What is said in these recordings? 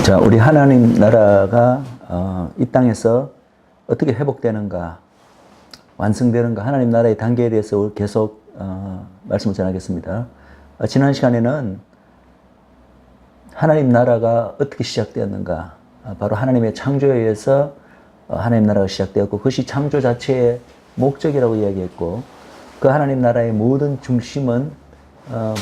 자, 우리 하나님 나라가 이 땅에서 어떻게 회복되는가, 완성되는가, 하나님 나라의 단계에 대해서 계속 말씀을 전하겠습니다. 지난 시간에는 하나님 나라가 어떻게 시작되었는가, 바로 하나님의 창조에 의해서 하나님 나라가 시작되었고, 그것이 창조 자체의 목적이라고 이야기했고, 그 하나님 나라의 모든 중심은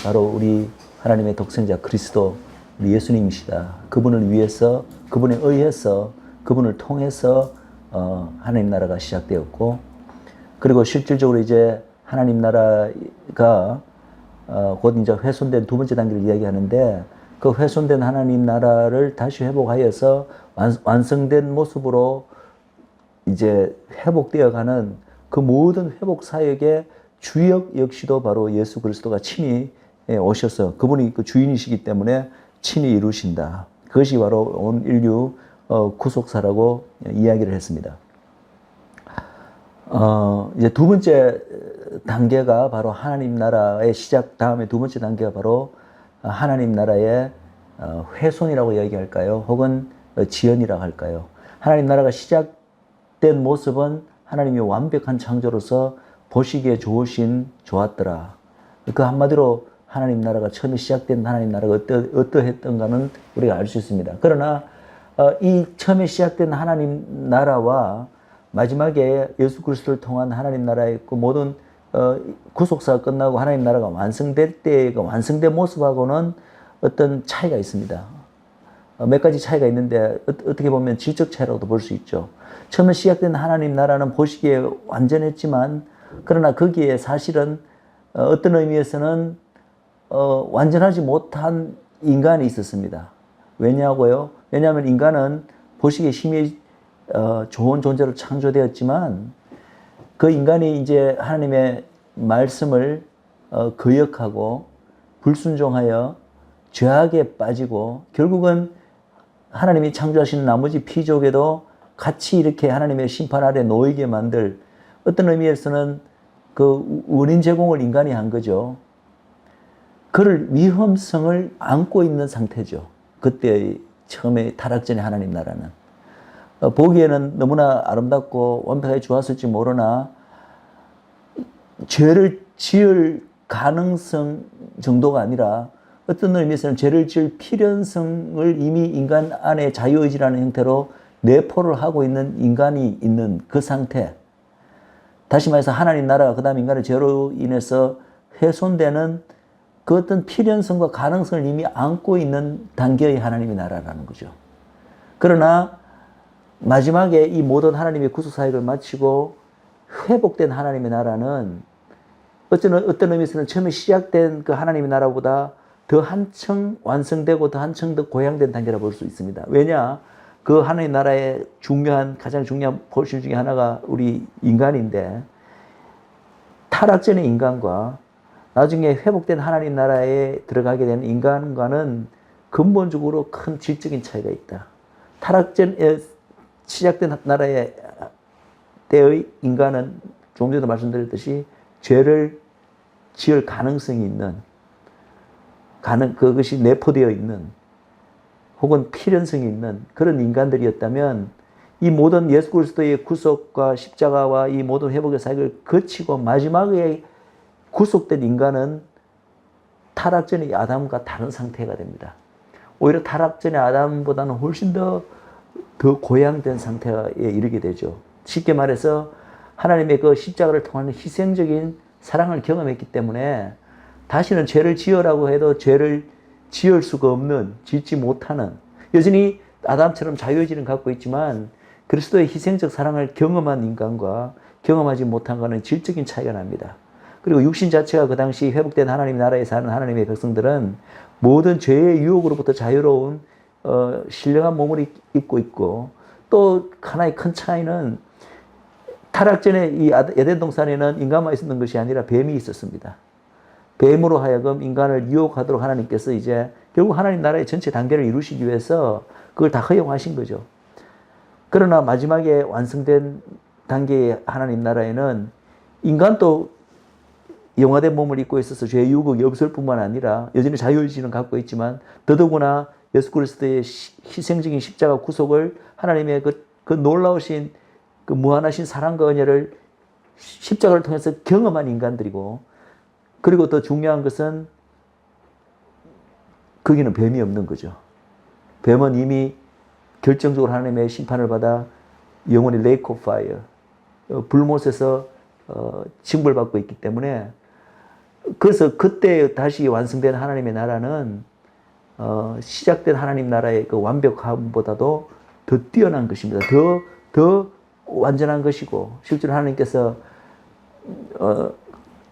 바로 우리 하나님의 독생자 그리스도, 우리 예수님이시다. 그분을 위해서, 그분에 의해서, 그분을 통해서 하나님 나라가 시작되었고, 그리고 실질적으로 이제 하나님 나라가 곧 이제 훼손된 두 번째 단계를 이야기하는데, 그 훼손된 하나님 나라를 다시 회복하여서 완성된 모습으로 이제 회복되어 가는 그 모든 회복 사역의 주역 역시도 바로 예수 그리스도가 친히 오셔서 그분이 그 주인이시기 때문에 친히 이루신다. 그것이 바로 온 인류 구속사라고 이야기를 했습니다. 이제 두 번째 단계가 바로 하나님 나라의 시작 다음에 두 번째 단계가 바로 하나님 나라의 훼손이라고 이야기할까요? 혹은 지연이라고 할까요? 하나님 나라가 시작된 모습은 하나님이 완벽한 창조로서 보시기에 좋았더라. 그 한마디로 하나님 나라가 처음에 시작된 하나님 나라가 어떠했던가는 우리가 알 수 있습니다. 그러나 이 처음에 시작된 하나님 나라와 마지막에 예수 그리스도를 통한 하나님 나라의 그 모든 구속사가 끝나고 하나님 나라가 완성될 때의 완성된 모습하고는 어떤 차이가 있습니다. 몇 가지 차이가 있는데 어떻게 보면 질적 차이라고도 볼 수 있죠. 처음에 시작된 하나님 나라는 보시기에 완전했지만, 그러나 거기에 사실은 어떤 의미에서는 완전하지 못한 인간이 있었습니다. 왜냐고요? 왜냐하면 인간은 보시기에 힘이 좋은 존재로 창조되었지만, 그 인간이 이제 하나님의 말씀을 거역하고 불순종하여 죄악에 빠지고, 결국은 하나님이 창조하신 나머지 피족에도 같이 이렇게 하나님의 심판 아래 놓이게 만들, 어떤 의미에서는 그 원인 제공을 인간이 한 거죠. 그를 위험성을 안고 있는 상태죠. 그때 처음에 타락전의 하나님 나라는. 보기에는 너무나 아름답고 완벽하게 좋았을지 모르나 죄를 지을 가능성 정도가 아니라 어떤 의미에서는 죄를 지을 필연성을 이미 인간 안에 자유의지라는 형태로 내포를 하고 있는 인간이 있는 그 상태. 다시 말해서 하나님 나라가 그 다음 인간의 죄로 인해서 훼손되는 그 어떤 필연성과 가능성을 이미 안고 있는 단계의 하나님의 나라라는 거죠. 그러나 마지막에 이 모든 하나님의 구속사역을 마치고 회복된 하나님의 나라는 어떤 의미에서는 처음에 시작된 그 하나님의 나라보다 더 한층 완성되고 더 한층 더 고양된 단계라 볼 수 있습니다. 왜냐? 그 하나님의 나라의 가장 중요한 포션 중에 하나가 우리 인간인데, 타락전의 인간과 나중에 회복된 하나님 나라에 들어가게 되는 인간과는 근본적으로 큰 질적인 차이가 있다. 타락전에 시작된 나라의 때의 인간은 조금 전에도 말씀드렸듯이 죄를 지을 가능성이 있는, 그것이 내포되어 있는 혹은 필연성이 있는 그런 인간들이었다면, 이 모든 예수 그리스도의 구속과 십자가와 이 모든 회복의 사역을 거치고 마지막에 구속된 인간은 타락전의 아담과 다른 상태가 됩니다. 오히려 타락전의 아담보다는 훨씬 더 고양된 상태에 이르게 되죠. 쉽게 말해서 하나님의 그 십자가를 통하는 희생적인 사랑을 경험했기 때문에 다시는 죄를 지으라고 해도 죄를 지을 수가 없는, 짓지 못하는, 여전히 아담처럼 자유의지는 갖고 있지만 그리스도의 희생적 사랑을 경험한 인간과 경험하지 못한 것은 질적인 차이가 납니다. 그리고 육신 자체가 그 당시 회복된 하나님 나라에 사는 하나님의 백성들은 모든 죄의 유혹으로부터 자유로운 신령한 몸을 입고 있고, 또 하나의 큰 차이는 타락 전에 이 에덴 동산에는 인간만 있었던 것이 아니라 뱀이 있었습니다. 뱀으로 하여금 인간을 유혹하도록 하나님께서 이제 결국 하나님 나라의 전체 단계를 이루시기 위해서 그걸 다 허용하신 거죠. 그러나 마지막에 완성된 단계의 하나님 나라에는 인간도 영화된 몸을 입고 있어서 죄의 유혹이 없을 뿐만 아니라 여전히 자유의지는 갖고 있지만 더더구나 예수 그리스도의 희생적인 십자가 구속을 하나님의 그 놀라우신 그 무한하신 사랑과 은혜를 십자가를 통해서 경험한 인간들이고, 그리고 더 중요한 것은 거기는 뱀이 없는 거죠. 뱀은 이미 결정적으로 하나님의 심판을 받아 영원히 레이크 오브 파이어, 불못에서 징벌받고 있기 때문에, 그래서 그때 다시 완성된 하나님의 나라는 시작된 하나님 나라의 그 완벽함보다도 더 뛰어난 것입니다. 더 완전한 것이고, 실제로 하나님께서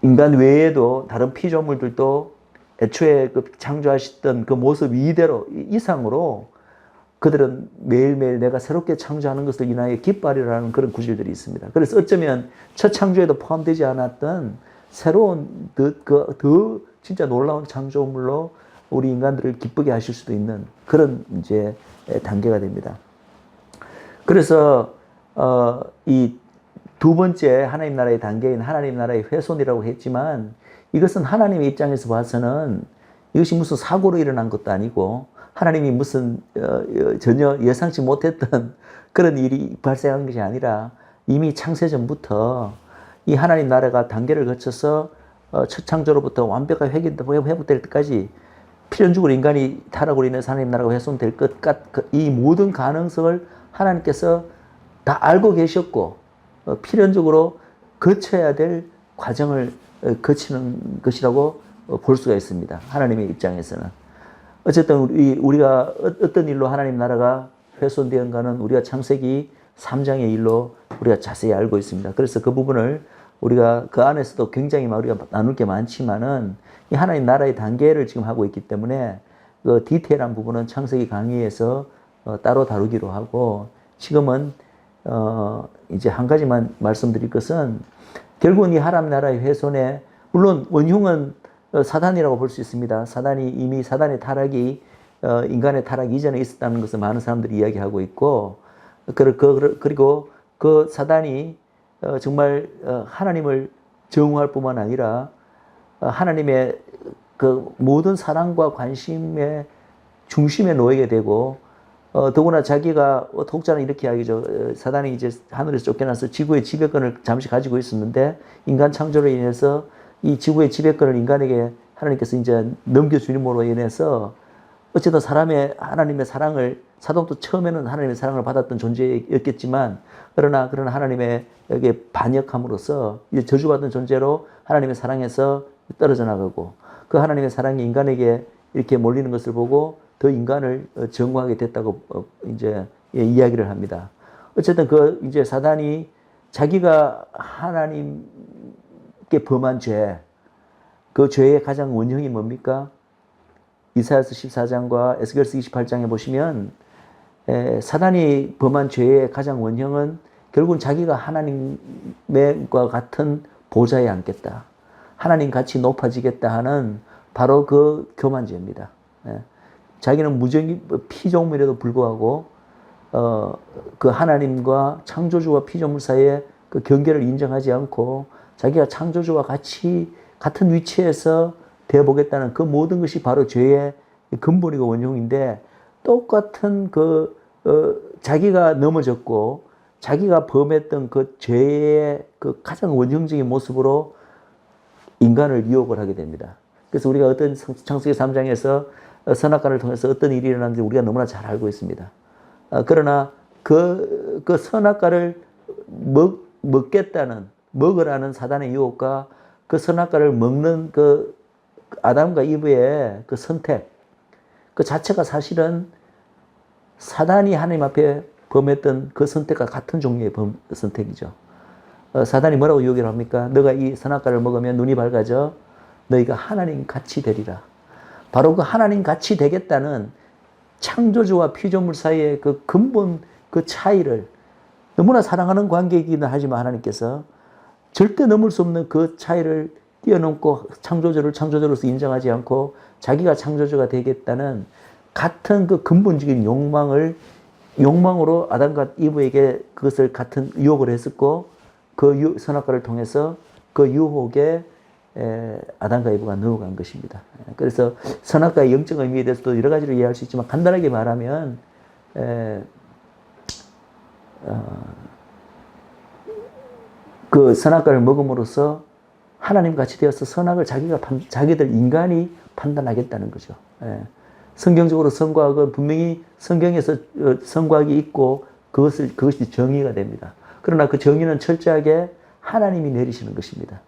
인간 외에도 다른 피조물들도 애초에 그 창조하셨던 그 모습 이대로 이상으로 그들은 매일매일 내가 새롭게 창조하는 것을 인하여 기뻐하리라는 그런 구절들이 있습니다. 그래서 어쩌면 첫 창조에도 포함되지 않았던 새로운 더 진짜 놀라운 창조물로 우리 인간들을 기쁘게 하실 수도 있는 그런 이제 단계가 됩니다. 그래서 이 두 번째 하나님 나라의 단계인 하나님 나라의 훼손이라고 했지만, 이것은 하나님의 입장에서 봐서는 이것이 무슨 사고로 일어난 것도 아니고 하나님이 무슨 전혀 예상치 못했던 그런 일이 발생한 것이 아니라 이미 창세전부터 이 하나님 나라가 단계를 거쳐서 첫 창조로부터 완벽하게 회복될 때까지 필연적으로 인간이 타락으로 인해서 하나님 나라가 훼손될 것 같은 이 모든 가능성을 하나님께서 다 알고 계셨고, 필연적으로 거쳐야 될 과정을 거치는 것이라고 볼 수가 있습니다. 하나님의 입장에서는. 어쨌든 우리가 어떤 일로 하나님 나라가 훼손되었는가는 우리가 창세기 3장의 일로 우리가 자세히 알고 있습니다. 그래서 그 부분을 우리가 그 안에서도 굉장히 우리가 나눌 게 많지만은 이 하나님 나라의 단계를 지금 하고 있기 때문에 그 디테일한 부분은 창세기 강의에서 따로 다루기로 하고, 지금은 이제 한 가지만 말씀드릴 것은, 결국은 이 하나님 나라의 훼손에 물론 원흉은 사단이라고 볼 수 있습니다. 사단의 타락이 인간의 타락 이전에 있었다는 것을 많은 사람들이 이야기하고 있고, 그리고 그 사단이 정말 하나님을 정오할 뿐만 아니라 하나님의 그 모든 사랑과 관심의 중심에 놓이게 되고, 더구나 자기가 독자는 이렇게 이야기죠. 사단이 이제 하늘에서 쫓겨나서 지구의 지배권을 잠시 가지고 있었는데, 인간 창조로 인해서 이 지구의 지배권을 인간에게 하나님께서 이제 넘겨주님으로 인해서 어쨌든 하나님의 사랑을, 사도도 처음에는 하나님의 사랑을 받았던 존재였겠지만, 그러나 하나님에게 반역함으로써 이제 저주받은 존재로 하나님의 사랑에서 떨어져 나가고, 그 하나님의 사랑이 인간에게 이렇게 몰리는 것을 보고 더 인간을 정죄하게 됐다고 이제 이야기를 합니다. 어쨌든 이제 사단이 자기가 하나님께 범한 죄, 그 죄의 가장 원형이 뭡니까? 이사야서 14장과 에스겔서 28장에 보시면 사단이 범한 죄의 가장 원형은 결국은 자기가 하나님과 같은 보좌에 앉겠다, 하나님 같이 높아지겠다 하는 바로 그 교만죄입니다. 자기는 무정히 피조물에도 불구하고 그 하나님과 창조주와 피조물 사이에 그 경계를 인정하지 않고 자기가 창조주와 같은 위치에서 되어보겠다는 그 모든 것이 바로 죄의 근본이고 원흉인데, 똑같은 자기가 넘어졌고 자기가 범했던 그 죄의 그 가장 원형적인 모습으로 인간을 유혹을 하게 됩니다. 그래서 우리가 어떤 창세기 3장에서 선악과를 통해서 어떤 일이 일어났는지 우리가 너무나 잘 알고 있습니다. 그러나 그 선악과를 먹으라는 사단의 유혹과 그 선악과를 먹는 그 아담과 이브의 그 선택, 그 자체가 사실은 사단이 하나님 앞에 범했던 그 선택과 같은 종류의 선택이죠. 사단이 뭐라고 유혹을 합니까? 너가 이 선악과를 먹으면 눈이 밝아져 너희가 하나님 같이 되리라. 바로 그 하나님 같이 되겠다는 창조주와 피조물 사이의 그 근본 그 차이를, 너무나 사랑하는 관계이기는 하지만 하나님께서 절대 넘을 수 없는 그 차이를 뛰어넘고 창조주를 창조주로서 인정하지 않고 자기가 창조주가 되겠다는 같은 그 근본적인 욕망으로 아담과 이브에게 그것을 같은 유혹을 했었고, 그 선악과를 통해서 그 유혹에 아담과 에바가 넘어간 것입니다. 그래서 선악과의 영적 의미에 대해서도 여러 가지로 이해할 수 있지만 간단하게 말하면 그 선악과를 먹음으로써 하나님 같이 되어서 선악을 자기들 인간이 판단하겠다는 거죠. 성경적으로 선과 악은 분명히 성경에서 선과 악이 있고 그것이 정의가 됩니다. 그러나 그 정의는 철저하게 하나님이 내리시는 것입니다.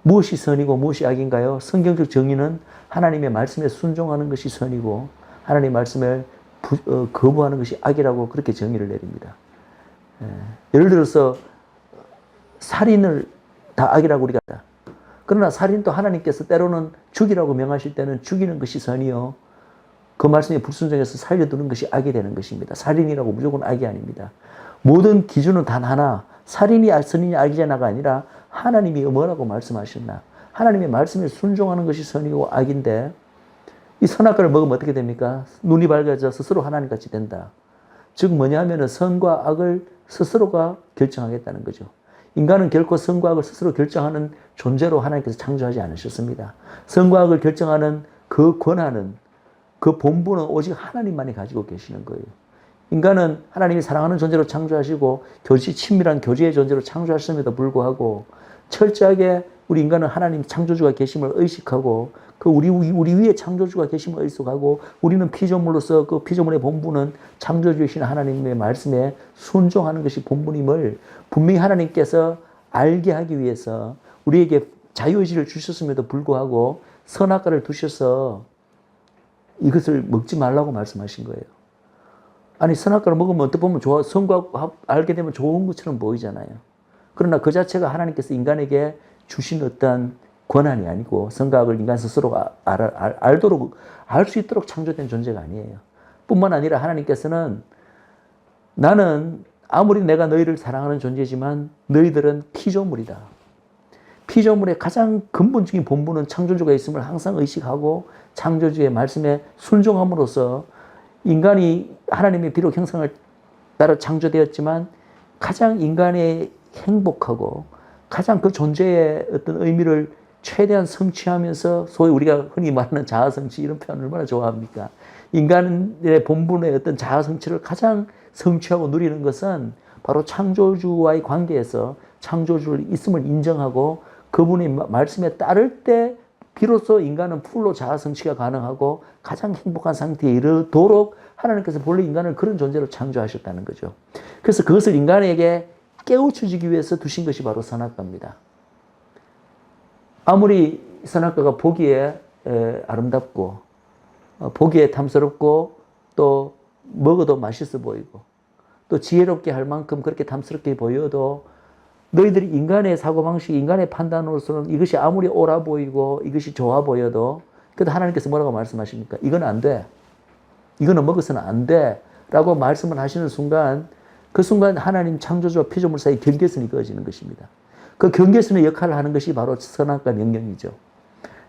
무엇이 선이고 무엇이 악인가요? 성경적 정의는 하나님의 말씀에 순종하는 것이 선이고 하나님의 말씀을 거부하는 것이 악이라고 그렇게 정의를 내립니다. 예를 들어서 살인을 다 악이라고 우리가 한다. 그러나 살인도 하나님께서 때로는 죽이라고 명하실 때는 죽이는 것이 선이요. 그 말씀에 불순종해서 살려두는 것이 악이 되는 것입니다. 살인이라고 무조건 악이 아닙니다. 모든 기준은 단 하나, 살인이 선이냐 악이냐가 아니라 하나님이 뭐라고 말씀하셨나. 하나님의 말씀에 순종하는 것이 선이고 악인데 이 선악과를 먹으면 어떻게 됩니까? 눈이 밝아져 스스로 하나님같이 된다. 즉 뭐냐 하면 선과 악을 스스로가 결정하겠다는 거죠. 인간은 결코 선과 악을 스스로 결정하는 존재로 하나님께서 창조하지 않으셨습니다. 선과 악을 결정하는 그 권한은 그 본분은 오직 하나님만이 가지고 계시는 거예요. 인간은 하나님이 사랑하는 존재로 창조하시고 친밀한 교제의 존재로 창조하셨음에도 불구하고 철저하게 우리 인간은 하나님 창조주가 계심을 의식하고 그 우리 위에 창조주가 계심을 의식하고 우리는 피조물로서 그 피조물의 본분은 창조주이신 하나님의 말씀에 순종하는 것이 본분임을 분명히 하나님께서 알게 하기 위해서 우리에게 자유의지를 주셨음에도 불구하고 선악과를 두셔서 이것을 먹지 말라고 말씀하신 거예요. 아니 선악과를 먹으면 어떻게 보면 선과 알게 되면 좋은 것처럼 보이잖아요. 그러나 그 자체가 하나님께서 인간에게 주신 어떤 권한이 아니고 선과 악을 인간 스스로가 알 수 있도록 창조된 존재가 아니에요. 뿐만 아니라 하나님께서는 나는 아무리 내가 너희를 사랑하는 존재지만 너희들은 피조물이다. 피조물의 가장 근본적인 본분은 창조주가 있음을 항상 의식하고 창조주의 말씀에 순종함으로써 인간이 하나님의 비록 형상을 따라 창조되었지만 가장 인간의 행복하고 가장 그 존재의 어떤 의미를 최대한 성취하면서 소위 우리가 흔히 말하는 자아성취 이런 표현을 얼마나 좋아합니까? 인간의 본분의 어떤 자아성취를 가장 성취하고 누리는 것은 바로 창조주와의 관계에서 창조주를 있음을 인정하고 그분의 말씀에 따를 때 비로소 인간은 풀로 자아성취가 가능하고 가장 행복한 상태에 이르도록 하나님께서 본래 인간을 그런 존재로 창조하셨다는 거죠. 그래서 그것을 인간에게 깨우쳐주기 위해서 두신 것이 바로 선악과입니다. 아무리 선악과가 보기에 아름답고 보기에 탐스럽고 또 먹어도 맛있어 보이고 또 지혜롭게 할 만큼 그렇게 탐스럽게 보여도 너희들이 인간의 사고방식, 인간의 판단으로서는 이것이 아무리 옳아 보이고 이것이 좋아 보여도 그래도 하나님께서 뭐라고 말씀하십니까? 이건 안 돼. 이거는 먹어서는 안 돼. 라고 말씀을 하시는 순간 그 순간 하나님 창조주와 피조물 사이 경계선이 그어지는 것입니다. 그 경계선의 역할을 하는 것이 바로 선악과 명령이죠.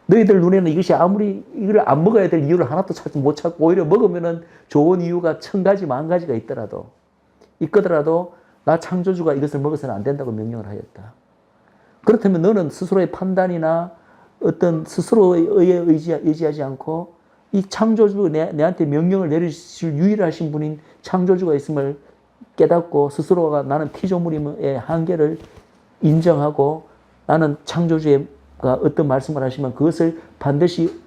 너희들 눈에는 이것이 아무리 이걸 안 먹어야 될 이유를 하나도 못 찾고 오히려 먹으면은 좋은 이유가 1000가지, 10,000가지가 있더라도 나 창조주가 이것을 먹어서는 안 된다고 명령을 하였다. 그렇다면 너는 스스로의 판단이나 어떤 스스로의 의에 의지하지 않고 이 창조주 내한테 명령을 내리실 유일하신 분인 창조주가 있음을 깨닫고 스스로가 나는 피조물임의 한계를 인정하고 나는 창조주가 어떤 말씀을 하시면 그것을 반드시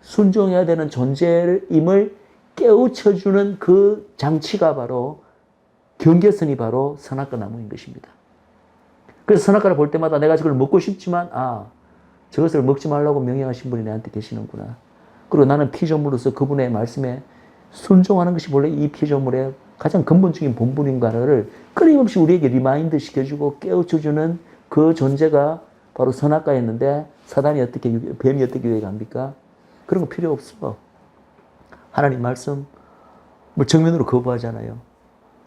순종해야 되는 존재임을 깨우쳐주는 그 장치가 바로 경계선이 바로 선악과 나무인 것입니다. 그래서 선악과를 볼 때마다 내가 저걸 먹고 싶지만 저것을 먹지 말라고 명령하신 분이 내한테 계시는구나. 그리고 나는 피조물로서 그분의 말씀에 순종하는 것이 원래 이 피조물의 가장 근본적인 본분인가를 끊임없이 우리에게 리마인드 시켜주고 깨우쳐주는 그 존재가 바로 선악과였는데 뱀이 어떻게 유혹합니까? 그런 거 필요 없어. 하나님 말씀 정면으로 거부하잖아요.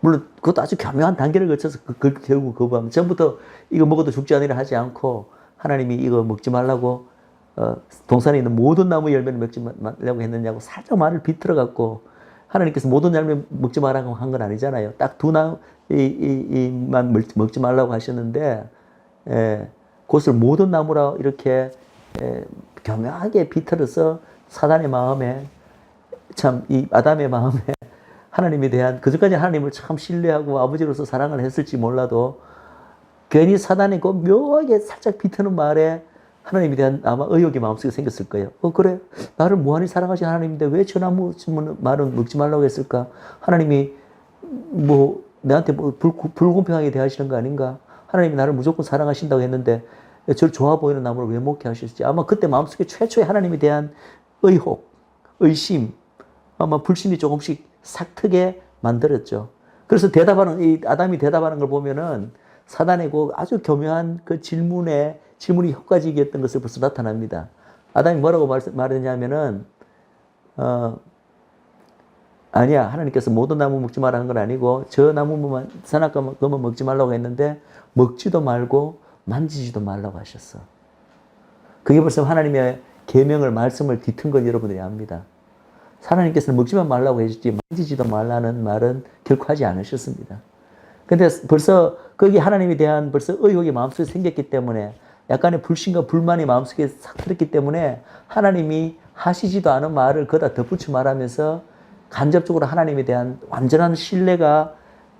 물론 그것도 아주 교묘한 단계를 거쳐서 결국 거부하면 전부터 이거 먹어도 죽지 않으려 하지 않고 하나님이 이거 먹지 말라고 동산에 있는 모든 나무 열매를 먹지 말라고 했느냐고 살짝 말을 비틀어 갖고 하나님께서 모든 열매 먹지 말라고 한 건 아니잖아요. 딱 두 나무만 먹지 말라고 하셨는데 그것을 모든 나무라 이렇게 교묘하게 비틀어서 사단의 마음에 참 이 아담의 마음에 하나님에 대한 그전까지 하나님을 참 신뢰하고 아버지로서 사랑을 했을지 몰라도 괜히 사단이 그 묘하게 살짝 비트는 말에 하나님에 대한 아마 의욕이 마음속에 생겼을 거예요. 그래 나를 무한히 사랑하신 하나님인데 왜 저 나무 말은 먹지 말라고 했을까? 하나님이 뭐 내한테 뭐 불공평하게 대하시는 거 아닌가? 하나님이 나를 무조건 사랑하신다고 했는데 저를 좋아 보이는 나무를 왜 먹게 하셨지? 아마 그때 마음속에 최초의 하나님에 대한 의혹, 의심, 아마 불신이 조금씩 삭트게 만들었죠. 그래서 이 아담이 대답하는 걸 보면은 사단의 그 아주 교묘한 그 질문이 효과적이었던 것을 벌써 나타납니다. 아담이 뭐라고 말했냐면은, 아니야. 하나님께서 모든 나무 먹지 말라 한 건 아니고, 저 나무만, 선악과 그만 먹지 말라고 했는데, 먹지도 말고 만지지도 말라고 하셨어. 그게 벌써 하나님의 계명을, 말씀을 뒤튼 건 여러분들이 압니다. 하나님께서는 먹지만 말라고 해주지 만지지도 말라는 말은 결코 하지 않으셨습니다. 근데 벌써 거기 하나님에 대한 벌써 의혹이 마음속에 생겼기 때문에 약간의 불신과 불만이 마음속에 싹 들었기 때문에 하나님이 하시지도 않은 말을 거기다 덧붙여 말하면서 간접적으로 하나님에 대한 완전한 신뢰가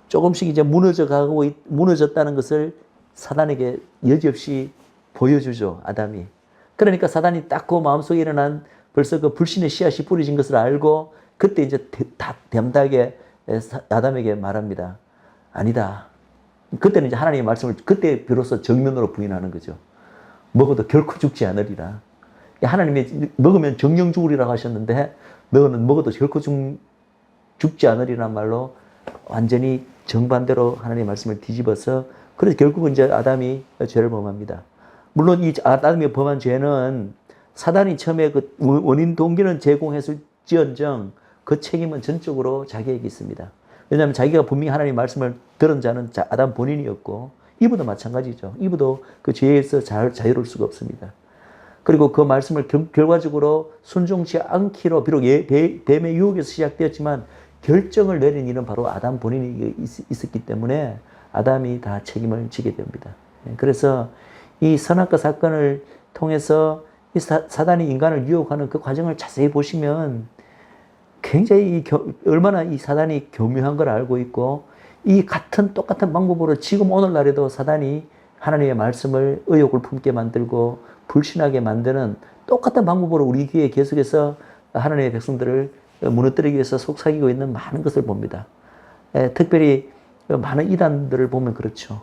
조금씩 이제 무너졌다는 것을 사단에게 여지없이 보여주죠, 아담이. 그러니까 사단이 딱 그 마음속에 일어난 벌써 그 불신의 씨앗이 뿌려진 것을 알고 그때 이제 담대하게 아담에게 말합니다. 아니다. 그때는 이제 하나님의 말씀을 그때 비로소 정면으로 부인하는 거죠. 먹어도 결코 죽지 않으리라. 하나님이 먹으면 정령 죽으리라고 하셨는데 너는 먹어도 결코 죽지 않으리란 말로 완전히 정반대로 하나님의 말씀을 뒤집어서 그래서 결국은 이제 아담이 죄를 범합니다. 물론 이 아담이 범한 죄는 사단이 처음에 그 원인 동기는 제공했을지언정 그 책임은 전적으로 자기에게 있습니다. 왜냐하면 자기가 분명히 하나님의 말씀을 들은 자는 아담 본인이었고 이브도 마찬가지죠. 이브도 그 죄에서 자유로울 수가 없습니다. 그리고 그 말씀을 결과적으로 순종치 않기로 비록 뱀의 유혹에서 시작되었지만 결정을 내린 일은 바로 아담 본인이 있었기 때문에 아담이 다 책임을 지게 됩니다. 그래서 이 선악과 사건을 통해서 이 사단이 인간을 유혹하는 그 과정을 자세히 보시면 굉장히 얼마나 이 사단이 교묘한 걸 알고 있고 이 똑같은 방법으로 지금 오늘날에도 사단이 하나님의 말씀을 의욕을 품게 만들고 불신하게 만드는 똑같은 방법으로 우리 교회에 계속해서 하나님의 백성들을 무너뜨리기 위해서 속삭이고 있는 많은 것을 봅니다. 특별히 많은 이단들을 보면 그렇죠.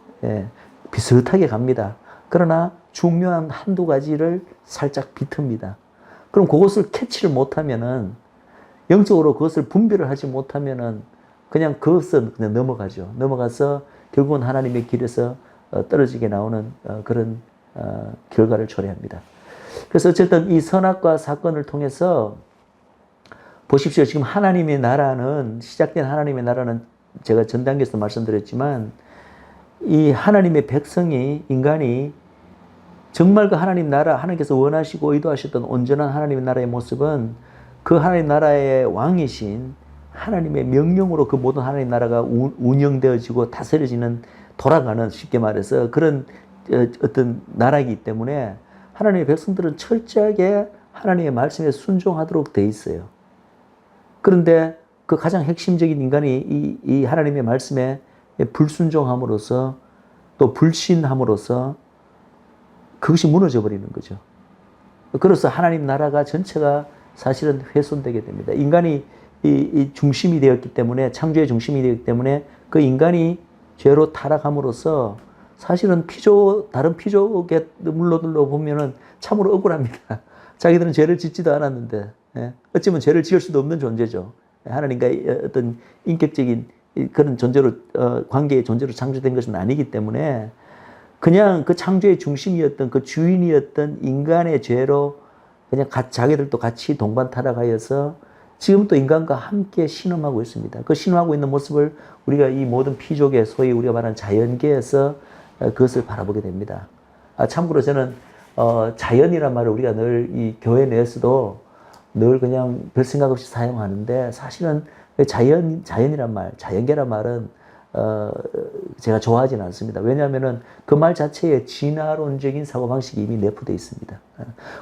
비슷하게 갑니다. 그러나 중요한 한두 가지를 살짝 비틉니다. 그럼 그것을 캐치를 못하면은 영적으로 그것을 분별을 하지 못하면은 그냥 그것은 그냥 넘어가죠. 넘어가서 결국은 하나님의 길에서 떨어지게 나오는 그런 결과를 초래합니다. 그래서 어쨌든 이 선악과 사건을 통해서 보십시오. 지금 하나님의 나라는 시작된 하나님의 나라는 제가 전 단계에서 말씀드렸지만 이 하나님의 백성이 인간이 정말 그 하나님 나라 하나님께서 원하시고 의도하셨던 온전한 하나님의 나라의 모습은 그 하나님 나라의 왕이신 하나님의 명령으로 그 모든 하나님 나라가 운영되어지고 다스려지는 돌아가는 쉽게 말해서 그런 어떤 나라이기 때문에 하나님의 백성들은 철저하게 하나님의 말씀에 순종하도록 돼 있어요. 그런데 그 가장 핵심적인 인간이 이 하나님의 말씀에 불순종함으로써 또 불신함으로써 그것이 무너져 버리는 거죠. 그래서 하나님 나라가 전체가 사실은 훼손되게 됩니다. 인간이 이 중심이 되었기 때문에 창조의 중심이 되었기 때문에 그 인간이 죄로 타락함으로써 사실은 다른 피조물로들로 보면은 참으로 억울합니다. 자기들은 죄를 짓지도 않았는데 어쩌면 죄를 지을 수도 없는 존재죠. 하나님과의 어떤 인격적인 그런 존재로 관계의 존재로 창조된 것은 아니기 때문에 그냥 그 창조의 중심이었던 그 주인이었던 인간의 죄로 그냥 자기들도 같이 동반 타락하여서 지금 또 인간과 함께 신음하고 있습니다. 그 신음하고 있는 모습을 우리가 이 모든 피조계, 소위 우리가 말하는 자연계에서 그것을 바라보게 됩니다. 참고로 저는 자연이란 말을 우리가 늘 이 교회 내에서도 늘 그냥 별 생각 없이 사용하는데 사실은 자연이란 말, 자연계란 말은 제가 좋아하지는 않습니다. 왜냐하면은 그 말 자체에 진화론적인 사고방식이 이미 내포되어 있습니다.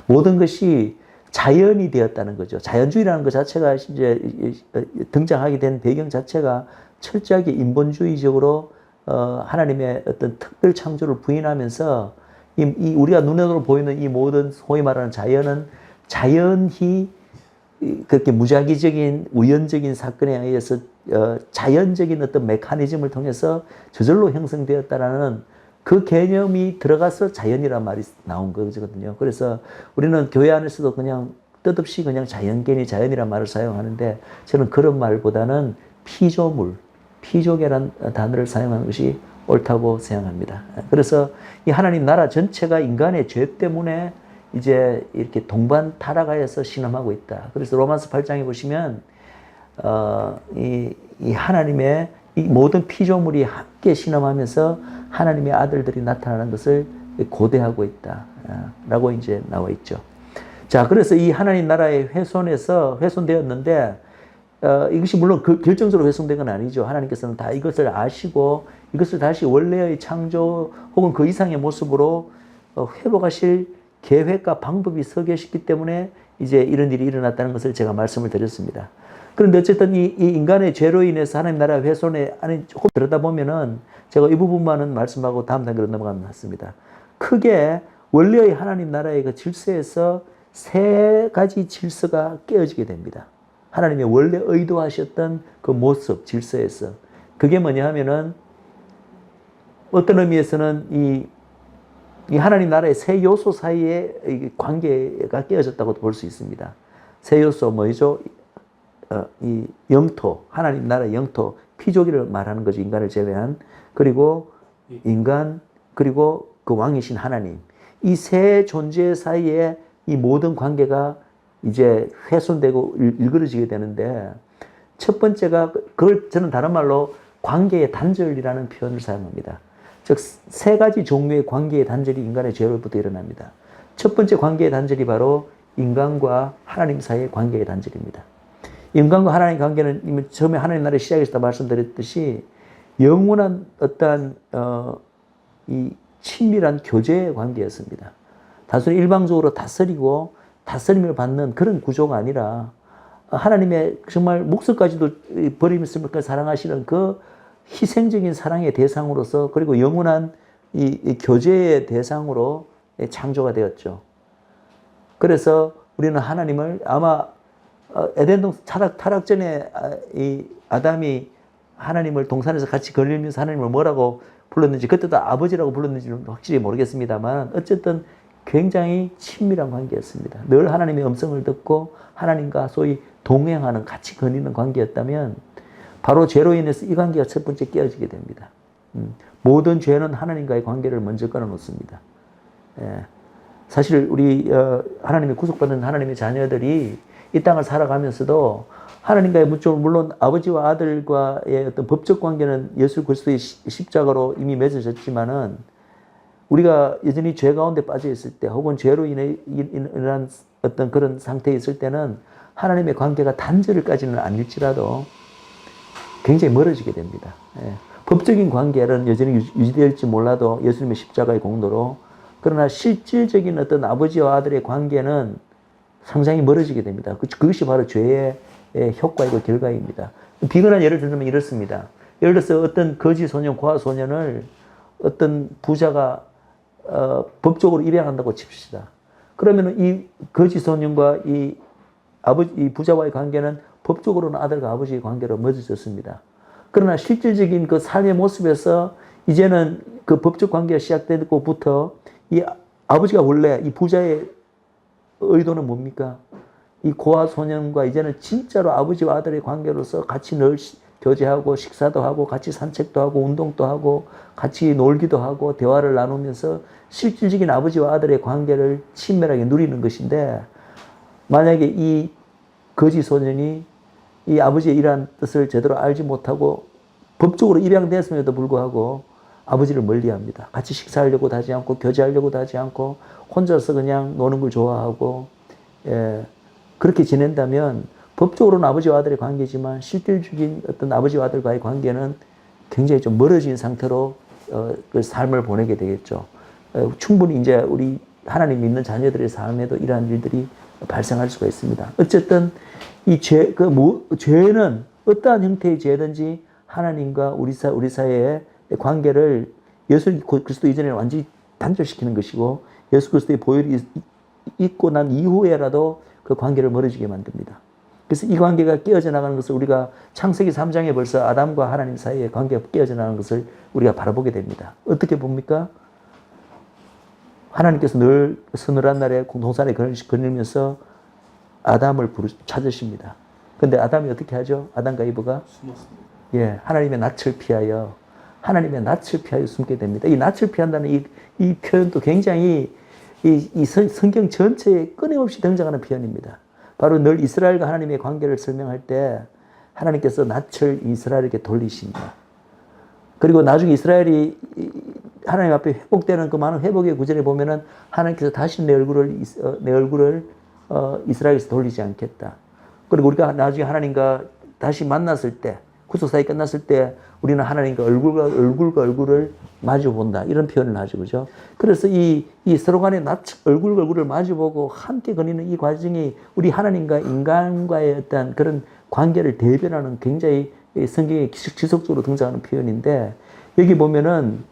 모든 것이 자연이 되었다는 거죠. 자연주의라는 것 자체가 이제 등장하게 된 배경 자체가 철저하게 인본주의적으로 하나님의 어떤 특별 창조를 부인하면서 우리가 눈으로 보이는 이 모든 소위 말하는 자연은 자연히 그렇게 무작위적인 우연적인 사건에 의해서 자연적인 어떤 메커니즘을 통해서 저절로 형성되었다라는 그 개념이 들어가서 자연이란 말이 나온 거거든요. 그래서 우리는 교회 안에서도 그냥 뜻없이 그냥 자연계니 자연이란 말을 사용하는데 저는 그런 말보다는 피조물, 피조계란 단어를 사용하는 것이 옳다고 생각합니다. 그래서 이 하나님 나라 전체가 인간의 죄 때문에 이제 이렇게 동반 타락하여서 신음하고 있다. 그래서 로마서 8장에 보시면 이 하나님의 이 모든 피조물이 함께 신음하면서 하나님의 아들들이 나타나는 것을 고대하고 있다. 라고 이제 나와 있죠. 자, 그래서 이 하나님 나라의 훼손되었는데 이것이 물론 결정적으로 훼손된 건 아니죠. 하나님께서는 다 이것을 아시고 이것을 다시 원래의 창조 혹은 그 이상의 모습으로 회복하실 계획과 방법이 서 계시기 때문에 이제 이런 일이 일어났다는 것을 제가 말씀을 드렸습니다. 그런데 어쨌든 이 인간의 죄로 인해서 하나님 나라 훼손에 조금 들여다보면은 제가 이 부분만은 말씀하고 다음 단계로 넘어가면 맞습니다. 크게 원래의 하나님 나라의 그 질서에서 세 가지 질서가 깨어지게 됩니다. 하나님의 원래 의도하셨던 그 모습, 질서에서. 그게 뭐냐 하면은 어떤 의미에서는 이 하나님 나라의 세 요소 사이에 관계가 깨어졌다고도 볼 수 있습니다. 세 요소 뭐죠? 이 영토, 하나님 나라의 영토, 피조기를 말하는 거죠. 인간을 제외한. 그리고 인간, 그리고 그 왕이신 하나님. 이 세 존재 사이에 이 모든 관계가 이제 훼손되고 일그러지게 되는데 첫 번째가 그걸 저는 다른 말로 관계의 단절이라는 표현을 사용합니다. 즉 세 가지 종류의 관계의 단절이 인간의 죄로부터 일어납니다. 첫 번째 관계의 단절이 바로 인간과 하나님 사이의 관계의 단절입니다. 인간과 하나님의 관계는 처음에 하나님 나라의 시작에서 다 말씀드렸듯이 영원한 어떠한 이 친밀한 교제의 관계였습니다. 단순히 일방적으로 다스리고 다스림을 받는 그런 구조가 아니라 하나님의 정말 목숨까지도 버리면서 사랑하시는 그 희생적인 사랑의 대상으로서 그리고 영원한 이 교제의 대상으로 창조가 되었죠. 그래서 우리는 하나님을 아마 에덴동 타락 전에 이 아담이 하나님을 동산에서 같이 걸으면서 하나님을 뭐라고 불렀는지 그때도 아버지라고 불렀는지는 확실히 모르겠습니다만 어쨌든 굉장히 친밀한 관계였습니다. 늘 하나님의 음성을 듣고 하나님과 소위 동행하는 같이 거니는 관계였다면 바로 죄로 인해서 이 관계가 첫 번째 깨어지게 됩니다. 모든 죄는 하나님과의 관계를 먼저 끊어놓습니다. 예. 사실 우리 하나님의 구속받은 하나님의 자녀들이 이 땅을 살아가면서도 하나님과의 물론 아버지와 아들과의 어떤 법적 관계는 예수 그리스도의 십자가로 이미 맺어졌지만은 우리가 여전히 죄 가운데 빠져 있을 때 혹은 죄로 인한 어떤 그런 상태에 있을 때는 하나님의 관계가 단절을까지는 아닐지라도 굉장히 멀어지게 됩니다. 예. 법적인 관계는 여전히 유지될지 몰라도 예수님의 십자가의 공로로 그러나 실질적인 어떤 아버지와 아들의 관계는 상당히 멀어지게 됩니다. 그것이 바로 죄의 효과이고 결과입니다. 비근한 예를 들면 이렇습니다. 예를 들어서 어떤 거지 소년, 고아 소년을 어떤 부자가 법적으로 입양한다고 칩시다. 그러면 이 거지 소년과 이 부자와의 관계는 법적으로는 아들과 아버지의 관계로 맺어졌습니다. 그러나 실질적인 그 삶의 모습에서 이제는 그 법적 관계가 시작되고부터 이 아버지가 원래 이 부자의 의도는 뭡니까? 이 고아 소년과 이제는 진짜로 아버지와 아들의 관계로서 같이 늘 교제하고 식사도 하고 같이 산책도 하고 운동도 하고 같이 놀기도 하고 대화를 나누면서 실질적인 아버지와 아들의 관계를 친밀하게 누리는 것인데 만약에 이 거지 소년이 이 아버지의 이러한 뜻을 제대로 알지 못하고 법적으로 입양되었음에도 불구하고 아버지를 멀리합니다. 같이 식사하려고도 하지 않고 교제하려고도 하지 않고 혼자서 그냥 노는 걸 좋아하고 그렇게 지낸다면 법적으로는 아버지와 아들의 관계지만 실질적인 어떤 아버지와 아들과의 관계는 굉장히 좀 멀어진 상태로 그 삶을 보내게 되겠죠. 충분히 이제 우리 하나님 믿는 자녀들의 삶에도 이러한 일들이 발생할 수가 있습니다. 어쨌든 이 죄는 어떠한 형태의 죄든지 하나님과 우리 사이의 관계를 예수 그리스도 이전에 완전히 단절시키는 것이고 예수 그리스도의 보혈이 있고 난 이후에라도 그 관계를 멀어지게 만듭니다. 그래서 이 관계가 깨어져 나가는 것을 우리가 창세기 3장에 벌써 아담과 하나님 사이의 관계가 깨어져 나가는 것을 우리가 바라보게 됩니다. 어떻게 봅니까? 하나님께서 늘 서늘한 날에 동산에 거닐면서 아담을 찾으십니다. 근데 아담이 어떻게 하죠? 아담과 이브가 예, 하나님의 낯을 피하여 숨게 됩니다. 이 낯을 피한다는 이 표현도 굉장히 이 성경 전체에 끊임없이 등장하는 표현입니다. 바로 늘 이스라엘과 하나님의 관계를 설명할 때 하나님께서 낯을 이스라엘에게 돌리신다. 그리고 나중에 이스라엘이 하나님 앞에 회복되는 그 많은 회복의 구절에 보면은 하나님께서 다시 내 얼굴을 이스라엘에서 돌리지 않겠다. 그리고 우리가 나중에 하나님과 다시 만났을 때, 구속사역이 끝났을 때 우리는 하나님과 얼굴과 얼굴을 마주 본다. 이런 표현을 하죠. 그죠? 그래서 이 서로 간에 얼굴과 얼굴을 마주 보고 함께 거니는 이 과정이 우리 하나님과 인간과의 어떤 그런 관계를 대변하는 굉장히 성경에 지속적으로 등장하는 표현인데 여기 보면은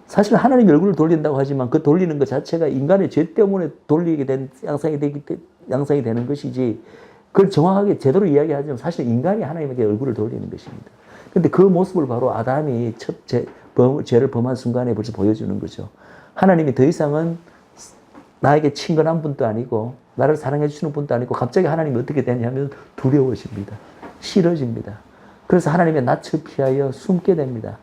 사실 하나님의 얼굴을 돌린다고 하지만 그 돌리는 것 자체가 인간의 죄 때문에 돌리게 된 양상이 되는 것이지 그걸 정확하게 제대로 이야기하자면 사실 인간이 하나님에게 얼굴을 돌리는 것입니다. 그런데 그 모습을 바로 아담이 첫 죄를 범한 순간에 벌써 보여주는 거죠. 하나님이 더 이상은 나에게 친근한 분도 아니고 나를 사랑해 주시는 분도 아니고 갑자기 하나님이 어떻게 되냐면 두려워집니다. 싫어집니다. 그래서 하나님의 낯을 피하여 숨게 됩니다.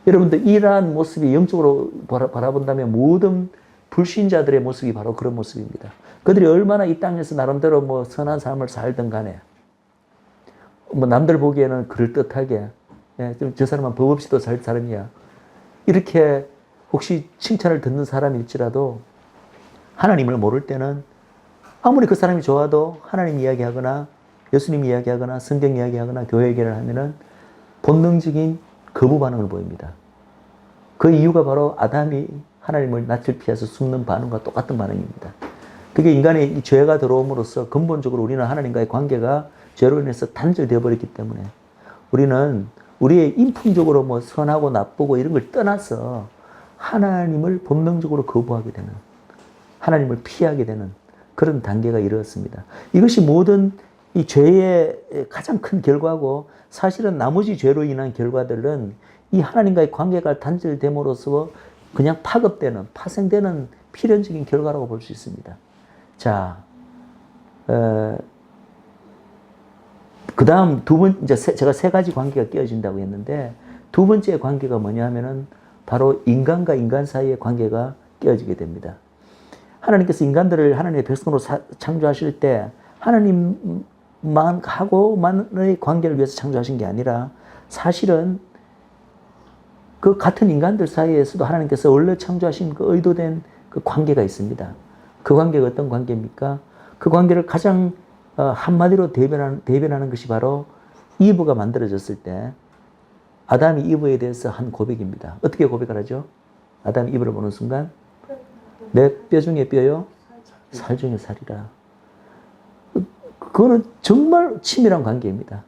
여러분들 이러한 모습이 영적으로 바라본다면 모든 불신자들의 모습이 바로 그런 모습입니다. 그들이 얼마나 이 땅에서 나름대로 뭐 선한 삶을 살든 간에 뭐 남들 보기에는 그럴듯하게 저 사람은 법 없이도 살 사람이야. 이렇게 혹시 칭찬을 듣는 사람일지라도 하나님을 모를 때는 아무리 그 사람이 좋아도 하나님 이야기하거나 예수님 이야기하거나 성경 이야기하거나 교회 얘기를 하면은 본능적인 거부 반응을 보입니다. 그 이유가 바로 아담이 하나님을 낯을 피해서 숨는 반응과 똑같은 반응입니다. 그게 인간의 이 죄가 들어옴으로써 근본적으로 우리는 하나님과의 관계가 죄로 인해서 단절되어 버렸기 때문에 우리는 우리의 인품적으로 뭐 선하고 나쁘고 이런 걸 떠나서 하나님을 본능적으로 거부하게 되는, 하나님을 피하게 되는 그런 단계가 이르렀습니다. 이것이 모든 이 죄의 가장 큰 결과고 사실은 나머지 죄로 인한 결과들은 이 하나님과의 관계가 단절됨으로써 그냥 파생되는 필연적인 결과라고 볼 수 있습니다. 자, 그 다음 제가 세 가지 관계가 끼어진다고 했는데 두 번째 관계가 뭐냐 하면은 바로 인간과 인간 사이의 관계가 끼어지게 됩니다. 하나님께서 인간들을 하나님의 백성으로 창조하실 때 하나님만하고만의 관계를 위해서 창조하신 게 아니라 사실은 그 같은 인간들 사이에서도 하나님께서 원래 창조하신 그 의도된 그 관계가 있습니다. 그 관계가 어떤 관계입니까? 그 관계를 가장 한마디로 대변하는 것이 바로 이브가 만들어졌을 때 아담이 이브에 대해서 한 고백입니다. 어떻게 고백을 하죠? 아담이 이브를 보는 순간 내 뼈 중에 뼈요, 살 중에 살이라. 그거는 정말 치밀한 관계입니다.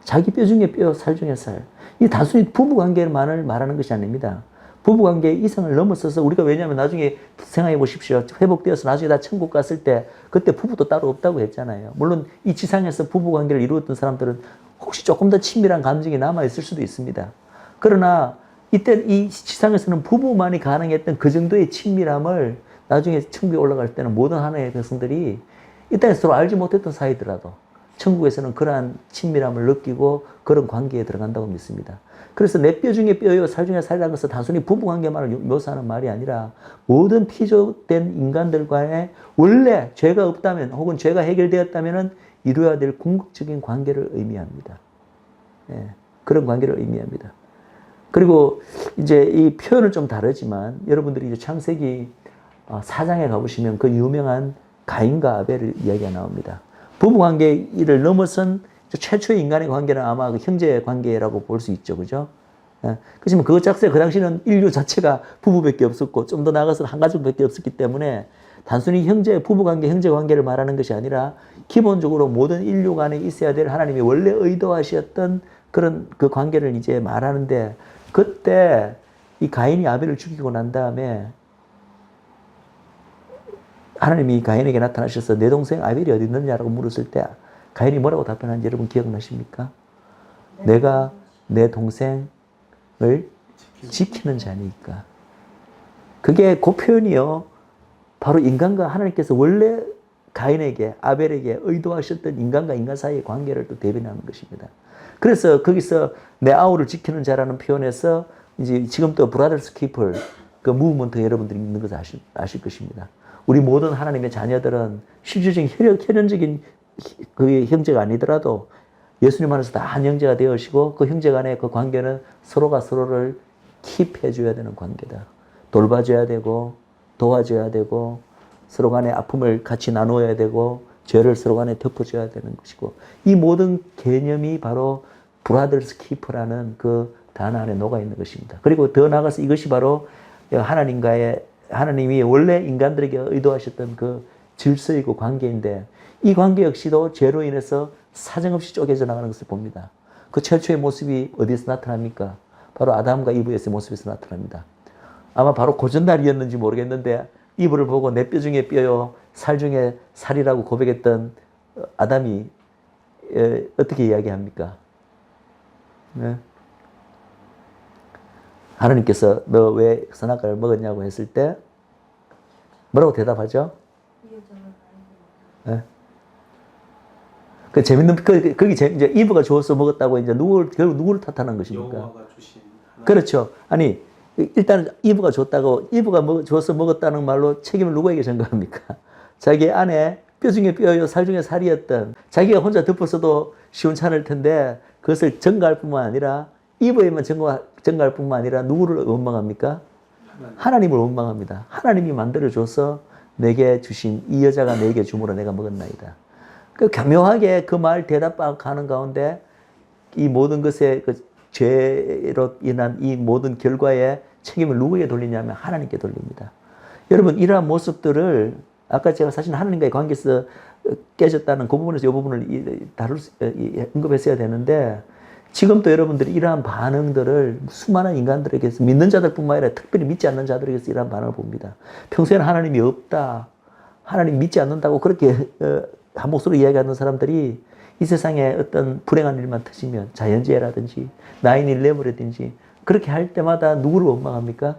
자기 뼈 중에 뼈, 살 중에 살. 이 단순히 부부관계만을 말하는 것이 아닙니다. 부부관계의 이성을 넘어서서 우리가 왜냐하면 나중에 생각해 보십시오. 회복되어서 나중에 다 천국 갔을 때 그때 부부도 따로 없다고 했잖아요. 물론 이 지상에서 부부관계를 이루었던 사람들은 혹시 조금 더 친밀한 감정이 남아있을 수도 있습니다. 그러나 이때 이 지상에서는 부부만이 가능했던 그 정도의 친밀함을 나중에 천국에 올라갈 때는 모든 하나님의 백성들이 이 땅에서 서로 알지 못했던 사이더라도 천국에서는 그러한 친밀함을 느끼고 그런 관계에 들어간다고 믿습니다. 그래서 내 뼈 중에 뼈요, 살 중에 살이라는 것은 단순히 부부관계만을 묘사하는 말이 아니라 모든 피조된 인간들과의 원래 죄가 없다면 혹은 죄가 해결되었다면 이루어야 될 궁극적인 관계를 의미합니다. 예, 그런 관계를 의미합니다. 그리고 이제 이 표현은 좀 다르지만 여러분들이 이제 창세기 4장에 가보시면 그 유명한 가인과 아벨의 이야기가 나옵니다. 부부관계를 넘어선 최초의 인간의 관계는 아마 그 형제 관계라고 볼 수 있죠. 그죠? 그렇지만 그 자체 그 당시는 인류 자체가 부부밖에 없었고 좀 더 나아가서 한 가족밖에 없었기 때문에 단순히 형제, 부부관계, 형제관계를 말하는 것이 아니라 기본적으로 모든 인류 간에 있어야 될 하나님이 원래 의도하셨던 그런 그 관계를 이제 말하는데 그때 이 가인이 아벨을 죽이고 난 다음에 하나님이 가인에게 나타나셔서 내 동생 아벨이 어디 있느냐라고 물었을 때 가인이 뭐라고 답변한지 여러분 기억나십니까? 내가 내 동생을 지키는 자니까. 그게 그 표현이요. 바로 인간과 하나님께서 원래 가인에게 아벨에게 의도하셨던 인간과 인간 사이의 관계를 또 대변하는 것입니다. 그래서 거기서 내 아우를 지키는 자라는 표현에서 이제 지금 또 브라더스 키플 그 무브먼트 여러분들이 있는 것을 아실 것입니다. 우리 모든 하나님의 자녀들은 실질적인 혈연적인 그 형제가 아니더라도 예수님 안에서 다 한 형제가 되어시고 그 형제 간의 그 관계는 서로가 서로를 킵해 줘야 되는 관계다. 돌봐줘야 되고 도와줘야 되고 서로 간의 아픔을 같이 나누어야 되고 죄를 서로 간에 덮어줘야 되는 것이고 이 모든 개념이 바로 브라더스 키퍼라는 그 단어 안에 녹아 있는 것입니다. 그리고 더 나아가서 이것이 바로 하나님이 원래 인간들에게 의도하셨던 그 질서이고 관계인데 이 관계 역시도 죄로 인해서 사정없이 쪼개져 나가는 것을 봅니다. 그 최초의 모습이 어디에서 나타납니까? 바로 아담과 이브에서의 모습에서 나타납니다. 아마 바로 고전날이었는지 모르겠는데 이브를 보고 내 뼈 중에 뼈요 살 중에 살이라고 고백했던 아담이 어떻게 이야기합니까? 네. 하나님께서 너 왜 선악과를 먹었냐고 했을 때 뭐라고 대답하죠? 네. 그 재밌는 거기 이제 이브가 좋아서 먹었다고 이제 결국 누구를 탓하는 것입니까? 여호와가 주신 그렇죠. 아니 일단 이브가 줬다고 이브가 줘서 먹었다는 말로 책임을 누구에게 전가합니까? 자기 아내 뼈 중에 뼈요 살 중에 살이었던 자기가 혼자 덮었어도 시원찮을 텐데 그것을 전가할 뿐만 아니라 이브에만 전가할 뿐만 아니라 누구를 원망합니까? 하나님을 원망합니다. 하나님이 만들어줘서 내게 주신 이 여자가 내게 주므로 내가 먹었나이다. 그 교묘하게 그 말 대답하는 가운데 이 모든 것에 그 죄로 인한 이 모든 결과의 책임을 누구에게 돌리냐면 하나님께 돌립니다. 여러분 이러한 모습들을 아까 제가 사실 하나님과의 관계에서 깨졌다는 그 부분에서 이 부분을 언급했어야 되는데 지금도 여러분들이 이러한 반응들을 수많은 인간들에게서 믿는 자들뿐만 아니라 특별히 믿지 않는 자들에게서 이러한 반응을 봅니다. 평소에는 하나님이 없다. 하나님 믿지 않는다고 그렇게 한 목소리로 이야기하는 사람들이 이 세상에 어떤 불행한 일만 터지면 자연재해라든지 9/11이라든지 그렇게 할 때마다 누구를 원망합니까?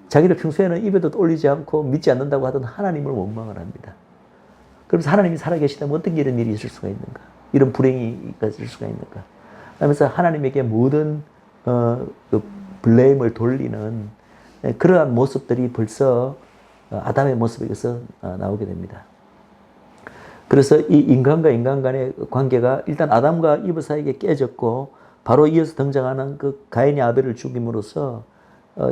자기를 평소에는 입에도 올리지 않고 믿지 않는다고 하던 하나님을 원망을 합니다. 그러면서 하나님이 살아계시다면 어떻게 이런 일이 있을 수가 있는가? 이런 불행이 있을 수가 있는가? 하면서 하나님에게 모든 그 블레임을 돌리는 그러한 모습들이 벌써 아담의 모습에서 나오게 됩니다. 그래서 이 인간과 인간 간의 관계가 일단 아담과 이브 사이에 깨졌고 바로 이어서 등장하는 그 가인이 아벨을 죽임으로써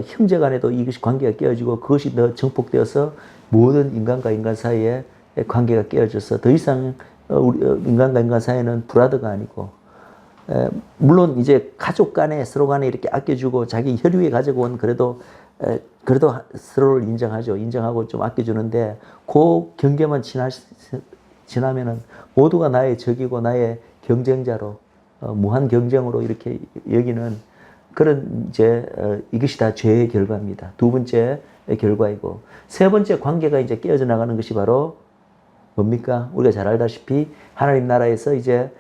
형제 간에도 이것이 관계가 깨어지고 그것이 더 증폭되어서 모든 인간과 인간 사이에 관계가 깨어져서 더 이상 우리 인간과 인간 사이에는 브라더가 아니고 물론 이제 가족 간에 서로 간에 이렇게 아껴주고 자기 혈육에 가져온 그래도 서로를 인정하고 좀 아껴주는데 그 경계만 지나면은 모두가 나의 적이고 나의 경쟁자로 무한 경쟁으로 이렇게 여기는 그런 이제 이것이 다 죄의 결과입니다. 두 번째 결과이고 세 번째 관계가 이제 깨어져 나가는 것이 바로 뭡니까? 우리가 잘 알다시피 하나님 나라에서 이제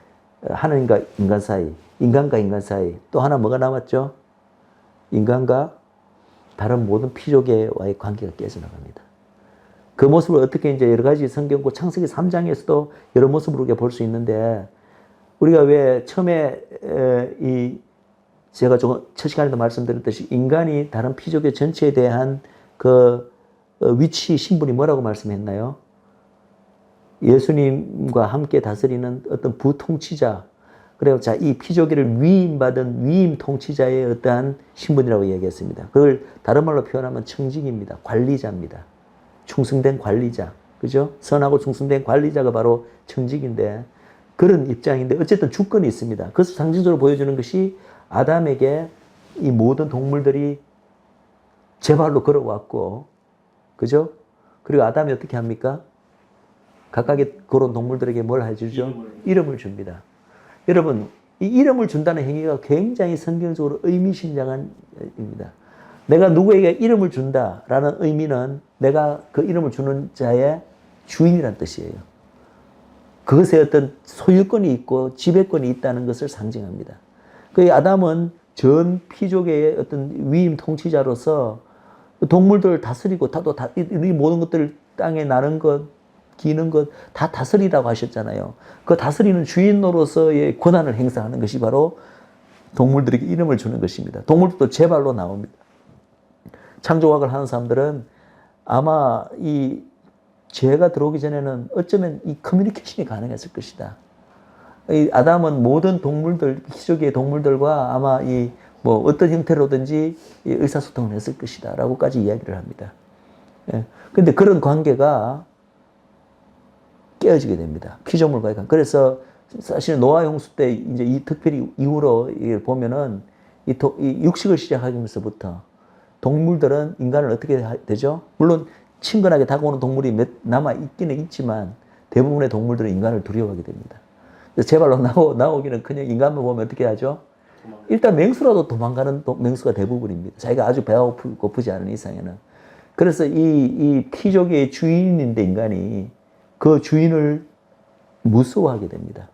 하나님과 인간 사이, 인간과 인간 사이 또 하나 뭐가 남았죠? 인간과 다른 모든 피조계와의 관계가 깨져 나갑니다. 그 모습을 어떻게 이제 여러 가지 성경고 창세기 3장에서도 여러 모습으로 볼 수 있는데 우리가 왜 처음에 제가 첫 시간에도 말씀드렸듯이 인간이 다른 피조계 전체에 대한 그 위치, 신분이 뭐라고 말씀했나요? 예수님과 함께 다스리는 어떤 부통치자. 그래요. 자, 이 피조계를 위임받은 위임 통치자의 어떠한 신분이라고 얘기했습니다. 그걸 다른 말로 표현하면 청직입니다. 관리자입니다. 충성된 관리자. 그죠? 선하고 충성된 관리자가 바로 청직인데 그런 입장인데 어쨌든 주권이 있습니다. 그것을 상징적으로 보여주는 것이 아담에게 이 모든 동물들이 제 발로 걸어왔고, 그죠? 그리고 아담이 어떻게 합니까? 각각의 그런 동물들에게 뭘 해주죠? 이름을 줍니다. 여러분, 이 이름을 준다는 행위가 굉장히 성경적으로 의미심장한 입니다. 내가 누구에게 이름을 준다라는 의미는 내가 그 이름을 주는 자의 주인이란 뜻이에요. 그것에 어떤 소유권이 있고 지배권이 있다는 것을 상징합니다. 그 아담은 전 피조계의 어떤 위임 통치자로서 동물들을 다스리고 이 모든 것들 땅에 나는 것, 기는 것 다 다스리라고 하셨잖아요. 그 다스리는 주인으로서의 권한을 행사하는 것이 바로 동물들에게 이름을 주는 것입니다. 동물들도 제 발로 나옵니다. 창조학을 하는 사람들은 아마 이 죄가 들어오기 전에는 어쩌면 이 커뮤니케이션이 가능했을 것이다. 이 아담은 모든 동물들, 기초계의 동물들과 아마 이 뭐 어떤 형태로든지 의사소통을 했을 것이다. 라고까지 이야기를 합니다. 예. 근데 그런 관계가 깨어지게 됩니다. 피조물과의 관계. 그래서 사실 노아 홍수 때 이제 이 특별히 이후로 보면은 이 육식을 시작하면서부터 동물들은 인간을 어떻게 되죠? 물론 친근하게 다가오는 동물이 남아 있기는 있지만 대부분의 동물들은 인간을 두려워하게 됩니다. 제발로 나오기는 그냥 인간만 보면 어떻게 하죠? 일단 맹수라도 도망가는 맹수가 대부분입니다. 자기가 아주 배가 고프지 않은 이상에는. 그래서 이 피조계의 주인인데 인간이 그 주인을 무서워하게 됩니다.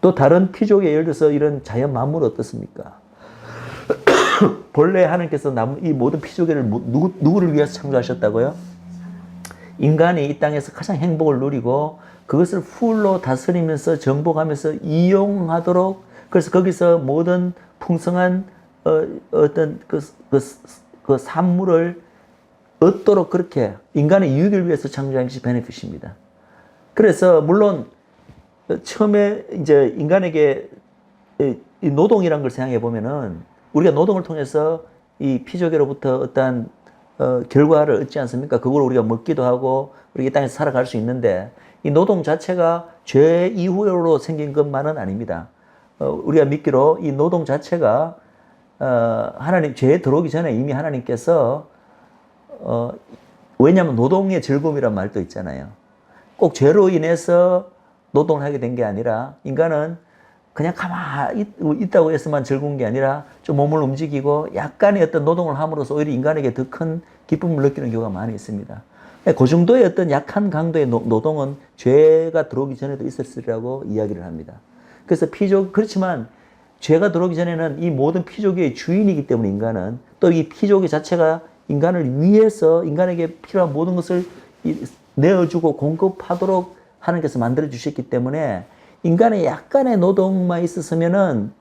또 다른 피조계 예를 들어서 이런 자연 만물 어떻습니까? 본래 하나님께서 이 모든 피조계를 누구를 위해서 창조하셨다고요? 인간이 이 땅에서 가장 행복을 누리고 그것을 풀로 다스리면서 정복하면서 이용하도록, 그래서 거기서 모든 풍성한 어떤 그 산물을 얻도록 그렇게 인간의 유익을 위해서 창조한 것이 베네핏입니다. 그래서 물론 처음에 이제 인간에게 이 노동이라는 걸 생각해 보면은 우리가 노동을 통해서 이 피조계로부터 어떠한 결과를 얻지 않습니까? 그걸 우리가 먹기도 하고 우리 이 땅에서 살아갈 수 있는데 이 노동 자체가 죄 이후로 생긴 것만은 아닙니다. 우리가 믿기로 이 노동 자체가 하나님 죄에 들어오기 전에 이미 하나님께서 왜냐하면 노동의 즐거움이란 말도 있잖아요. 꼭 죄로 인해서 노동을 하게 된 게 아니라 인간은 그냥 가만히 있다고 해서만 즐거운 게 아니라 좀 몸을 움직이고 약간의 어떤 노동을 함으로써 오히려 인간에게 더 큰 기쁨을 느끼는 경우가 많이 있습니다. 그 정도의 어떤 약한 강도의 노동은 죄가 들어오기 전에도 있었으리라고 이야기를 합니다. 그래서 그렇지만 죄가 들어오기 전에는 이 모든 피조계의 주인이기 때문에 인간은 또 이 피조계 자체가 인간을 위해서 인간에게 필요한 모든 것을 내어주고 공급하도록 하나님께서 만들어 주셨기 때문에 인간의 약간의 노동만 있었으면은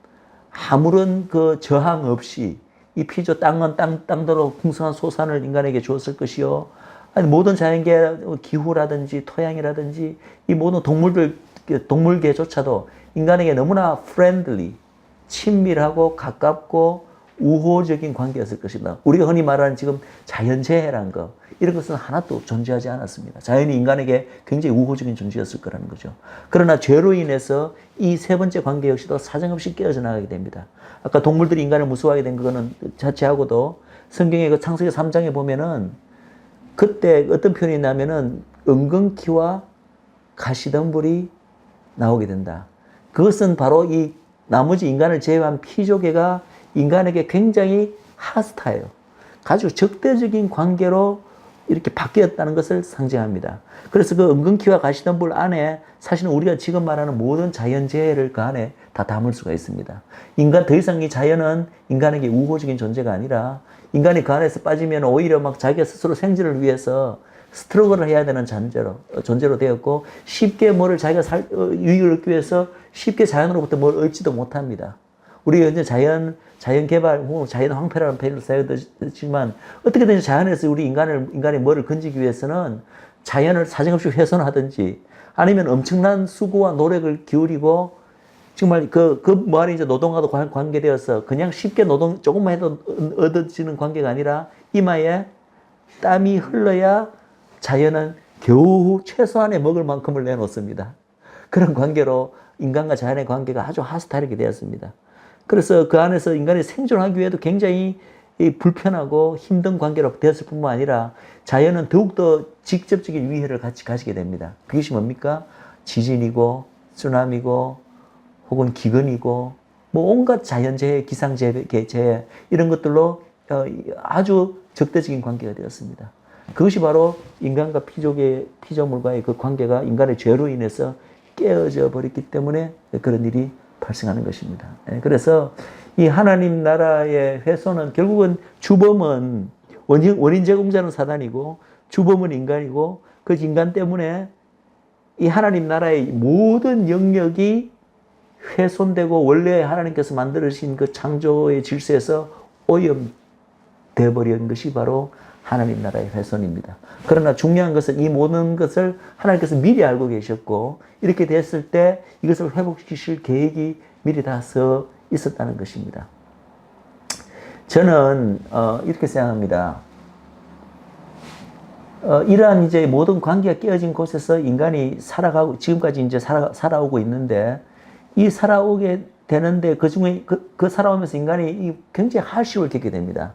아무런 그 저항 없이 이 피조 땅은 땅대로 풍성한 소산을 인간에게 주었을 것이요. 아니 모든 자연계 기후라든지 토양이라든지 이 모든 동물계조차도 인간에게 너무나 프렌들리, 친밀하고 가깝고 우호적인 관계였을 것이다. 우리가 흔히 말하는 지금 자연재해란 거, 이런 것은 하나도 존재하지 않았습니다. 자연이 인간에게 굉장히 우호적인 존재였을 거라는 거죠. 그러나 죄로 인해서 이 세 번째 관계 역시도 사정없이 깨어져 나가게 됩니다. 아까 동물들이 인간을 무서워하게 된 거는 자체하고도 성경의 그 창세기 3장에 보면은 그때 어떤 표현이 있냐면은 은근키와 가시덤불이 나오게 된다. 그것은 바로 이 나머지 인간을 제외한 피조계가 인간에게 굉장히 하스타예요. 아주 적대적인 관계로 이렇게 바뀌었다는 것을 상징합니다. 그래서 그 은근키와 가시덤불 안에 사실은 우리가 지금 말하는 모든 자연재해를 그 안에 다 담을 수가 있습니다. 더 이상 이 자연은 인간에게 우호적인 존재가 아니라 인간이 그 안에서 빠지면 오히려 막 자기가 스스로 생존을 위해서 스트러글을 해야 되는 존재로 되었고 쉽게 뭐를 자기가 유익을 얻기 위해서 쉽게 자연으로부터 뭘 얻지도 못합니다. 우리가 현재 자연 개발, 자연 황폐라는 표현을 사용하지만 어떻게든 자연에서 우리 인간이 뭐를 건지기 위해서는 자연을 사정없이 훼손하든지 아니면 엄청난 수고와 노력을 기울이고 정말 그 뭐하니 이제 노동과도 관계되어서 그냥 쉽게 조금만 해도 얻어지는 관계가 아니라 이마에 땀이 흘러야 자연은 겨우 최소한의 먹을 만큼을 내놓습니다. 그런 관계로 인간과 자연의 관계가 아주 하스타르게 되었습니다. 그래서 그 안에서 인간이 생존하기 위해도 굉장히 이 불편하고 힘든 관계로 되었을 뿐만 아니라 자연은 더욱더 직접적인 위해를 같이 가지게 됩니다. 그것이 뭡니까? 지진이고 쓰나미고 혹은 기근이고 뭐 온갖 자연재해, 기상재해 이런 것들로 아주 적대적인 관계가 되었습니다. 그것이 바로 인간과 피조물과의 그 관계가 인간의 죄로 인해서 깨어져 버렸기 때문에 그런 일이 발생하는 것입니다. 그래서 이 하나님 나라의 훼손은 결국은 주범은 원인 제공자는 사단이고 주범은 인간이고 그 인간 때문에 이 하나님 나라의 모든 영역이 훼손되고 원래 하나님께서 만들으신 그 창조의 질서에서 오염되어 버린 것이 바로 하나님 나라의 훼손입니다. 그러나 중요한 것은 이 모든 것을 하나님께서 미리 알고 계셨고 이렇게 됐을 때 이것을 회복시키실 계획이 미리 다 서 있었다는 것입니다. 저는 이렇게 생각합니다. 이러한 이제 모든 관계가 깨어진 곳에서 인간이 살아가고 지금까지 이제 살아오고 있는데 이 살아오게 되는데 그 중에 그 살아오면서 인간이 굉장히 harship을 겪게 됩니다.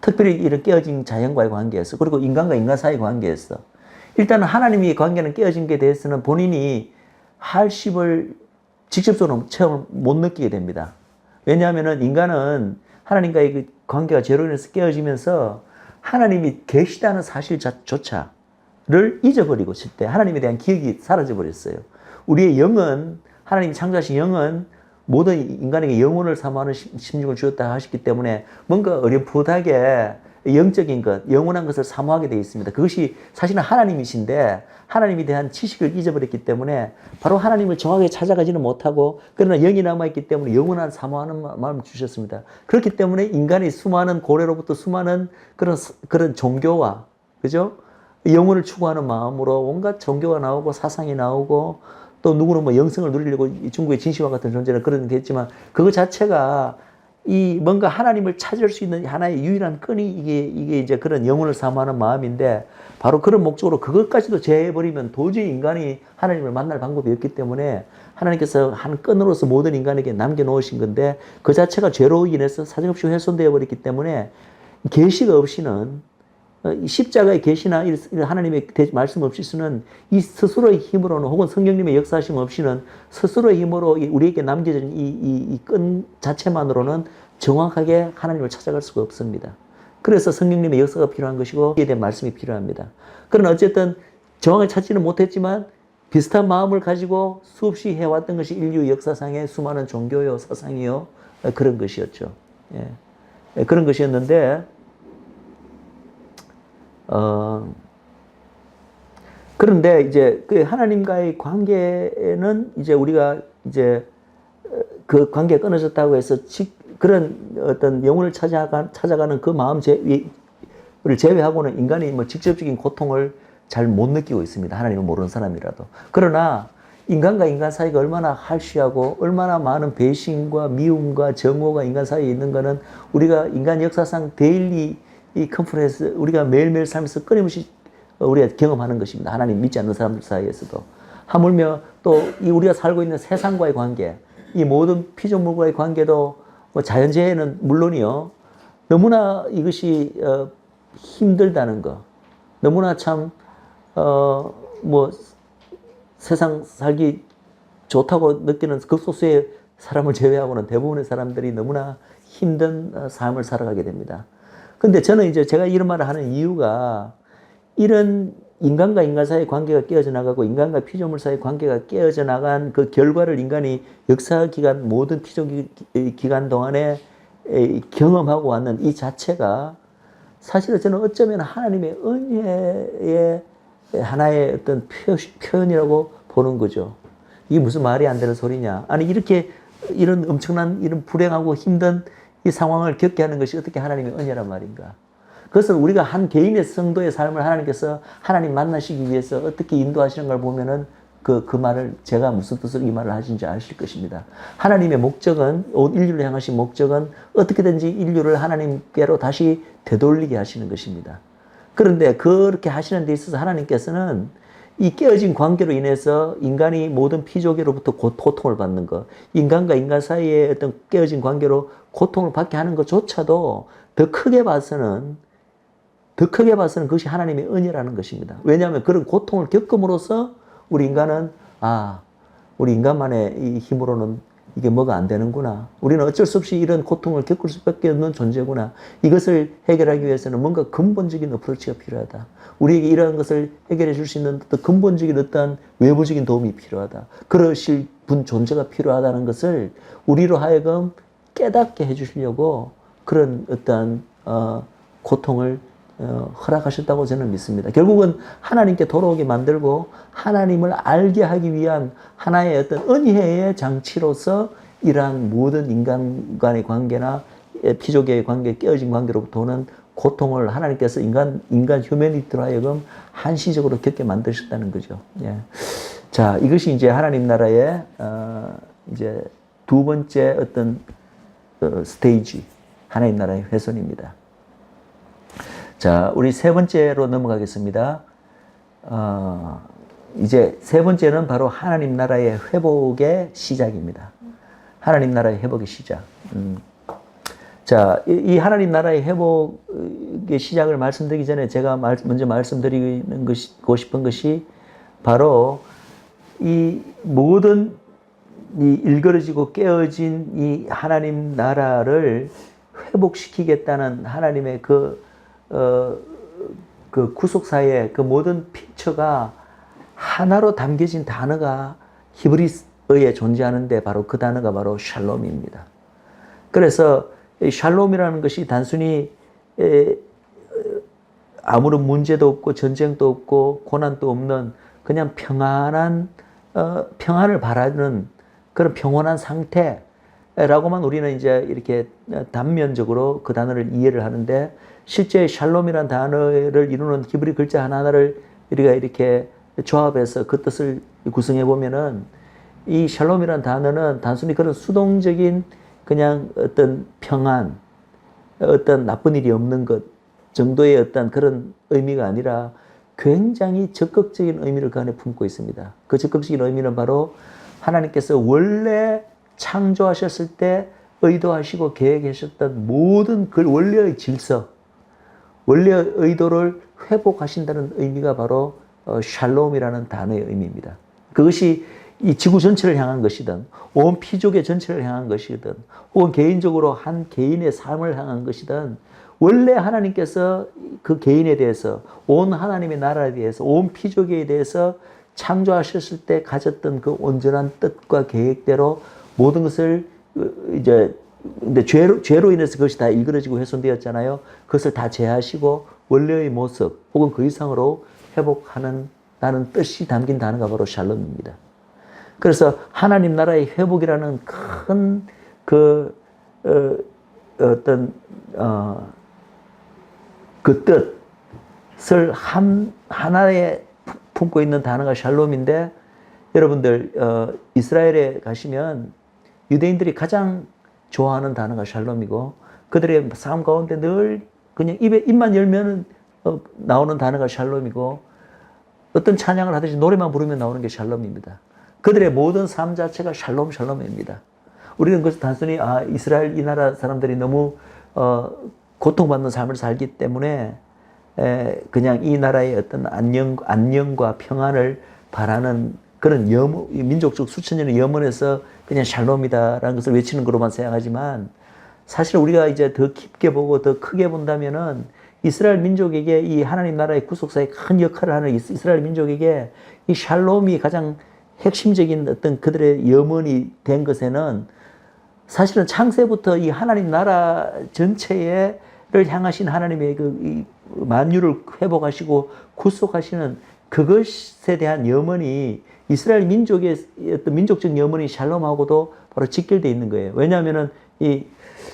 특별히 이런 깨어진 자연과의 관계에서 그리고 인간과 인간 사이의 관계에서 일단은 하나님의 관계는 깨어진 게 대해서는 본인이 harship을 직접적으로 체험을 못 느끼게 됩니다. 왜냐하면은 인간은 하나님과의 그 관계가 죄로 인해서 깨어지면서 하나님이 계시다는 사실조차를 잊어버리고 있을 때 하나님에 대한 기억이 사라져 버렸어요. 우리의 영은 하나님이 창조하신 영은 모든 인간에게 영혼을 사모하는 심령을 주었다 하셨기 때문에 뭔가 어렴풋하게 영적인 것, 영원한 것을 사모하게 되어 있습니다. 그것이 사실은 하나님이신데 하나님에 대한 지식을 잊어버렸기 때문에 바로 하나님을 정확하게 찾아가지는 못하고 그러나 영이 남아있기 때문에 영원한 사모하는 마음을 주셨습니다. 그렇기 때문에 인간이 수많은 고래로부터 수많은 그런 종교와 그죠? 영혼을 추구하는 마음으로 온갖 종교가 나오고 사상이 나오고 또 누구는 뭐 영성을 누리려고 중국의 진시황 같은 존재는 그런 게 있지만 그거 자체가 이 뭔가 하나님을 찾을 수 있는 하나의 유일한 끈이 이게 이제 그런 영혼을 사모하는 마음인데 바로 그런 목적으로 그것까지도 제해버리면 도저히 인간이 하나님을 만날 방법이 없기 때문에 하나님께서 한 끈으로서 모든 인간에게 남겨놓으신 건데 그 자체가 죄로 인해서 사정없이 훼손되어 버렸기 때문에 계시가 없이는 십자가의 계시나 하나님의 말씀 없이서는 이 스스로의 힘으로는 혹은 성령님의 역사하심 없이는 스스로의 힘으로 우리에게 남겨진 이 끈 자체만으로는 정확하게 하나님을 찾아갈 수가 없습니다. 그래서 성령님의 역사가 필요한 것이고 이에 대한 말씀이 필요합니다. 그러나 어쨌든 정확하게 찾지는 못했지만 비슷한 마음을 가지고 수없이 해왔던 것이 인류 역사상의 수많은 종교요 사상이요 그런 것이었죠. 예. 그런 것이었는데 그런데 이제 그 하나님과의 관계는 이제 우리가 이제 그 관계가 끊어졌다고 해서 그런 어떤 영혼을 찾아가는 그 마음을 제외하고는 인간이 뭐 직접적인 고통을 잘 못 느끼고 있습니다. 하나님을 모르는 사람이라도. 그러나 인간과 인간 사이가 얼마나 harsh하고 얼마나 많은 배신과 미움과 정오가 인간 사이에 있는 거는 우리가 인간 역사상 데일리 이 컨퍼런스 우리가 매일매일 살면서 끊임없이 우리가 경험하는 것입니다. 하나님 믿지 않는 사람들 사이에서도 하물며 또 이 우리가 살고 있는 세상과의 관계, 이 모든 피조물과의 관계도 뭐 자연재해는 물론이요 너무나 이것이 힘들다는 거, 너무나 참 뭐 세상 살기 좋다고 느끼는 극소수의 사람을 제외하고는 대부분의 사람들이 너무나 힘든 삶을 살아가게 됩니다. 근데 저는 이제 제가 이런 말을 하는 이유가 이런 인간과 인간 사이의 관계가 깨어져 나가고 인간과 피조물 사이의 관계가 깨어져 나간 그 결과를 인간이 역사 기간 모든 피조 기간 동안에 경험하고 왔는 이 자체가 사실은 저는 어쩌면 하나님의 은혜의 하나의 어떤 표현이라고 보는 거죠. 이게 무슨 말이 안 되는 소리냐. 아니 이렇게 이런 엄청난 이런 불행하고 힘든 이 상황을 겪게 하는 것이 어떻게 하나님의 은혜란 말인가. 그것은 우리가 한 개인의 성도의 삶을 하나님께서 하나님 만나시기 위해서 어떻게 인도하시는 걸 보면은 그 말을 제가 무슨 뜻으로 이 말을 하신지 아실 것입니다. 하나님의 목적은 온 인류를 향하신 목적은 어떻게든지 인류를 하나님께로 다시 되돌리게 하시는 것입니다. 그런데 그렇게 하시는 데 있어서 하나님께서는 이 깨어진 관계로 인해서 인간이 모든 피조계로부터 고통을 받는 것, 인간과 인간 사이의 어떤 깨어진 관계로 고통을 받게 하는 것조차도 더 크게 봐서는 그것이 하나님의 은혜라는 것입니다. 왜냐하면 그런 고통을 겪음으로써 우리 인간은 우리 인간만의 이 힘으로는 이게 뭐가 안 되는구나. 우리는 어쩔 수 없이 이런 고통을 겪을 수밖에 없는 존재구나. 이것을 해결하기 위해서는 뭔가 근본적인 어프로치가 필요하다. 우리에게 이러한 것을 해결해 줄 수 있는 어떤 근본적인 어떤 외부적인 도움이 필요하다. 그러실 분 존재가 필요하다는 것을 우리로 하여금 깨닫게 해주시려고 그런 어떤 고통을 허락하셨다고 저는 믿습니다. 결국은 하나님께 돌아오게 만들고 하나님을 알게 하기 위한 하나의 어떤 은혜의 장치로서 이러한 모든 인간 간의 관계나 피조계의 관계, 깨어진 관계로부터 오는 고통을 하나님께서 인간 휴머니티로 하여금 한시적으로 겪게 만드셨다는 거죠. 예. 자, 이것이 이제 하나님 나라의 이제 두 번째 어떤 스테이지, 하나님 나라의 훼손입니다. 자, 우리 세 번째로 넘어가겠습니다. 이제 세 번째는 바로 하나님 나라의 회복의 시작입니다. 하나님 나라의 회복의 시작. 자, 이 하나님 나라의 회복의 시작을 말씀드리기 전에 제가 먼저 말씀드리고 싶은 것이 바로 이 모든 이 일그러지고 깨어진 이 하나님 나라를 회복시키겠다는 하나님의 그 구속사의 그 모든 픽처가 하나로 담겨진 단어가 히브리어에 존재하는데 바로 그 단어가 바로 샬롬입니다. 그래서 이 샬롬이라는 것이 단순히 아무런 문제도 없고 전쟁도 없고 고난도 없는 그냥 평안을 바라는 그런 평온한 상태라고만 우리는 이제 이렇게 단면적으로 그 단어를 이해를 하는데, 실제 샬롬이라는 단어를 이루는 히브리 글자 하나하나를 우리가 이렇게 조합해서 그 뜻을 구성해 보면은 이 샬롬이라는 단어는 단순히 그런 수동적인 그냥 어떤 평안, 어떤 나쁜 일이 없는 것 정도의 어떤 그런 의미가 아니라 굉장히 적극적인 의미를 그 안에 품고 있습니다. 그 적극적인 의미는 바로 하나님께서 원래 창조하셨을 때 의도하시고 계획하셨던 모든 그 원래의 질서, 원래의 의도를 회복하신다는 의미가 바로 샬롬이라는 단어의 의미입니다. 그것이 이 지구 전체를 향한 것이든 온 피조계 전체를 향한 것이든 혹은 개인적으로 한 개인의 삶을 향한 것이든 원래 하나님께서 그 개인에 대해서, 온 하나님의 나라에 대해서, 온 피조계에 대해서 창조하셨을 때 가졌던 그 온전한 뜻과 계획대로 모든 것을 이제 근데 죄로 인해서 그것이 다 일그러지고 훼손되었잖아요. 그것을 다 제하시고 원래의 모습 혹은 그 이상으로 회복하는 다는 뜻이 담긴 단어가 바로 샬롬입니다. 그래서 하나님 나라의 회복이라는 큰 그 뜻을 하나에 품고 있는 단어가 샬롬인데, 여러분들 이스라엘에 가시면 유대인들이 가장 좋아하는 단어가 샬롬이고 그들의 삶 가운데 늘 그냥 입만 열면 나오는 단어가 샬롬이고, 어떤 찬양을 하듯이 노래만 부르면 나오는 게 샬롬입니다. 그들의 모든 삶 자체가 샬롬입니다. 우리는 그것을 단순히 이스라엘 이 나라 사람들이 너무 고통받는 삶을 살기 때문에 그냥 이 나라의 어떤 안녕과 평안을 바라는 그런 민족적 수천 년의 염원에서 그냥 샬롬이다라는 것을 외치는 것으로만 생각하지만, 사실 우리가 이제 더 깊게 보고 더 크게 본다면은 이스라엘 민족에게 이 하나님 나라의 구속사에 큰 역할을 하는 이스라엘 민족에게 이 샬롬이 가장 핵심적인 어떤 그들의 염원이 된 것에는 사실은 창세부터 이 하나님 나라 전체를 향하신 하나님의 이 만유를 회복하시고 구속하시는 그것에 대한 염원이 이스라엘 민족의 어떤 민족적 염원이 샬롬하고도 바로 직결되어 있는 거예요. 왜냐하면은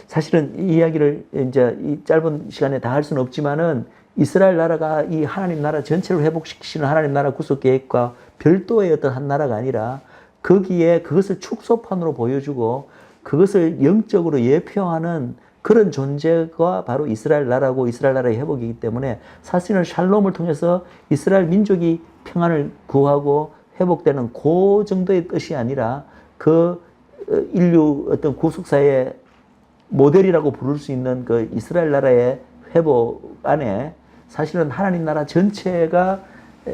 사실은 이 이야기를 이제 이 짧은 시간에 다 할 수는 없지만은 이스라엘 나라가 이 하나님 나라 전체를 회복시키시는 하나님 나라 구속 계획과 별도의 어떤 한 나라가 아니라 거기에 그것을 축소판으로 보여주고 그것을 영적으로 예표하는 그런 존재가 바로 이스라엘 나라고 이스라엘 나라의 회복이기 때문에 사실은 샬롬을 통해서 이스라엘 민족이 평안을 구하고 회복되는 그 정도의 뜻이 아니라 그 인류 어떤 구속사의 모델이라고 부를 수 있는 그 이스라엘 나라의 회복 안에 사실은 하나님 나라 전체가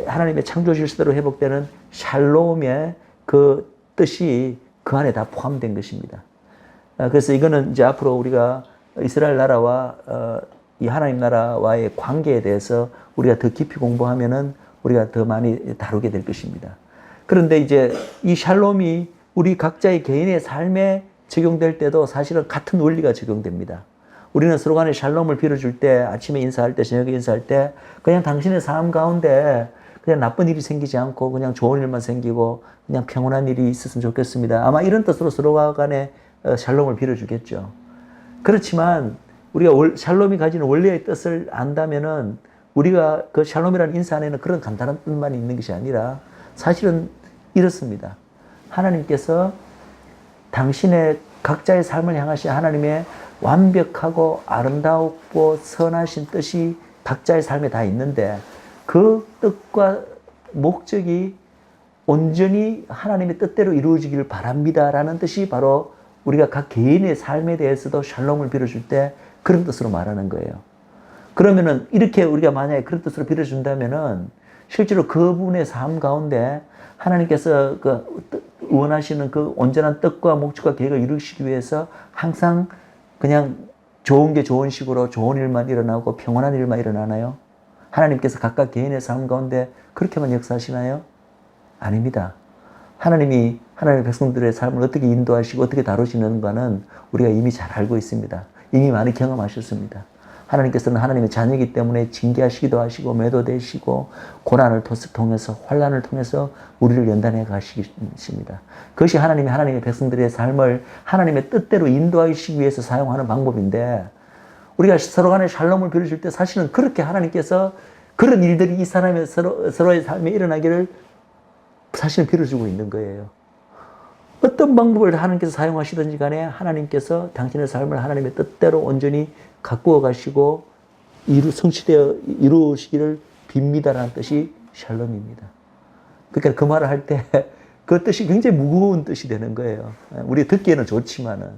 하나님의 창조 질서대로 회복되는 샬롬의 그 뜻이 그 안에 다 포함된 것입니다. 그래서 이거는 이제 앞으로 우리가 이스라엘 나라와 이 하나님 나라와의 관계에 대해서 우리가 더 깊이 공부하면은 우리가 더 많이 다루게 될 것입니다. 그런데 이제 이 샬롬이 우리 각자의 개인의 삶에 적용될 때도 사실은 같은 원리가 적용됩니다. 우리는 서로 간에 샬롬을 빌어줄 때, 아침에 인사할 때, 저녁에 인사할 때, 그냥 당신의 삶 가운데 그냥 나쁜 일이 생기지 않고 그냥 좋은 일만 생기고 그냥 평온한 일이 있었으면 좋겠습니다. 아마 이런 뜻으로 서로 간에 샬롬을 빌어주겠죠. 그렇지만 우리가 샬롬이 가지는 원리의 뜻을 안다면은 우리가 그 샬롬이라는 인사 안에는 그런 간단한 뜻만 있는 것이 아니라 사실은 이렇습니다. 하나님께서 당신의 각자의 삶을 향하신 하나님의 완벽하고 아름다웠고 선하신 뜻이 각자의 삶에 다 있는데 그 뜻과 목적이 온전히 하나님의 뜻대로 이루어지기를 바랍니다라는 뜻이 바로 우리가 각 개인의 삶에 대해서도 샬롬을 빌어줄 때 그런 뜻으로 말하는 거예요. 그러면은 이렇게 우리가 만약에 그런 뜻으로 빌어준다면은 실제로 그분의 삶 가운데 하나님께서 그 원하시는 그 온전한 뜻과 목적과 계획을 이루시기 위해서 항상 그냥 좋은 게 좋은 식으로 좋은 일만 일어나고 평온한 일만 일어나나요? 하나님께서 각각 개인의 삶 가운데 그렇게만 역사하시나요? 아닙니다. 하나님이 하나님의 백성들의 삶을 어떻게 인도하시고 어떻게 다루시는가는 우리가 이미 잘 알고 있습니다. 이미 많이 경험하셨습니다. 하나님께서는 하나님의 자녀이기 때문에 징계하시기도 하시고 매도되시고 고난을 통해서 환난을 통해서 우리를 연단해 가시십니다. 그것이 하나님의 백성들의 삶을 하나님의 뜻대로 인도하시기 위해서 사용하는 방법인데 우리가 서로 간에 샬롬을 빌어줄 때 사실은 그렇게 하나님께서 그런 일들이 이 사람의 서로의 삶에 일어나기를 사실은 빌어주고 있는 거예요. 어떤 방법을 하나님께서 사용하시든지 간에 하나님께서 당신의 삶을 하나님의 뜻대로 온전히 가꾸어 가시고 성취되어 이루시기를 빕니다라는 뜻이 샬롬입니다. 그러니까 그 말을 할 때 그 뜻이 굉장히 무거운 뜻이 되는 거예요. 우리 듣기에는 좋지만은.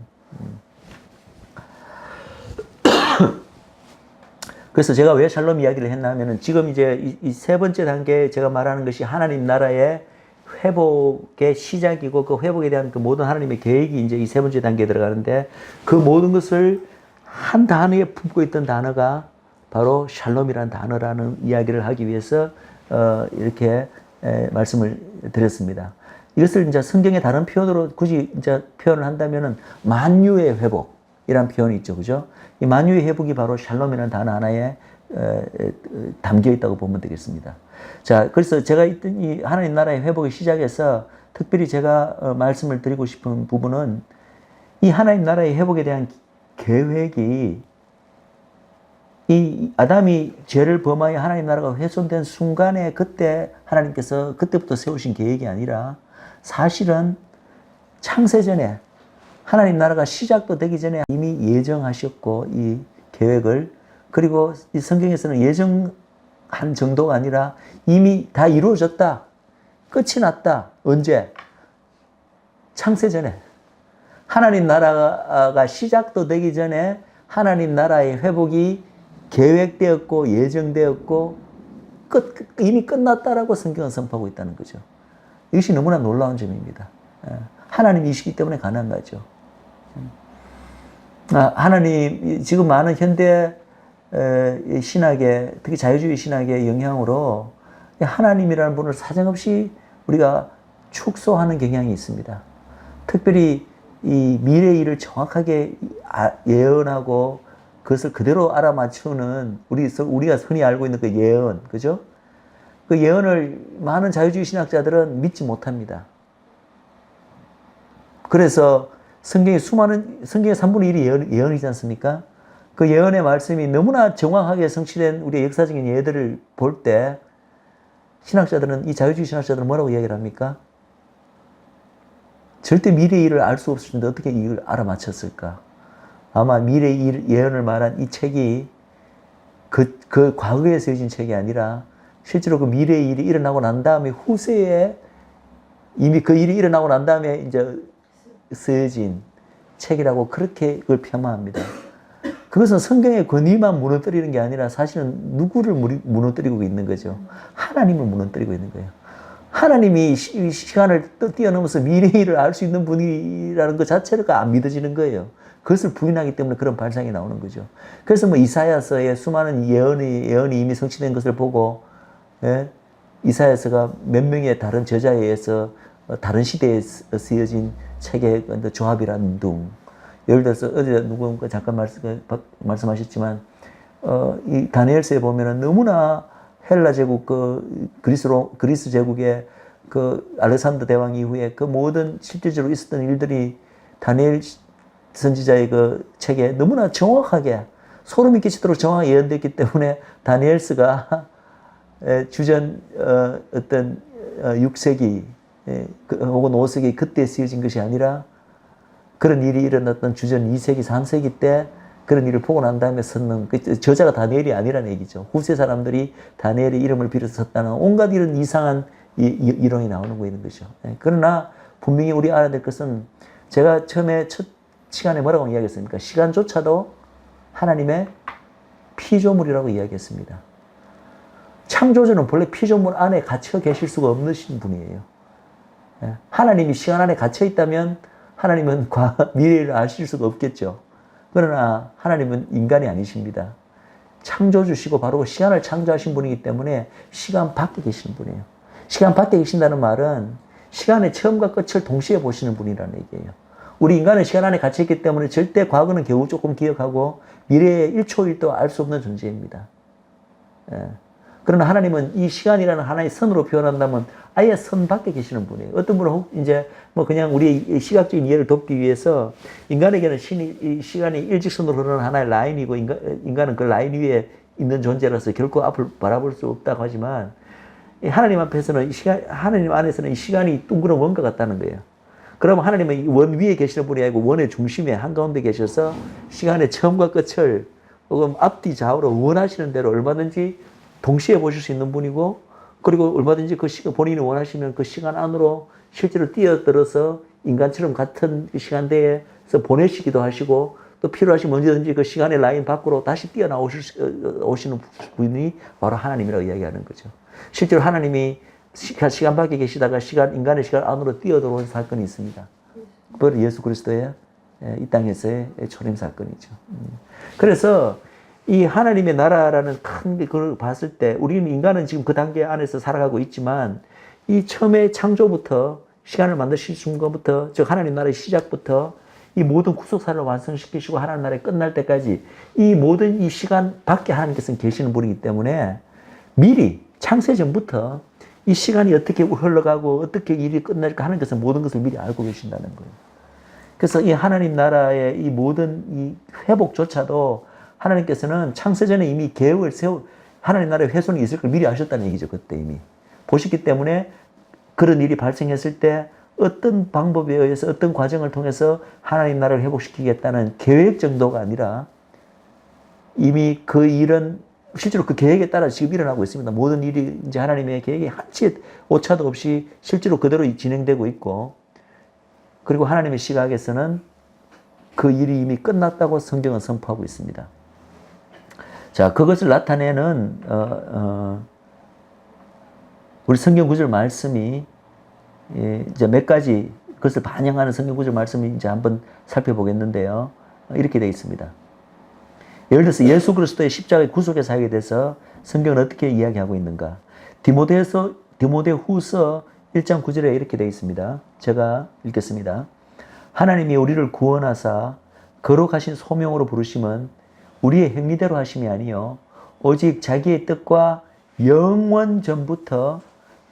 그래서 제가 왜 샬롬 이야기를 했나 하면은 지금 이제 이 세 번째 단계에 제가 말하는 것이 하나님 나라의 회복의 시작이고 그 회복에 대한 그 모든 하나님의 계획이 이제 이 세 번째 단계에 들어가는데 그 모든 것을 한 단어에 품고 있던 단어가 바로 샬롬이라는 단어라는 이야기를 하기 위해서 이렇게 말씀을 드렸습니다. 이것을 이제 성경의 다른 표현으로 굳이 이제 표현을 한다면은 만유의 회복이라는 표현이 있죠, 그죠? 이 만유의 회복이 바로 샬롬이라는 단어 하나에 담겨 있다고 보면 되겠습니다. 자, 그래서 제가 이 하나님 나라의 회복의 시작에서 특별히 제가 말씀을 드리고 싶은 부분은 이 하나님 나라의 회복에 대한 계획이 이 아담이 죄를 범하여 하나님 나라가 훼손된 순간에 그때 하나님께서 그때부터 세우신 계획이 아니라 사실은 창세전에 하나님 나라가 시작도 되기 전에 이미 예정하셨고 이 계획을 그리고 이 성경에서는 예정한 정도가 아니라 이미 다 이루어졌다. 끝이 났다. 언제? 창세전에. 하나님 나라가 시작도 되기 전에 하나님 나라의 회복이 계획되었고 예정되었고 이미 끝났다라고 성경은 선포하고 있다는 거죠. 이것이 너무나 놀라운 점입니다. 하나님이시기 때문에 가능한 거죠. 하나님 지금 많은 현대 신학의 특히 자유주의 신학의 영향으로 하나님이라는 분을 사정없이 우리가 축소하는 경향이 있습니다. 특별히 이 미래의 일을 정확하게 예언하고 그것을 그대로 알아맞추는 우리가 흔히 알고 있는 그 예언, 그죠? 그 예언을 많은 자유주의 신학자들은 믿지 못합니다. 그래서 성경의 3분의 1이 예언이지 않습니까? 그 예언의 말씀이 너무나 정확하게 성취된 우리의 역사적인 예들을 볼 때 신학자들은 이 자유주의 신학자들은 뭐라고 이야기를 합니까? 절대 미래의 일을 알 수 없을 텐데 어떻게 이걸 알아맞혔을까? 아마 미래의 예언을 말한 이 책이 그 과거에 쓰여진 책이 아니라 실제로 그 미래의 일이 일어나고 난 다음에 후세에 이미 그 일이 일어나고 난 다음에 이제 쓰여진 책이라고 그렇게 그걸 폄하합니다. 그것은 성경의 권위만 무너뜨리는 게 아니라 사실은 누구를 무너뜨리고 있는 거죠? 하나님을 무너뜨리고 있는 거예요. 하나님이 시간을 뛰어넘어서 미래의 일을 알 수 있는 분이라는 것 자체가 안 믿어지는 거예요. 그것을 부인하기 때문에 그런 발상이 나오는 거죠. 그래서 뭐 이사야서에 수많은 예언이 이미 성취된 것을 보고, 예? 이사야서가 몇 명의 다른 저자에 의해서 다른 시대에 쓰여진 책의 조합이라는 둥. 예를 들어서 어제 누군가 잠깐 말씀하셨지만, 이 다니엘서에 보면은 너무나 헬라 제국, 그리스 제국의 그 알렉산더 대왕 이후에 그 모든 실질적으로 있었던 일들이 다니엘 선지자의 그 책에 너무나 정확하게 소름이 끼치도록 정확하게 예언됐기 때문에 다니엘서가 주전 어떤 6세기 혹은 5세기 그때 쓰여진 것이 아니라 그런 일이 일어났던 주전 2세기, 3세기 때 그런 일을 보고 난 다음에 썼는, 저자가 다니엘이 아니라는 얘기죠. 후세 사람들이 다니엘의 이름을 빌어서 썼다는 온갖 이런 이상한 이론이 나오는 거 있는 거죠. 그러나 분명히 우리 알아야 될 것은 제가 처음에 첫 시간에 뭐라고 이야기했습니까? 시간조차도 하나님의 피조물이라고 이야기했습니다. 창조주는 본래 피조물 안에 갇혀 계실 수가 없는 분이에요. 하나님이 시간 안에 갇혀 있다면 하나님은 미래를 아실 수가 없겠죠. 그러나 하나님은 인간이 아니십니다. 창조주시고 바로 시간을 창조하신 분이기 때문에 시간 밖에 계시는 분이에요. 시간 밖에 계신다는 말은 시간의 처음과 끝을 동시에 보시는 분이라는 얘기예요. 우리 인간은 시간 안에 갇혀있기 때문에 절대 과거는 겨우 조금 기억하고 미래의 1초 1도 알 수 없는 존재입니다. 그러나 하나님은 이 시간이라는 하나의 선으로 표현한다면 아예 선 밖에 계시는 분이에요. 어떤 분은 이제 뭐 그냥 우리의 시각적인 이해를 돕기 위해서 인간에게는 이 시간이 일직선으로 흐르는 하나의 라인이고 인간은 그 라인 위에 있는 존재라서 결코 앞을 바라볼 수 없다고 하지만 하나님 앞에서는 하나님 안에서는 이 시간이 둥그런 원과 같다는 거예요. 그러면 하나님은 이 원 위에 계시는 분이 아니고 원의 중심에 한가운데 계셔서 시간의 처음과 끝을 혹은 앞뒤 좌우로 원하시는 대로 얼마든지 동시에 보실 수 있는 분이고, 그리고 얼마든지 본인이 원하시면 그 시간 안으로 실제로 뛰어들어서 인간처럼 같은 시간대에서 보내시기도 하시고, 또 필요하시면 언제든지 그 시간의 라인 밖으로 다시 오시는 분이 바로 하나님이라고 이야기하는 거죠. 실제로 하나님이 시간 밖에 계시다가 인간의 시간 안으로 뛰어들어온 사건이 있습니다. 그걸 예수 그리스도의 이 땅에서의 초림 사건이죠. 그래서 이 하나님의 나라라는 큰 걸 봤을 때 우리는 인간은 지금 그 단계 안에서 살아가고 있지만 이 처음에 창조부터 시간을 만드실 순간부터, 즉 하나님 나라의 시작부터 이 모든 구속사를 완성시키시고 하나님 나라에 끝날 때까지 이 모든 이 시간 밖에 하나님께서는 계시는 분이기 때문에 미리 창세 전부터 이 시간이 어떻게 흘러가고 어떻게 일이 끝날까 하나님께서 모든 것을 미리 알고 계신다는 거예요. 그래서 이 하나님 나라의 이 모든 이 회복조차도 하나님께서는 창세전에 이미 계획을 하나님 나라의 훼손이 있을 걸 미리 아셨다는 얘기죠. 그때 이미 보셨기 때문에 그런 일이 발생했을 때 어떤 방법에 의해서 어떤 과정을 통해서 하나님 나라를 회복시키겠다는 계획 정도가 아니라 이미 그 일은 실제로 그 계획에 따라 지금 일어나고 있습니다. 모든 일이 이제 하나님의 계획이 한치 오차도 없이 실제로 그대로 진행되고 있고, 그리고 하나님의 시각에서는 그 일이 이미 끝났다고 성경은 선포하고 있습니다. 자, 그것을 나타내는 우리 성경 구절 말씀이 이제 몇 가지 그것을 반영하는 성경 구절 말씀이 이제 한번 살펴보겠는데요. 이렇게 되어 있습니다. 예를 들어서 예수 그리스도의 십자가의 구속의 사역에 대해서 성경은 어떻게 이야기하고 있는가? 디모데후서 1장 9절에 이렇게 되어 있습니다. 제가 읽겠습니다. 하나님이 우리를 구원하사 거룩하신 소명으로 부르심은 우리의 행위대로 하심이 아니요 오직 자기의 뜻과 영원 전부터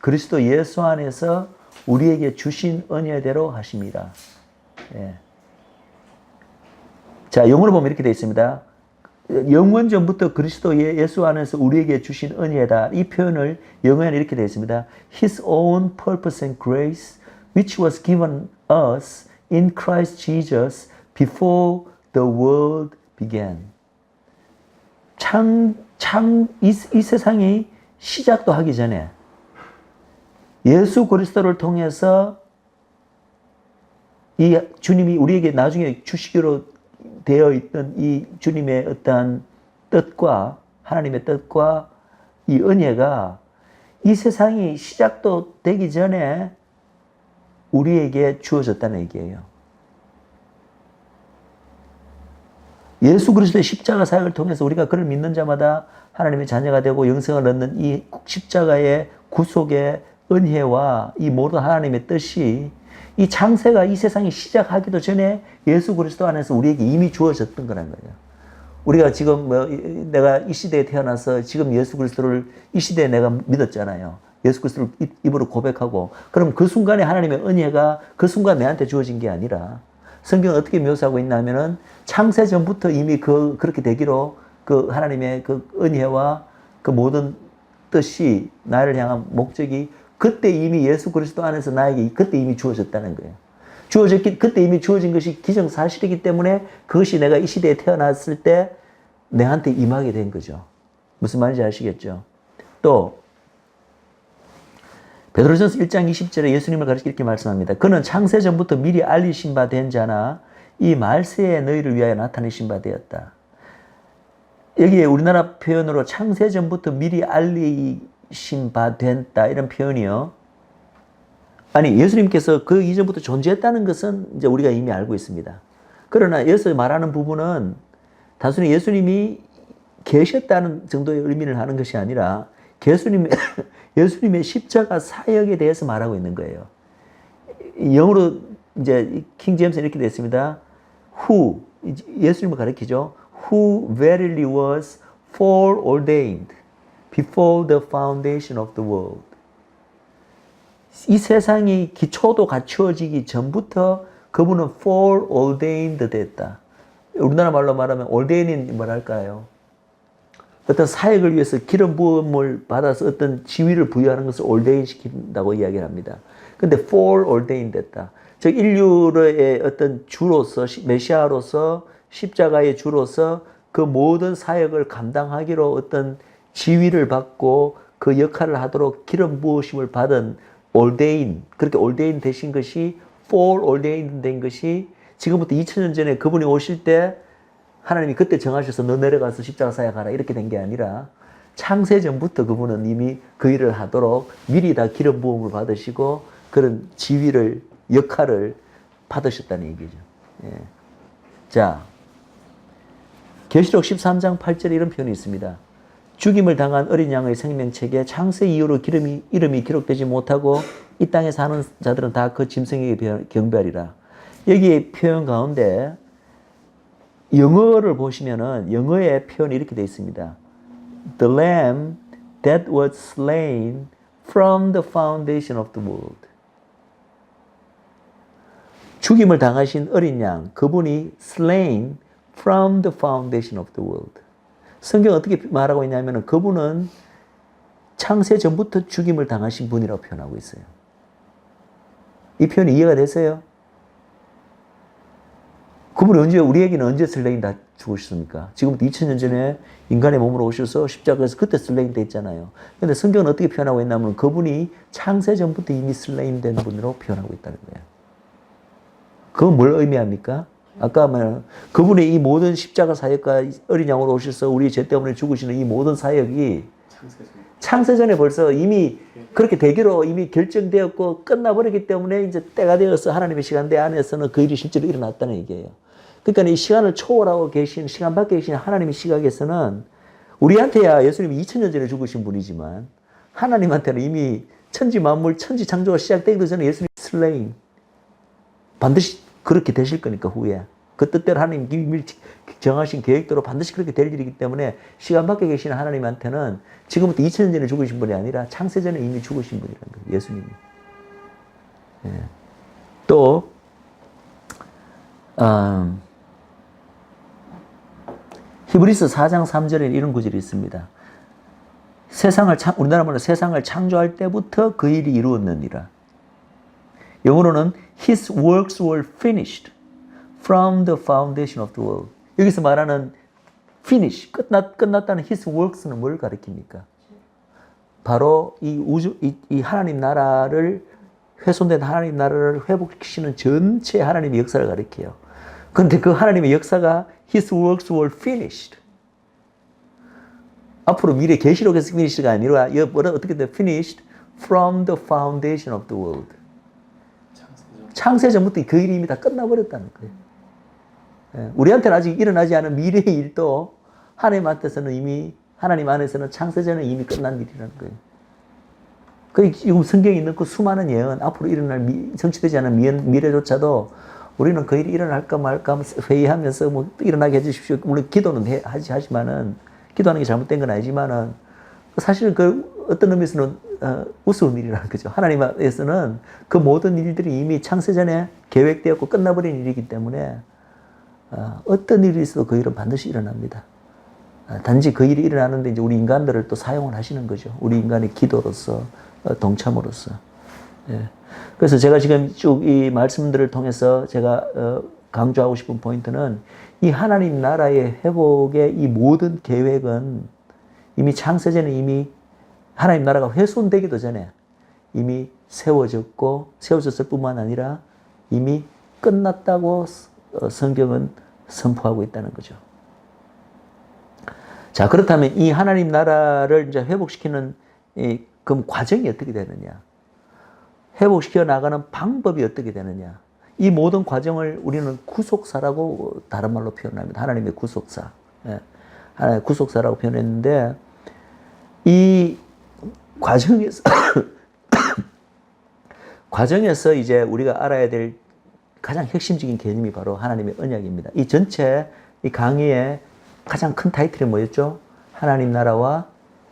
그리스도 예수 안에서 우리에게 주신 은혜대로 하심이라. 예. 자, 영어로 보면 이렇게 되어 있습니다. 영원 전부터 그리스도 예수 안에서 우리에게 주신 은혜다. 이 표현을 영어에는 이렇게 되어 있습니다. His own purpose and grace, which was given us in Christ Jesus before the world began. 이 세상이 시작도 하기 전에 예수 그리스도를 통해서 이 주님이 우리에게 나중에 주시기로 되어 있던 이 주님의 어떠한 뜻과 하나님의 뜻과 이 은혜가 이 세상이 시작도 되기 전에 우리에게 주어졌다는 얘기예요. 예수 그리스도의 십자가 사역을 통해서 우리가 그를 믿는 자마다 하나님의 자녀가 되고 영생을 얻는 이 십자가의 구속의 은혜와 이 모든 하나님의 뜻이 이 창세가 이 세상이 시작하기도 전에 예수 그리스도 안에서 우리에게 이미 주어졌던 거라는 거예요. 우리가 지금 내가 이 시대에 태어나서 지금 예수 그리스도를 이 시대에 내가 믿었잖아요. 예수 그리스도를 입으로 고백하고 그럼 그 순간에 하나님의 은혜가 그 순간 내한테 주어진 게 아니라 성경은 어떻게 묘사하고 있나 하면은 창세 전부터 이미 그렇게 되기로 그 하나님의 그 은혜와 그 모든 뜻이 나를 향한 목적이 그때 이미 예수 그리스도 안에서 나에게 그때 이미 주어졌다는 거예요. 그때 이미 주어진 것이 기정사실이기 때문에 그것이 내가 이 시대에 태어났을 때 내한테 임하게 된 거죠. 무슨 말인지 아시겠죠? 또 베드로전서 1장 20절에 예수님을 가르쳐 이렇게 말씀합니다. 그는 창세 전부터 미리 알리신 바 된 자나 이 말세에 너희를 위하여 나타내신 바 되었다. 여기에 우리나라 표현으로 창세 전부터 미리 알리신 바 된다 이런 표현이요. 아니 예수님께서 그 이전부터 존재했다는 것은 이제 우리가 이미 알고 있습니다. 그러나 여기서 말하는 부분은 단순히 예수님이 계셨다는 정도의 의미를 하는 것이 아니라 예수님의 십자가 사역에 대해서 말하고 있는 거예요. 영어로 이제 킹 제임스는 이렇게 되어 있습니다. Who 예수님을 가리키죠. Who verily was foreordained before the foundation of the world. 이 세상이 기초도 갖추어지기 전부터 그분은 foreordained 됐다. 우리나라 말로 말하면 ordain이 뭐랄까요? 어떤 사역을 위해서 기름 부음을 받아서 어떤 지위를 부여하는 것을 ordain 시킨다고 이야기를 합니다. 근데 foreordained 됐다. 즉 인류의 어떤 주로서 메시아로서 십자가의 주로서 그 모든 사역을 감당하기로 어떤 지위를 받고 그 역할을 하도록 기름 부으심을 받은 ordain, 그렇게 ordain 되신 것이 foreordained 된 것이 지금부터 2000년 전에 그분이 오실 때 하나님이 그때 정하셔서 너 내려가서 십자가 사역하라 이렇게 된 게 아니라 창세 전부터 그분은 이미 그 일을 하도록 미리 다 기름 부음을 받으시고 그런 지위를 역할을 받으셨다는 얘기죠. 예. 자, 계시록 13장 8절에 이런 표현이 있습니다. 죽임을 당한 어린 양의 생명책에 창세 이후로 이름이 기록되지 못하고 이 땅에 사는 자들은 다 그 짐승에게 경배하리라. 여기에 표현 가운데 영어를 보시면은 영어의 표현이 이렇게 되어 있습니다. The lamb that was slain from the foundation of the world. 죽임을 당하신 어린 양, 그분이 slain from the foundation of the world. 성경은 어떻게 말하고 있냐면 그분은 창세 전부터 죽임을 당하신 분이라고 표현하고 있어요. 이 표현이 이해가 되세요? 그분이 우리에게는 언제 슬레인 다 죽으셨습니까? 지금부터 2000년 전에 인간의 몸으로 오셔서 십자가에서 그때 슬레인 됐잖아요. 근데 성경은 어떻게 표현하고 있냐면 그분이 창세 전부터 이미 슬레인 된 분으로 표현하고 있다는 거예요. 그건 뭘 의미합니까? 아까 말한 그분의 이 모든 십자가 사역과 어린 양으로 오셔서 우리 죄 때문에 죽으시는 이 모든 사역이 창세 전에 벌써 이미 그렇게 되기로 이미 결정되었고 끝나버렸기 때문에 이제 때가 되어서 하나님의 시간대 안에서는 그 일이 실제로 일어났다는 얘기예요. 그러니까 이 시간을 초월하고 계신 시간 밖에 계신 하나님의 시각에서는 우리한테야 예수님이 2000년 전에 죽으신 분이지만 하나님한테는 이미 천지 만물 천지 창조가 시작되기도 전에 예수님이 슬레인 반드시 그렇게 되실 거니까 후에 그 뜻대로 하나님 이미 정하신 계획대로 반드시 그렇게 될 일이기 때문에 시간 밖에 계시는 하나님한테는 지금부터 2000년 전에 죽으신 분이 아니라 창세 전에 이미 죽으신 분이라는 거예요. 예수님이. 예. 또 히브리서 4장 3절에 이런 구절이 있습니다. 우리나라 말로 세상을 창조할 때부터 그 일이 이루었느니라. 영어로는 His works were finished from the foundation of the world. 여기서 말하는 finish, 끝났다는 His works는 뭘 가리킵니까? 바로 이 하나님 나라를, 훼손된 하나님 나라를 회복시키는 전체 하나님의 역사를 가리켜요. 그런데 그 하나님의 역사가 His works were finished. 앞으로 미래 계시록에서 finished가 아니라 어떻게 돼? Finished from the foundation of the world. 창세전부터 그 일이 이미 다 끝나버렸다는 거예요. 우리한테는 아직 일어나지 않은 미래의 일도 하나님 안에서는 창세전에 이미 끝난 일이라는 거예요. 그 지금 성경에 있는 그 수많은 예언, 앞으로 일어날 성취되지 않은 미래조차도 우리는 그 일이 일어날까 말까 회의하면서 뭐 일어나게 해주십시오. 물론 기도는 하지만은, 기도하는 게 잘못된 건 아니지만은, 사실은 그 어떤 의미에서는 우스운 일이라는 거죠. 하나님께서는 그 모든 일들이 이미 창세전에 계획되었고 끝나버린 일이기 때문에 어떤 일이 있어도 그 일은 반드시 일어납니다. 단지 그 일이 일어나는데 이제 우리 인간들을 또 사용을 하시는 거죠. 우리 인간의 기도로서, 동참으로서. 예. 그래서 제가 지금 쭉 이 말씀들을 통해서 제가 강조하고 싶은 포인트는 이 하나님 나라의 회복의 이 모든 계획은 이미 창세전에 이미 하나님 나라가 훼손되기도 전에 이미 세워졌을 뿐만 아니라 이미 끝났다고 성경은 선포하고 있다는 거죠. 자, 그렇다면 이 하나님 나라를 이제 회복시키는 그 과정이 어떻게 되느냐? 회복시켜 나가는 방법이 어떻게 되느냐? 이 모든 과정을 우리는 구속사라고 다른 말로 표현합니다. 하나님의 구속사. 예. 하나님의 구속사라고 표현했는데, 이 과정에서 이제 우리가 알아야 될 가장 핵심적인 개념이 바로 하나님의 언약입니다. 이 전체 이 강의의 가장 큰 타이틀이 뭐였죠? 하나님 나라와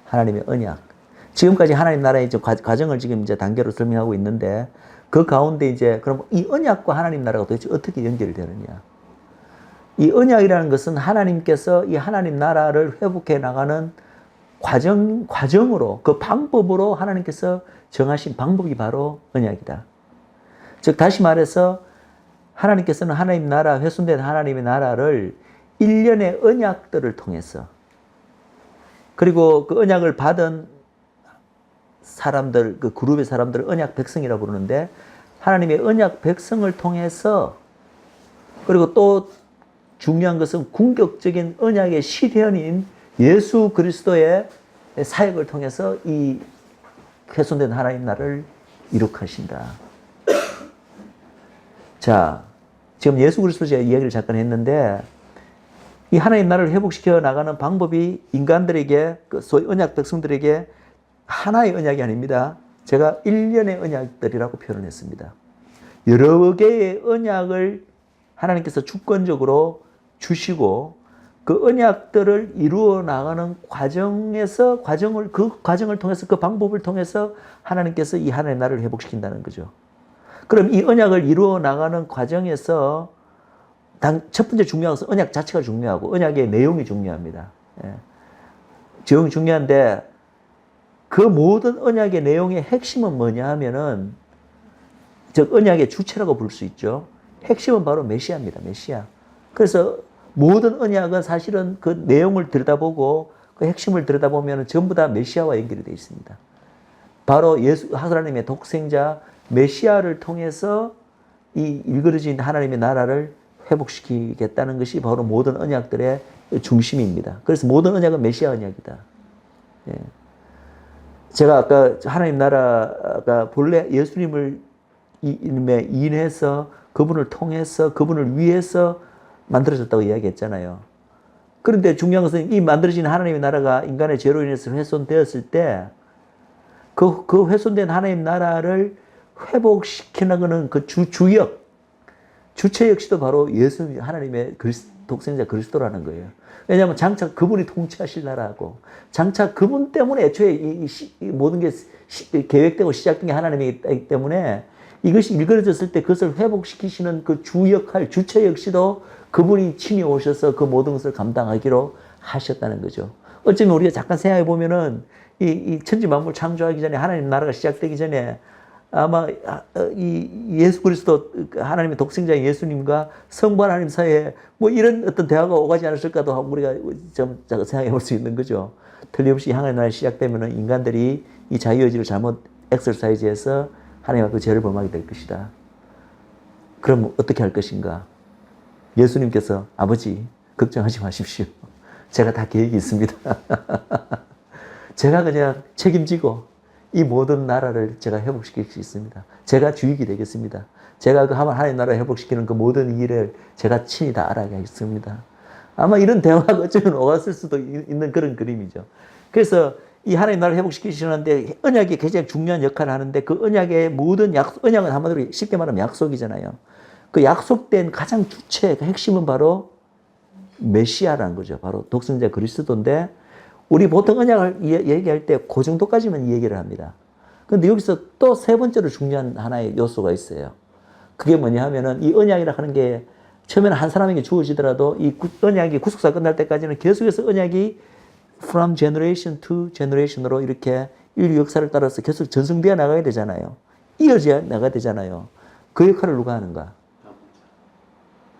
하나님의 언약. 지금까지 하나님 나라의 이제 과정을 지금 이제 단계로 설명하고 있는데, 그 가운데 이제 그럼 이 언약과 하나님 나라가 도대체 어떻게 연결되느냐? 이 언약이라는 것은 하나님께서 이 하나님 나라를 회복해 나가는 과정으로, 그 방법으로 하나님께서 정하신 방법이 바로 언약이다. 즉, 다시 말해서 하나님께서는 하나님 나라, 훼손된 하나님의 나라를 일련의 언약들을 통해서, 그리고 그 언약을 받은 사람들, 그 그룹의 사람들을 언약 백성이라고 부르는데, 하나님의 언약 백성을 통해서, 그리고 또 중요한 것은 궁극적인 언약의 실현인 예수 그리스도의 사역을 통해서 이 훼손된 하나님 나라를 이룩하신다. 자, 지금 예수 그리스도 제가 이야기를 잠깐 했는데, 이 하나님 나라를 회복시켜 나가는 방법이 인간들에게, 그 소위 언약 백성들에게 하나의 언약이 아닙니다. 제가 일련의 언약들이라고 표현을 했습니다. 여러 개의 언약을 하나님께서 주권적으로 주시고, 그 언약들을 이루어 나가는 그 과정을 통해서, 그 방법을 통해서 하나님께서 이 하나님 나라를 회복시킨다는 거죠. 그럼 이 언약을 이루어 나가는 과정에서 첫 번째 중요한 것은 언약 자체가 중요하고, 언약의 내용이 중요합니다. 예. 내용이 중요한데, 그 모든 언약의 내용의 핵심은 뭐냐 하면은, 즉 언약의 주체라고 부를 수 있죠. 핵심은 바로 메시아입니다. 메시아. 그래서 모든 언약은 사실은 그 내용을 들여다보고 그 핵심을 들여다보면 전부 다 메시아와 연결이 되어 있습니다. 바로 하나님의 독생자 메시아를 통해서 이 일그러진 하나님의 나라를 회복시키겠다는 것이 바로 모든 언약들의 중심입니다. 그래서 모든 언약은 메시아 언약이다. 예. 제가 아까 하나님 나라가 본래 예수님을 인해서, 그분을 통해서, 그분을 위해서 만들어졌다고 이야기했잖아요. 그런데 중요한 것은 이 만들어진 하나님의 나라가 인간의 죄로 인해서 훼손되었을 때, 그 훼손된 하나님 나라를 회복시키는 그 주체 역시도 바로 하나님의 독생자 그리스도라는 거예요. 왜냐하면 장차 그분이 통치하실 나라고, 장차 그분 때문에 애초에 이 모든 게 계획되고 시작된 게 하나님이기 때문에, 이것이 일그러졌을 때 그것을 회복시키시는 그 주체 역시도 그분이 친히 오셔서 그 모든 것을 감당하기로 하셨다는 거죠. 어쩌면 우리가 잠깐 생각해 보면은 이 천지 만물 창조하기 전에, 하나님 나라가 시작되기 전에 아마 이 예수 그리스도 하나님의 독생자인 예수님과 성부 하나님 사이에 뭐 이런 어떤 대화가 오가지 않았을까도 하고 우리가 좀 생각해 볼 수 있는 거죠. 틀림없이 향하는 날이 시작되면 인간들이 이 자유의지를 잘못 엑설사이즈해서 하나님 앞에 죄를 범하게 될 것이다. 그럼 어떻게 할 것인가? 예수님께서 아버지 걱정하지 마십시오. 제가 다 계획이 있습니다. 제가 그냥 책임지고 이 모든 나라를 제가 회복시킬 수 있습니다. 제가 주역이 되겠습니다. 제가 그 하나님 나라 회복시키는 그 모든 일을 제가 친히 다 알아가겠습니다. 아마 이런 대화가 어쩌면 오갔을 수도 있는 그런 그림이죠. 그래서 이 하나님 나라를 회복시키시는데 언약이 굉장히 중요한 역할을 하는데 그 언약의 모든 언약은 한마디로 쉽게 말하면 약속이잖아요. 그 약속된 가장 주체, 그 핵심은 바로 메시아라는 거죠. 바로 독생자 그리스도인데 우리 보통 언약을 얘기할 때 그 정도까지만 얘기를 합니다. 그런데 여기서 또 세 번째로 중요한 하나의 요소가 있어요. 그게 뭐냐 하면은 이 언약이라 하는 게 처음에는 한 사람에게 주어지더라도 이 언약이 구속사 끝날 때까지는 계속해서 언약이 from generation to generation으로 이렇게 인류 역사를 따라서 계속 전승되어 나가야 되잖아요. 이어져 나가야 되잖아요. 그 역할을 누가 하는가?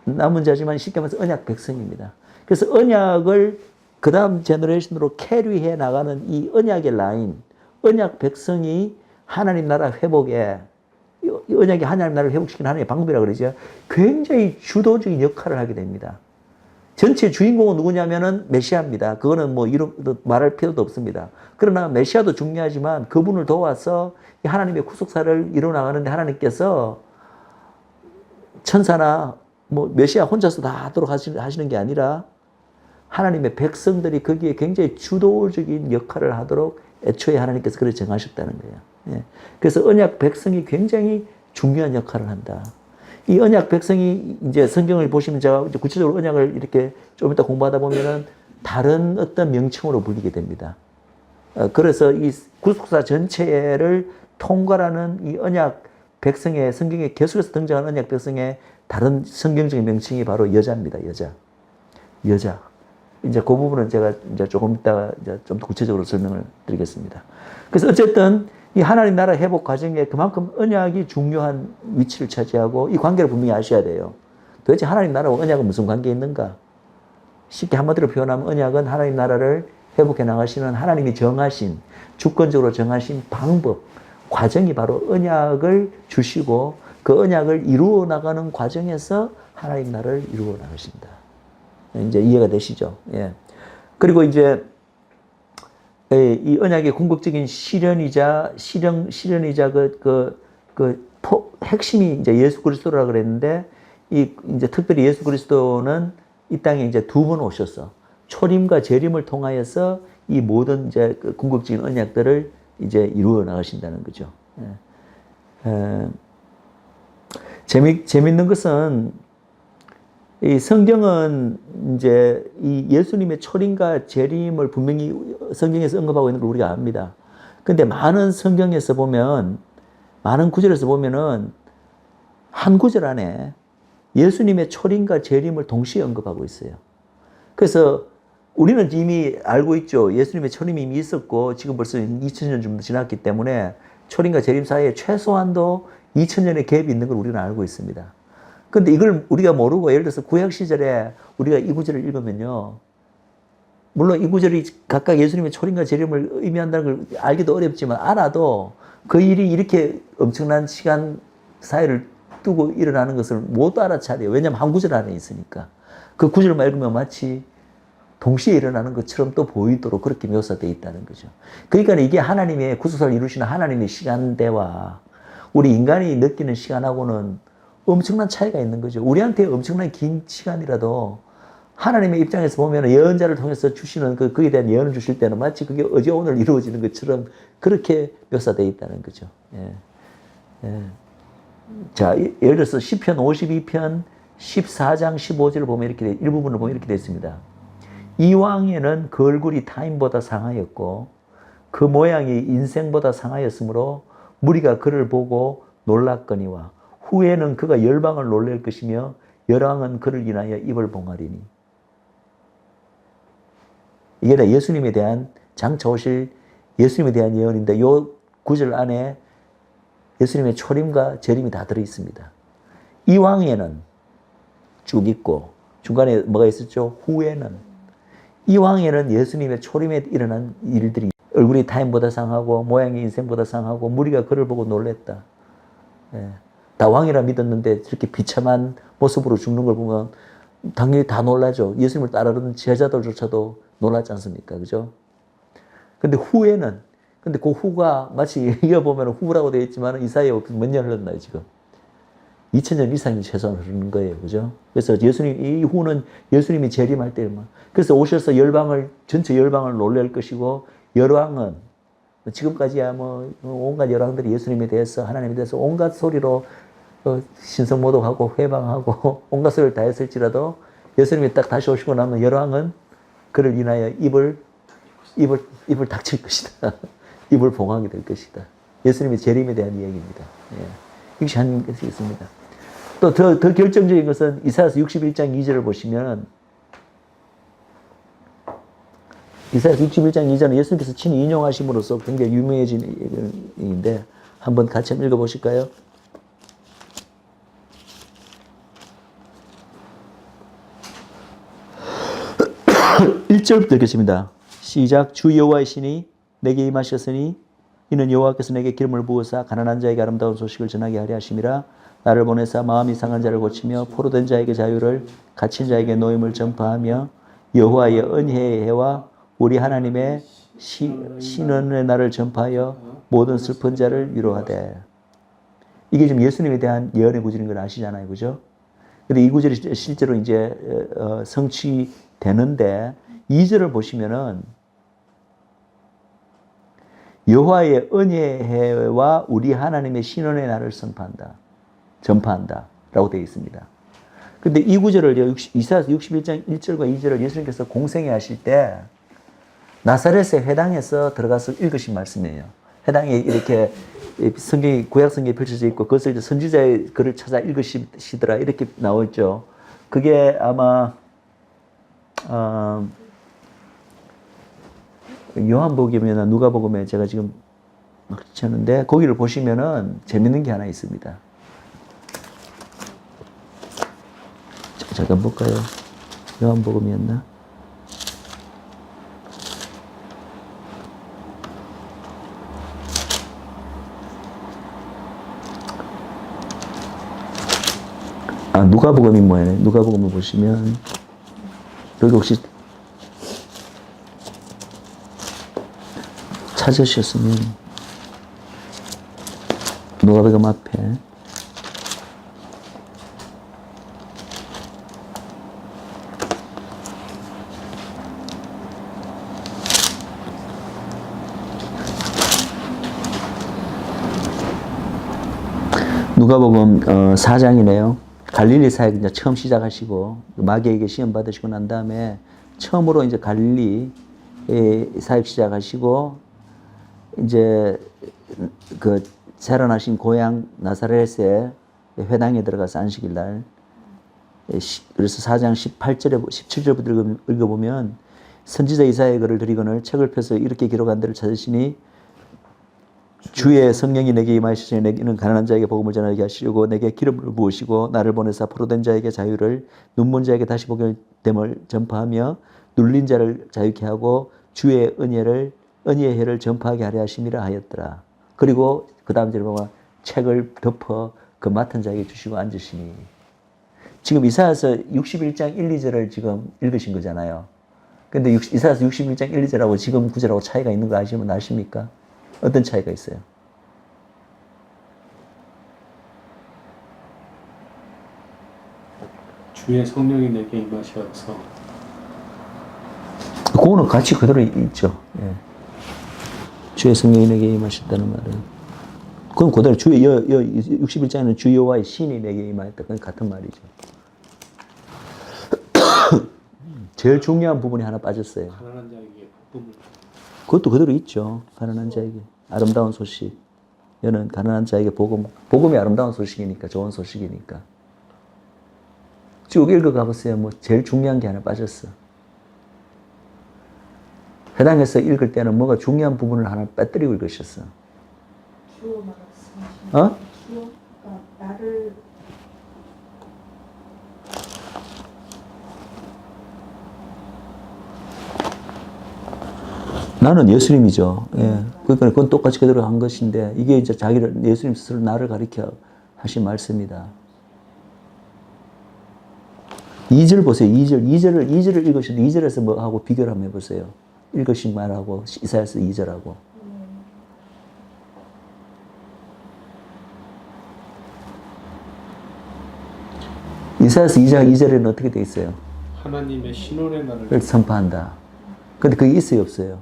남은 자지만 쉽게 말해서 언약 백성입니다. 그래서 언약을 그 다음 제너레이션으로 캐리해 나가는 이 언약의 라인, 언약 백성이 하나님 나라 회복에, 이 언약이 하나님 나라를 회복시키는 하나님의 방법이라고 그러죠. 굉장히 주도적인 역할을 하게 됩니다. 전체 주인공은 누구냐면은 메시아입니다. 그거는 뭐 이름 말할 필요도 없습니다. 그러나 메시아도 중요하지만 그분을 도와서 하나님의 구속사를 이루어나가는데 하나님께서 천사나 뭐 메시아 혼자서 다 하도록 하시는 게 아니라 하나님의 백성들이 거기에 굉장히 주도적인 역할을 하도록 애초에 하나님께서 그렇게 정하셨다는 거예요. 예. 그래서 언약 백성이 굉장히 중요한 역할을 한다. 이 언약 백성이 이제 성경을 보시면 제가 이제 구체적으로 언약을 이렇게 좀 이따 공부하다 보면은 다른 어떤 명칭으로 불리게 됩니다. 그래서 이 구속사 전체를 통괄하는 이 언약 백성의 성경에 계속해서 등장하는 언약 백성의 다른 성경적인 명칭이 바로 여자입니다. 여자. 이제 그 부분은 제가 이제 조금 이따가 이제 좀 더 구체적으로 설명을 드리겠습니다. 그래서 어쨌든 이 하나님 나라 회복 과정에 그만큼 언약이 중요한 위치를 차지하고 이 관계를 분명히 아셔야 돼요. 도대체 하나님 나라와 언약은 무슨 관계 있는가? 쉽게 한마디로 표현하면 언약은 하나님 나라를 회복해 나가시는 하나님이 정하신, 주권적으로 정하신 방법, 과정이 바로 언약을 주시고 그 언약을 이루어 나가는 과정에서 하나님 나라를 이루어 나가신다. 이제 이해가 되시죠? 예. 그리고 이제 이 언약의 궁극적인 실현이자 핵심이 이제 예수 그리스도라고 그랬는데 이제 특별히 예수 그리스도는 이 땅에 이제 두 번 오셔서 초림과 재림을 통하여서 이 모든 이제 그 궁극적인 언약들을 이제 이루어 나가신다는 거죠. 예. 재밌는 것은 이 성경은 이제 이 예수님의 초림과 재림을 분명히 성경에서 언급하고 있는 걸 우리가 압니다. 근데 많은 성경에서 보면, 많은 구절에서 보면은 한 구절 안에 예수님의 초림과 재림을 동시에 언급하고 있어요. 그래서 우리는 이미 알고 있죠. 예수님의 초림이 이미 있었고 지금 벌써 2000년 정도 지났기 때문에 초림과 재림 사이에 최소한도 2000년의 갭이 있는 걸 우리는 알고 있습니다. 근데 이걸 우리가 모르고 예를 들어서 구약 시절에 우리가 이 구절을 읽으면요. 물론 이 구절이 각각 예수님의 초림과 재림을 의미한다는 걸 알기도 어렵지만 알아도 그 일이 이렇게 엄청난 시간 사이를 두고 일어나는 것을 못 알아차려요. 왜냐하면 한 구절 안에 있으니까. 그 구절만 읽으면 마치 동시에 일어나는 것처럼 또 보이도록 그렇게 묘사되어 있다는 거죠. 그러니까 이게 하나님의 구속사를 이루시는 하나님의 시간대와 우리 인간이 느끼는 시간하고는 엄청난 차이가 있는 거죠. 우리한테 엄청난 긴 시간이라도 하나님의 입장에서 보면 예언자를 통해서 주시는 그에 대한 예언을 주실 때는 마치 그게 어제 오늘 이루어지는 것처럼 그렇게 묘사되어 있다는 거죠. 예. 예. 자, 예를 들어서 시편 52편 14장 15절을 보면 이렇게 일부분을 보면 이렇게 되어 있습니다. 이 왕에는 그 얼굴이 타인보다 상하였고 그 모양이 인생보다 상하였으므로 무리가 그를 보고 놀랐거니와 후에는 그가 열방을 놀랄 것이며 열왕은 그를 인하여 입을 봉하리니. 이게 다 예수님에 대한 장차 오실 예수님에 대한 예언인데 요 구절 안에 예수님의 초림과 재림이 다 들어있습니다. 이왕에는 쭉 있고 중간에 뭐가 있었죠? 후에는. 이왕에는 예수님의 초림에 일어난 일들이 얼굴이 타인보다 상하고 모양이 인생보다 상하고 무리가 그를 보고 놀랬다. 예. 다 왕이라 믿었는데 저렇게 비참한 모습으로 죽는 걸 보면 당연히 다 놀라죠. 예수님을 따르는 제자들조차도 놀랐지 않습니까? 그죠? 근데 후에는, 근데 그 후가 마치 이어보면 후라고 되어 있지만 이 사이에 몇 년 흘렀나요, 지금? 2000년 이상이 최소한 흐르는 거예요. 그죠? 그래서 이 후는 예수님이 재림할 때만. 그래서 오셔서 전체 열방을 놀랄 것이고, 열왕은, 지금까지야 온갖 열왕들이 예수님에 대해서, 하나님에 대해서 온갖 소리로 신성모독하고 회방하고 온갖 소리를 다 했을지라도 예수님이 딱 다시 오시고 나면 열왕은 그를 인하여 입을 닥칠 것이다. 입을 봉하게 될 것이다. 예수님의 재림에 대한 이야기입니다. 예. 이것이 한 것이 있습니다. 또 더 결정적인 것은 이사야서 61장 2절을 보시면 이사야서 61장 2절은 예수님께서 친히 인용하심으로써 굉장히 유명해진 얘기인데 한번 같이 한번 읽어보실까요? 1절부터 읽겠습니다. 시작. 주 여호와의 신이 내게 임하셨으니 이는 여호와께서 내게 기름을 부으사 가난한 자에게 아름다운 소식을 전하게 하려 하심이라. 나를 보내사 마음이 상한 자를 고치며 포로된 자에게 자유를 갇힌 자에게 노임을 전파하며 여호와의 은혜의 해와 우리 하나님의 신원의 날을 전파하여 모든 슬픈 자를 위로하되. 이게 지금 예수님에 대한 예언의 구절인 걸 아시잖아요. 그죠? 근데 이 구절이 실제로 이제 성취되는데 2절을 보시면은 여호와의 은혜의 해와 우리 하나님의 신원의 날을 전파한다 라고 되어 있습니다. 근데 이 구절을 이사야서 61장 1절과 2절을 예수님께서 공생애 하실 때 나사렛의 회당에서 들어가서 읽으신 말씀이에요. 회당에 이렇게 성경이 구약 성경에 펼쳐져 있고 그것을 이제 선지자의 글을 찾아 읽으시더라 이렇게 나오죠. 그게 아마 요한복음이나 누가복음에 제가 지금 막 쳤는데 거기를 보시면은 재밌는 게 하나 있습니다. 잠깐 볼까요? 요한복음이었나? 누가복음이 뭐예요? 누가복음을 보시면 여기 혹시 찾으셨으면 누가복음 앞에 누가복음 4장이네요. 갈릴리 사역 이제 처음 시작하시고 마귀에게 시험 받으시고 난 다음에 처음으로 이제 갈릴리 사역 시작하시고 이제 그 자라나신 고향 나사렛의 회당에 들어가서 안식일 날 그래서 4장 18절에 17절부터 읽어보면 선지자 이사야의 글을 드리거늘 책을 펴서 이렇게 기록한 데를 찾으시니 주의 성령이 내게 임하시니 내게는 가난한 자에게 복음을 전하게 하시려고 내게 기름을 부으시고 나를 보내사 포로된 자에게 자유를 눈먼 자에게 다시 보게 됨을 전파하며 눌린 자를 자유케 하고 주의 은혜의 해를 전파하게 하려 하심이라 하였더라. 그리고 그 다음 절에 보면 책을 덮어 그 맡은 자에게 주시고 앉으시니. 지금 이사야서 61장 1, 2절을 지금 읽으신 거잖아요. 근데 이사야서 61장 1, 2절하고 지금 구절하고 차이가 있는 거 아십니까? 어떤 차이가 있어요? 주의 성령이 내게 임하셔서 그거는 같이 그대로 있죠. 예. 주의 성령이 내게 임하셨다는 말은 그건 그대로 61장에는 주 여호와의 신이 내게 임하였다. 그건 같은 말이죠. 제일 중요한 부분이 하나 빠졌어요. 가난한 자에게 복음을. 그것도 그대로 있죠. 가난한 자에게 아름다운 소식. 여는 가난한 자에게 복음이 아름다운 소식이니까, 좋은 소식이니까. 쭉 읽어가보세요. 뭐 제일 중요한 게 하나 빠졌어. 회당에서 읽을 때는 뭐가 중요한 부분을 하나 빼뜨리고 읽으셨어. 주어 말씀하시는 어? 그러니까 나를 나는 예수님이죠. 예. 그러니까 그건 똑같이 그대로 한 것인데 이게 이제 자기를 예수님 스스로 나를 가리켜 하신 말씀이다. 2절 보세요. 2절을 읽으시는데 2절에서 뭐하고 비교를 한번 해보세요. 읽으신 말하고 이사야서 2절하고. 이사야서 2장 2절에는 어떻게 돼 있어요? 하나님의 신원의 날을 그걸 선포한다. 근데 그게 있어요, 없어요?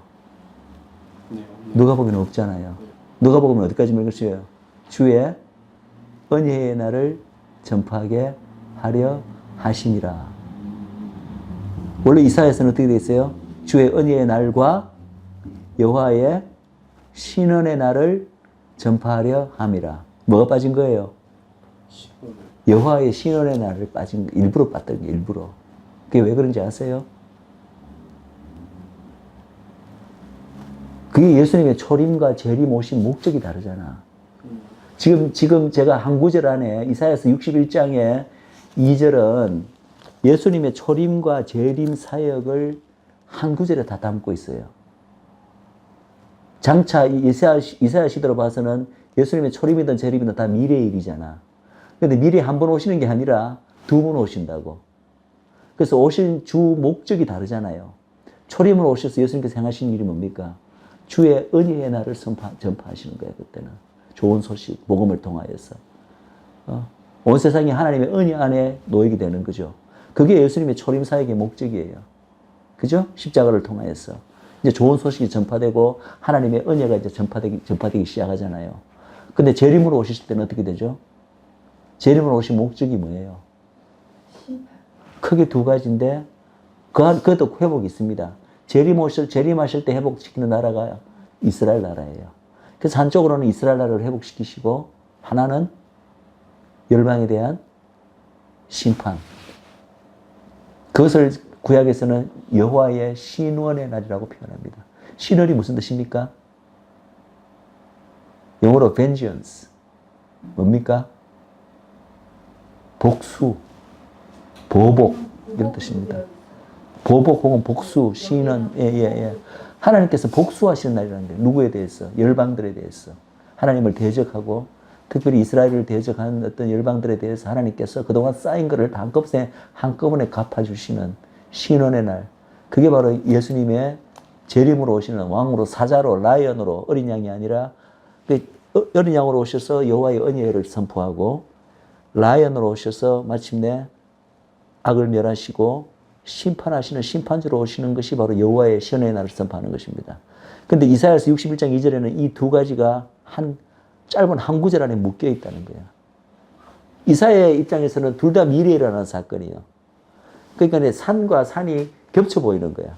네, 누가 보면 없잖아요. 누가 보면 어디까지 읽을 수 있어요? 주의 은혜의 날을 전파하게 하려 하심이라. 원래 이사야서는 어떻게 되어 있어요? 주의 은혜의 날과 여호와의 신원의 날을 전파하려 함이라. 뭐가 빠진 거예요? 신원을 여호와의 신원의 날을 빠진 거, 일부러 빠뜨린 게 일부러. 그게 왜 그런지 아세요? 그게 예수님의 초림과 재림 오신 목적이 다르잖아. 지금 제가 한 구절 안에 이사야서 61장의 2절은 예수님의 초림과 재림 사역을 한 구절에 다 담고 있어요. 장차 이사야 시대로 봐서는 예수님의 초림이든 재림이든 다 미래의 일이잖아. 근데 미래에 한 번 오시는 게 아니라 두 번 오신다고. 그래서 오신 주 목적이 다르잖아요. 초림으로 오셔서 예수님께서 행하신 일이 뭡니까? 주의 은혜의 날을 전파하시는 거예요, 그때는. 좋은 소식, 복음을 통하여서. 온 세상이 하나님의 은혜 안에 놓이게 되는 거죠. 그게 예수님의 초림 사역의 목적이에요. 그죠? 십자가를 통하여서. 이제 좋은 소식이 전파되고 하나님의 은혜가 이제 전파되기 시작하잖아요. 근데 재림으로 오실 때는 어떻게 되죠? 재림으로 오신 목적이 뭐예요? 크게 두 가지인데 그것도 회복이 있습니다. 재림하실 때 회복시키는 나라가 이스라엘 나라예요. 그래서 한쪽으로는 이스라엘 나라를 회복시키시고 하나는 열방에 대한 심판. 그것을 구약에서는 여호와의 신원의 날이라고 표현합니다. 신원이 무슨 뜻입니까? 영어로 vengeance. 뭡니까? 복수, 보복 이런 뜻입니다. 보복 혹은 복수, 신원. 예. 하나님께서 복수하시는 날이라는 거예요. 누구에 대해서? 열방들에 대해서. 하나님을 대적하고 특별히 이스라엘을 대적한 어떤 열방들에 대해서 하나님께서 그동안 쌓인 것을 한꺼번에 갚아주시는 신원의 날. 그게 바로 예수님의 재림으로 오시는 왕으로 사자로 라이언으로 어린 양이 아니라 어린 양으로 오셔서 여호와의 은혜를 선포하고 라이언으로 오셔서 마침내 악을 멸하시고 심판하시는 심판주로 오시는 것이 바로 여호와의 신원의 날을 선포하는 것입니다. 그런데 이사야서 61장 2절에는 이 두 가지가 짧은 한 구절 안에 묶여 있다는 거예요. 이사야의 입장에서는 둘 다 미래에 일어나는 사건이에요. 그러니까 산과 산이 겹쳐 보이는 거야.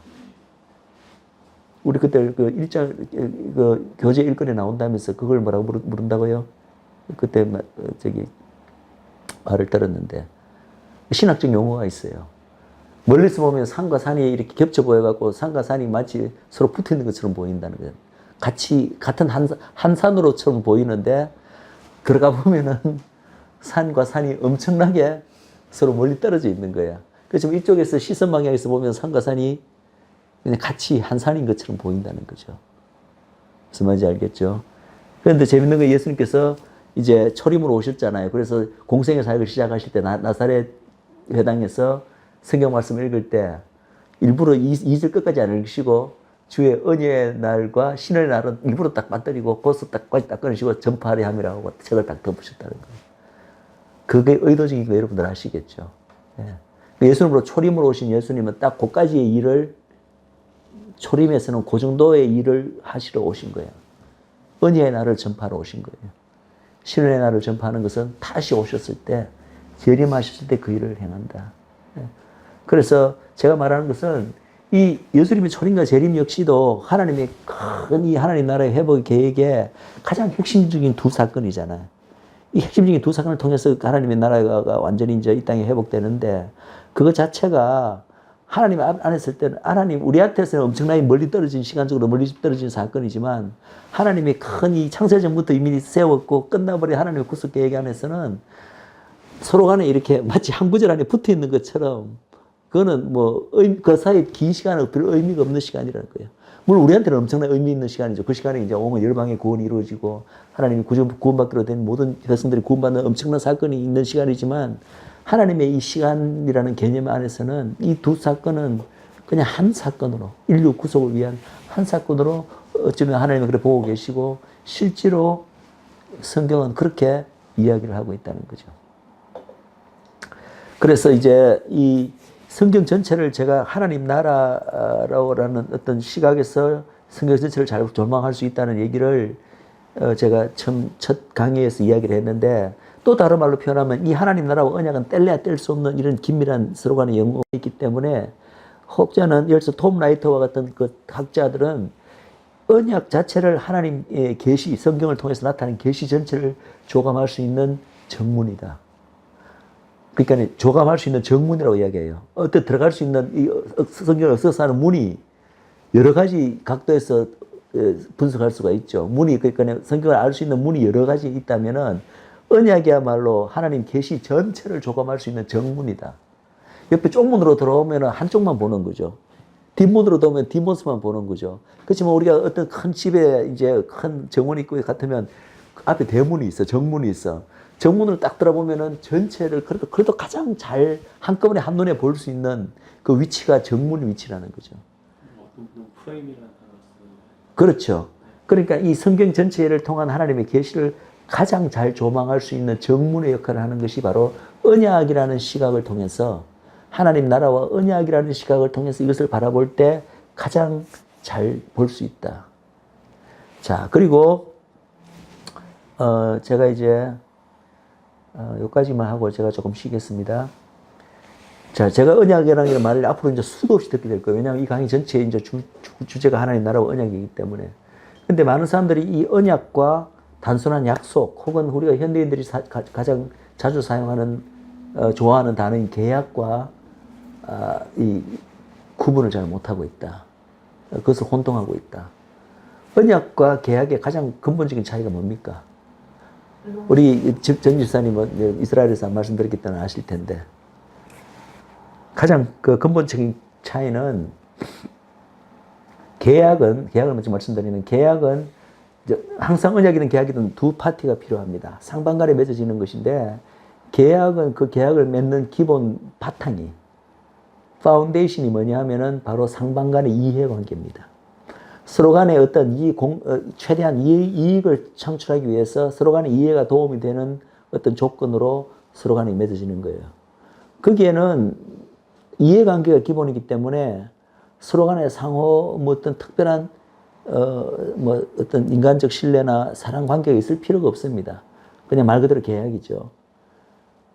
우리 그때 그 교재 일권에 나온다면서 그걸 뭐라고 부른다고요? 그때 말을 들었는데 신학적 용어가 있어요. 멀리서 보면 산과 산이 이렇게 겹쳐 보여갖고 산과 산이 마치 서로 붙어 있는 것처럼 보인다는 거예요. 같은 한 산으로처럼 보이는데 들어가 보면은 산과 산이 엄청나게 서로 멀리 떨어져 있는 거야. 그래서 이쪽에서 시선 방향에서 보면 산과 산이 그냥 같이 한 산인 것처럼 보인다는 거죠. 무슨 말인지 알겠죠? 그런데 재밌는 건 예수님께서 이제 초림으로 오셨잖아요. 그래서 공생의 사역을 시작하실 때 나사렛 회당에서 성경 말씀을 읽을 때 일부러 2절 끝까지 안 읽으시고 주의 은혜의 날과 신의 날은 일부러 딱 빠뜨리고 거기서 딱 끊으시고 전파하려 함이라고 책을 딱 덮으셨다는 거예요. 그게 의도적인 거 여러분들 아시겠죠? 예수님으로 초림으로 오신 예수님은 딱 그까지의 일을 초림에서는 그 정도의 일을 하시러 오신 거예요. 은혜의 날을 전파하러 오신 거예요. 신의 날을 전파하는 것은 다시 오셨을 때 재림하셨을 때 그 일을 행한다. 그래서 제가 말하는 것은 이 예수님의 초림과 재림 역시도 하나님의 큰 이 하나님 나라의 회복 계획의 가장 핵심적인 두 사건이잖아요. 이 핵심적인 두 사건을 통해서 하나님의 나라가 완전히 이제 이 땅에 회복되는데 그것 자체가 하나님 안에 있을 때는 하나님 우리한테서는 엄청나게 멀리 떨어진 시간적으로 멀리 떨어진 사건이지만 하나님이 큰 이 창세전부터 이미 세웠고 끝나버린 하나님의 구속 계획 안에서는 서로 간에 이렇게 마치 한 구절 안에 붙어 있는 것처럼 그거는 뭐 그 사이에 긴 시간은 별 의미가 없는 시간이라는 거예요. 물론 우리한테는 엄청난 의미 있는 시간이죠. 그 시간에 이제 오면 열방의 구원이 이루어지고 하나님이 구원받기로 된 모든 백성들이 구원받는 엄청난 사건이 있는 시간이지만 하나님의 이 시간이라는 개념 안에서는 이 두 사건은 그냥 한 사건으로 인류 구속을 위한 한 사건으로 어쩌면 하나님은 그렇게 보고 계시고 실제로 성경은 그렇게 이야기를 하고 있다는 거죠. 그래서 이제 이 성경 전체를 제가 하나님 나라라는 어떤 시각에서 성경 전체를 잘 조망할 수 있다는 얘기를 제가 처음 첫 강의에서 이야기를 했는데 또 다른 말로 표현하면 이 하나님 나라와 언약은 뗄래야 뗄 수 없는 이런 긴밀한 서로 간의 연관이 있기 때문에 혹자는 예를 들어서 톰 라이터와 같은 그 학자들은 언약 자체를 하나님의 계시, 성경을 통해서 나타낸 계시 전체를 조감할 수 있는 정문이다. 그러니까 조감할 수 있는 정문이라고 이야기해요. 어떤 들어갈 수 있는 이 성경을 억서하는 문이 여러 가지 각도에서 분석할 수가 있죠. 문이 그러니까 성경을 알 수 있는 문이 여러 가지 있다면은 언약이야말로 하나님 계시 전체를 조감할 수 있는 정문이다. 옆에 쪽문으로 들어오면 한쪽만 보는 거죠. 뒷문으로 들어오면 뒷모습만 보는 거죠. 그렇지만 우리가 어떤 큰 집에 이제 큰 정원이 있고 같으면 앞에 대문이 있어, 정문이 있어. 정문을 딱 들어보면은 전체를 그래도 가장 잘 한꺼번에 한눈에 볼 수 있는 그 위치가 정문 위치라는 거죠. 프레임이라는 단어를 쓰는데. 그렇죠. 그러니까 이 성경 전체를 통한 하나님의 계시를 가장 잘 조망할 수 있는 정문의 역할을 하는 것이 바로 언약이라는 시각을 통해서 하나님 나라와 언약이라는 시각을 통해서 이것을 바라볼 때 가장 잘 볼 수 있다. 자, 그리고 제가 이제 여기까지만 하고 제가 조금 쉬겠습니다. 자, 제가 언약이라는 말을 앞으로 이제 수도 없이 듣게 될 거예요. 왜냐하면 이 강의 전체의 이제 주제가 하나님 나라와 언약이기 때문에. 근데 많은 사람들이 이 언약과 단순한 약속 혹은 우리가 현대인들이 가장 자주 사용하는 좋아하는 단어인 계약과 이 구분을 잘 못하고 있다. 그것을 혼동하고 있다. 언약과 계약의 가장 근본적인 차이가 뭡니까? 우리 전 집사님은 이스라엘에서 말씀드렸기 때문에 아실 텐데 가장 그 근본적인 차이는 계약은 먼저 말씀드리면 계약은 항상 언약이든 계약이든 두 파티가 필요합니다. 상반간에 맺어지는 것인데 계약은 그 계약을 맺는 기본 바탕이 파운데이션이 뭐냐 하면은 바로 상반간의 이해관계입니다. 서로 간에 어떤 최대한 이익을 창출하기 위해서 서로 간의 이해가 도움이 되는 어떤 조건으로 서로 간에 맺어지는 거예요. 거기에는 이해관계가 기본이기 때문에 서로 간에 상호 뭐 어떤 특별한 뭐 어떤 인간적 신뢰나 사랑 관계가 있을 필요가 없습니다. 그냥 말 그대로 계약이죠.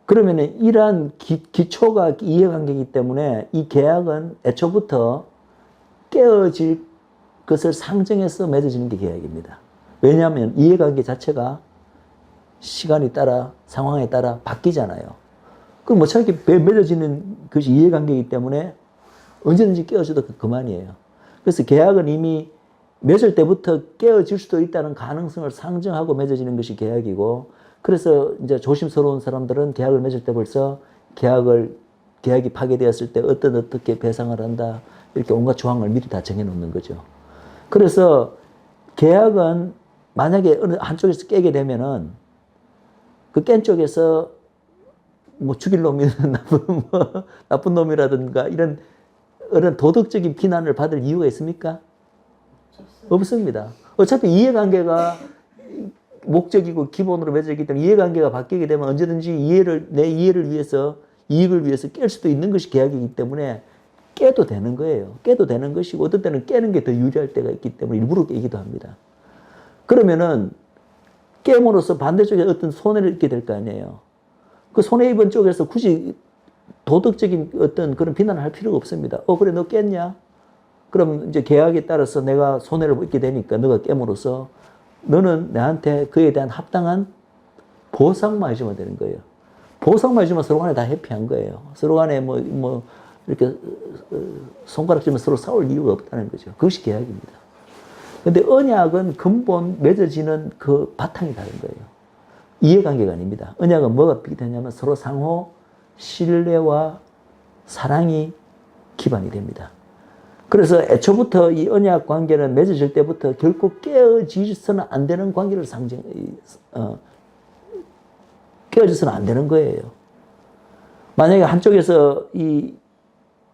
그러면은 이러한 기초가 이해관계이기 때문에 이 계약은 애초부터 깨어질 것을 상정해서 맺어지는 게 계약입니다. 왜냐하면 이해관계 자체가 시간에 따라 상황에 따라 바뀌잖아요. 그럼 어차피 맺어지는 것이 이해관계이기 때문에 언제든지 깨어져도 그만이에요. 그래서 계약은 이미 맺을 때부터 깨어질 수도 있다는 가능성을 상정하고 맺어지는 것이 계약이고, 그래서 이제 조심스러운 사람들은 계약을 맺을 때 벌써 계약이 파괴되었을 때 어떻게 배상을 한다, 이렇게 온갖 조항을 미리 다 정해놓는 거죠. 그래서 계약은 만약에 어느 한쪽에서 깨게 되면은 그 깬 쪽에서 뭐 죽일 놈이든 나쁜 놈이라든가 이런 도덕적인 비난을 받을 이유가 있습니까? 없습니다. 어차피 이해관계가 목적이고 기본으로 맺어있기 때문에 이해관계가 바뀌게 되면 언제든지 내 이해를 위해서, 이익을 위해서 깰 수도 있는 것이 계약이기 때문에 깨도 되는 거예요. 깨도 되는 것이고, 어떤 때는 깨는 게 더 유리할 때가 있기 때문에 일부러 깨기도 합니다. 그러면은 깨므로써 반대쪽에 어떤 손해를 입게 될 거 아니에요. 그 손해 입은 쪽에서 굳이 도덕적인 어떤 그런 비난을 할 필요가 없습니다. 그래, 너 깼냐? 그럼 이제 계약에 따라서 내가 손해를 입게 되니까 너가 깨므로써 너는 나한테 그에 대한 합당한 보상만 해주면 되는 거예요. 보상만 해주면 서로 간에 다 해피한 거예요. 서로 간에 이렇게 손가락질만 서로 싸울 이유가 없다는 거죠. 그것이 계약입니다. 근데 언약은 근본 맺어지는 그 바탕이 다른 거예요. 이해관계가 아닙니다. 언약은 뭐가 비롯되냐면 서로 상호 신뢰와 사랑이 기반이 됩니다. 그래서 애초부터 이 언약 관계는 맺어질 때부터 결코 깨어지서는 안 되는 관계를 깨어져서는 안 되는 거예요. 만약에 한쪽에서 이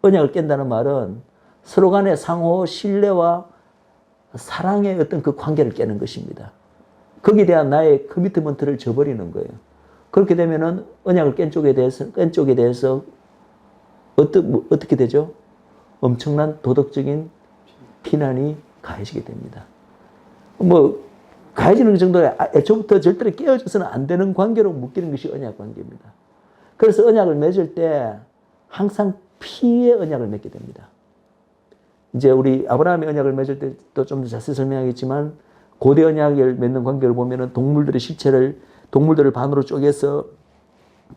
언약을 깬다는 말은 서로 간의 상호 신뢰와 사랑의 어떤 그 관계를 깨는 것입니다. 거기에 대한 나의 커미트먼트를 저버리는 거예요. 그렇게 되면은 언약을 깬 쪽에 대해서 어떻게 되죠? 엄청난 도덕적인 비난이 가해지게 됩니다. 뭐 가해지는 정도에 애초부터 절대로 깨어져서는 안 되는 관계로 묶이는 것이 언약 관계입니다. 그래서 언약을 맺을 때 항상 피의 언약을 맺게 됩니다. 이제 우리 아브라함의 언약을 맺을 때 또 좀 더 자세히 설명하겠지만 고대 언약을 맺는 관계를 보면은 동물들의 실체를 동물들을 반으로 쪼개서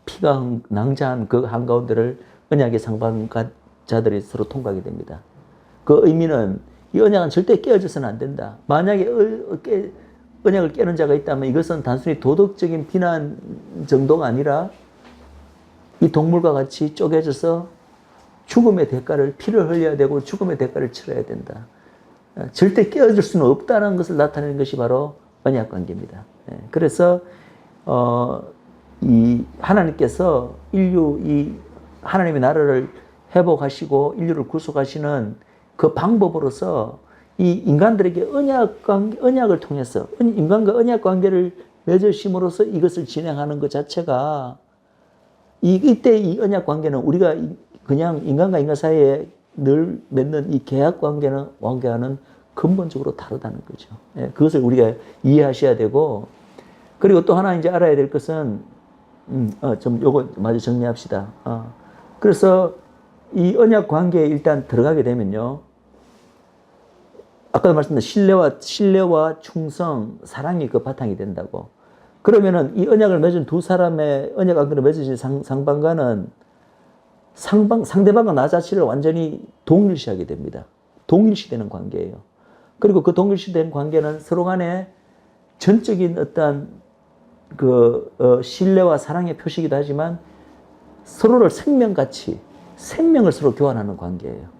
피가 낭자한 그 한가운데를 언약의 상반자들이 서로 통과하게 됩니다. 그 의미는 이 언약은 절대 깨어져서는 안 된다. 만약에 언약을 깨는 자가 있다면 이것은 단순히 도덕적인 비난 정도가 아니라 이 동물과 같이 쪼개져서 죽음의 대가를 피를 흘려야 되고 죽음의 대가를 치러야 된다. 절대 깨어질 수는 없다는 것을 나타내는 것이 바로 언약 관계입니다. 그래서 이 하나님께서 이 하나님의 나라를 회복하시고 인류를 구속하시는 그 방법으로서 이 인간들에게 언약을 통해서 인간과 언약 관계를 맺으심으로써 이것을 진행하는 것 자체가 이때 이 언약 관계는 우리가 그냥 인간과 인간 사이에 늘 맺는 이 계약 관계와는 근본적으로 다르다는 거죠. 그것을 우리가 이해하셔야 되고, 그리고 또 하나 이제 알아야 될 것은, 좀 요거 마저 정리합시다. 그래서 이 언약 관계에 일단 들어가게 되면요. 아까도 말씀드린 신뢰와 충성, 사랑이 그 바탕이 된다고. 그러면은 이 언약을 맺은 두 사람의 언약 관계를 맺으신 상방과는 상대방과 나 자체를 완전히 동일시하게 됩니다. 동일시되는 관계예요. 그리고 그 동일시된 관계는 서로 간에 전적인 어떤 신뢰와 사랑의 표시이기도 하지만 서로를 생명같이 생명을 서로 교환하는 관계예요.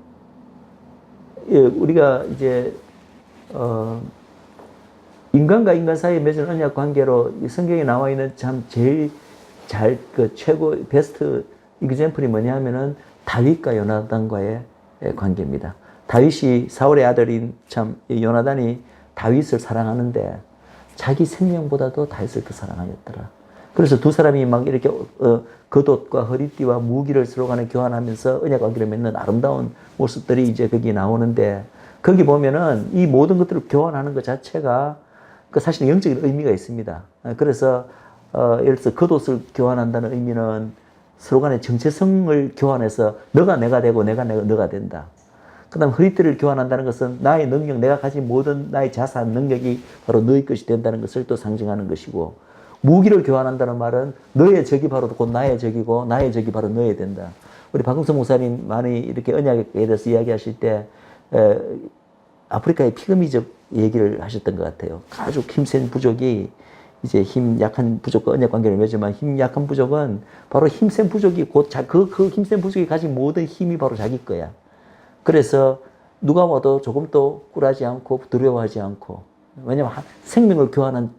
우리가 이제 인간과 인간 사이에 맺은 언약 관계로 성경에 나와 있는 참 제일 최고 베스트 이그젬플이 뭐냐면은 다윗과 요나단과의 관계입니다. 다윗이 사울의 아들인 참 요나단이 다윗을 사랑하는데 자기 생명보다도 다윗을 더 사랑하였더라. 그래서 두 사람이 막 이렇게 겉옷과 허리띠와 무기를 서로 간에 교환하면서 언약 관계를 맺는 아름다운 모습들이 이제 거기 나오는데, 거기 보면은 이 모든 것들을 교환하는 것 자체가 그 사실은 영적인 의미가 있습니다. 그래서 예를 들어서 겉옷을 교환한다는 의미는 서로 간의 정체성을 교환해서 너가 내가 되고 내가 너가 된다. 그 다음 허리띠를 교환한다는 것은 나의 능력, 내가 가진 모든 나의 자산, 능력이 바로 너의 것이 된다는 것을 또 상징하는 것이고, 무기를 교환한다는 말은 너의 적이 바로 곧 나의 적이고 나의 적이 바로 너의 된다. 우리 박흥서 목사님 많이 이렇게 언약에 대해서 이야기하실 때 아프리카의 피그미족 얘기를 하셨던 것 같아요. 아주 힘센 부족이 이제 힘 약한 부족과 언약 관계를 맺지만 힘 약한 부족은 바로 힘센 부족이 곧 그 힘센 부족이 가진 모든 힘이 바로 자기 거야. 그래서 누가 와도 조금도 굴하지 않고 두려워하지 않고, 왜냐하면 생명을 교환한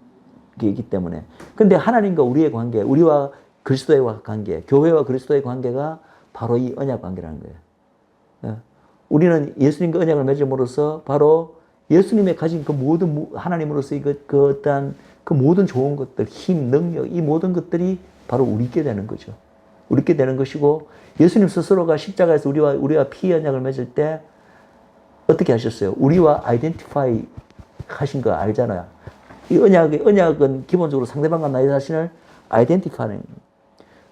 게 있기 때문에. 근데 하나님과 우리의 관계, 우리와 그리스도의 관계, 교회와 그리스도의 관계가 바로 이 언약 관계라는 거예요. 우리는 예수님과 언약을 맺음으로써 바로 예수님의 가진 그 모든 하나님으로서의 그 어떤 그 모든 좋은 것들, 힘, 능력, 이 모든 것들이 바로 우리께 되는 거죠. 우리께 되는 것이고, 예수님 스스로가 십자가에서 우리와 피 언약을 맺을 때 어떻게 하셨어요? 우리와 아이덴티파이 하신 거 알잖아요. 이 언약은 기본적으로 상대방과 나의 자신을 아이덴티파하는.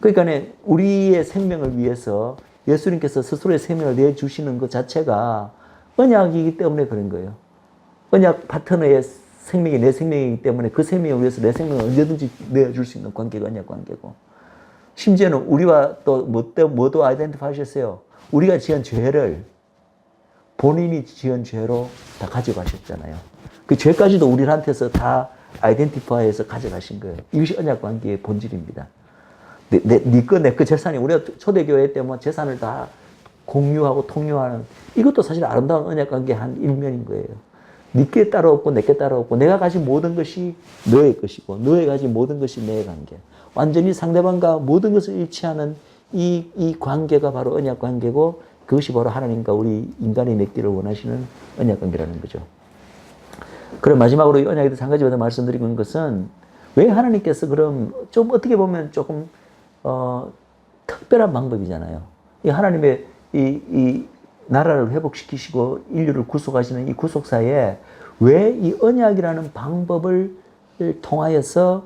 그러니까 우리의 생명을 위해서 예수님께서 스스로의 생명을 내주시는 것 자체가 언약이기 때문에 그런 거예요. 언약 파트너의 생명이 내 생명이기 때문에 그 생명을 위해서 내 생명을 언제든지 내어줄 수 있는 관계가 언약 관계고, 심지어는 우리와 또 뭐도 아이덴티파 하셨어요. 우리가 지은 죄를 본인이 지은 죄로 다 가져가셨잖아요. 그 죄까지도 우리한테서 다 아이덴티파이해서 가져가신 거예요. 이것이 언약 관계의 본질입니다. 네 거, 내 거 재산이, 우리가 초대교회 때 뭐 재산을 다 공유하고 통유하는, 이것도 사실 아름다운 언약 관계의 한 일면인 거예요. 네게 따로 없고 내게 따로 없고, 내가 가진 모든 것이 너의 것이고 너의 가진 모든 것이 내의 관계. 완전히 상대방과 모든 것을 일치하는 이 관계가 바로 언약 관계고, 그것이 바로 하나님과 우리 인간이 맺기를 원하시는 언약 관계라는 거죠. 그럼 마지막으로 이 언약에 대해서 한 가지 더 말씀드리고 있는 것은, 왜 하나님께서 그럼 좀 어떻게 보면 조금 특별한 방법이잖아요. 이 하나님의 이 나라를 회복시키시고 인류를 구속하시는 이 구속사에 왜 이 언약이라는 방법을 통하여서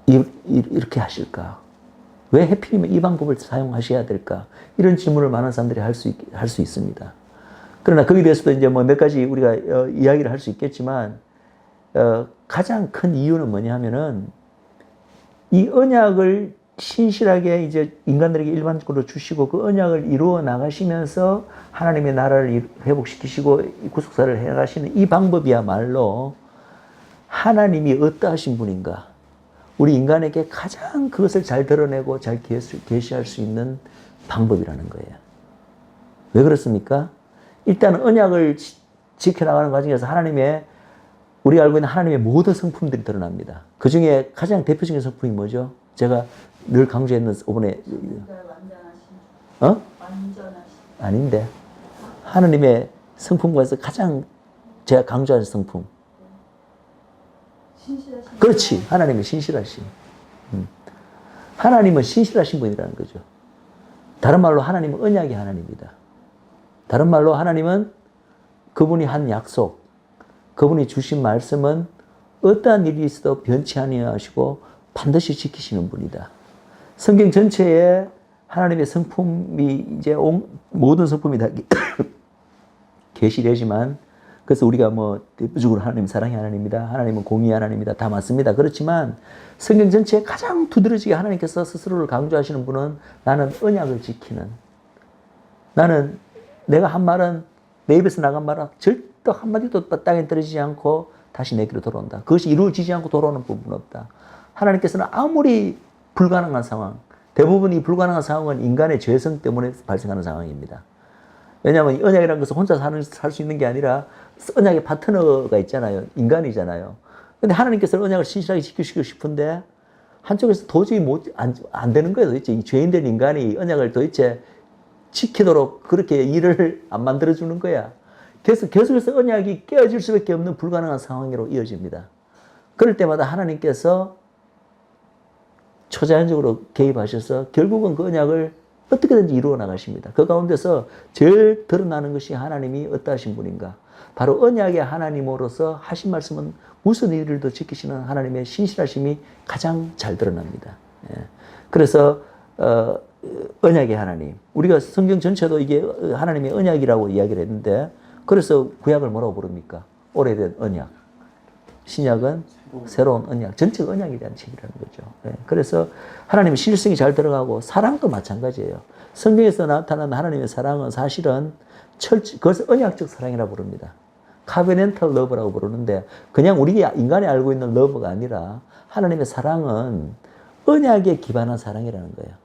이렇게 하실까? 왜 해필이면 이 방법을 사용하셔야 될까? 이런 질문을 많은 사람들이 할 수 있습니다. 그러나 거기에 대해서도 이제 뭐 몇 가지 우리가 이야기를 할 수 있겠지만, 가장 큰 이유는 뭐냐 하면은, 이 언약을 신실하게 이제 인간들에게 일반적으로 주시고 그 언약을 이루어 나가시면서 하나님의 나라를 회복시키시고 구속사를 해 나가시는 이 방법이야말로 하나님이 어떠하신 분인가, 우리 인간에게 가장 그것을 잘 드러내고 잘 계시할 수 있는 방법이라는 거예요. 왜 그렇습니까? 일단 언약을 지켜나가는 과정에서 우리가 알고 있는 하나님의 모든 성품들이 드러납니다. 그 중에 가장 대표적인 성품이 뭐죠? 제가 늘 강조했는 이번에 완전하신. 아닌데, 하나님의 성품 중에서 가장 제가 강조하는 성품. 신실하신. 그렇지. 하나님의 신실하심. 하나님은 신실하신 분이라는 거죠. 다른 말로 하나님은 언약의 하나님입니다. 다른 말로 하나님은 그분이 한 약속, 그분이 주신 말씀은 어떠한 일이 있어도 변치 아니하시고 반드시 지키시는 분이다. 성경 전체에 하나님의 성품이 이제 모든 성품이 다 계시되지만, 그래서 우리가 뭐 대표적으로 하나님 사랑의 하나님이다, 하나님은 공의의 하나님이다, 다 맞습니다. 그렇지만 성경 전체에 가장 두드러지게 하나님께서 스스로를 강조하시는 분은, 나는 언약을 지키는, 나는 내가 한 말은, 내 입에서 나간 말은 절대 한마디도 땅에 떨어지지 않고 다시 내게로 돌아온다. 그것이 이루어지지 않고 돌아오는 부분은 없다. 하나님께서는 아무리 불가능한 상황, 대부분 이 불가능한 상황은 인간의 죄성 때문에 발생하는 상황입니다. 왜냐하면 언약이라는 것은 혼자 살 수 있는 게 아니라 언약의 파트너가 있잖아요. 인간이잖아요. 근데 하나님께서는 언약을 신실하게 지키시고 싶은데 한쪽에서 도저히 안 되는 거예요. 도대체 이 죄인된 인간이 언약을 도대체 지키도록 그렇게 일을 안 만들어주는 거야. 그래서 계속해서 언약이 깨어질 수밖에 없는 불가능한 상황으로 이어집니다. 그럴 때마다 하나님께서 초자연적으로 개입하셔서 결국은 그 언약을 어떻게든지 이루어 나가십니다. 그 가운데서 제일 드러나는 것이 하나님이 어떠하신 분인가. 바로 언약의 하나님으로서 하신 말씀은 무슨 일을 지키시는 하나님의 신실하심이 가장 잘 드러납니다. 그래서 언약의 하나님. 우리가 성경 전체도 이게 하나님의 언약이라고 이야기를 했는데, 그래서 구약을 뭐라고 부릅니까? 오래된 언약. 신약은 새로운 언약. 전체가 언약에 대한 책이라는 거죠. 그래서 하나님의 신실성이 잘 들어가고, 사랑도 마찬가지예요. 성경에서 나타나는 하나님의 사랑은 사실은 그것을 언약적 사랑이라고 부릅니다. covenantal love라고 부르는데, 그냥 우리가 인간이 알고 있는 love가 아니라 하나님의 사랑은 언약에 기반한 사랑이라는 거예요.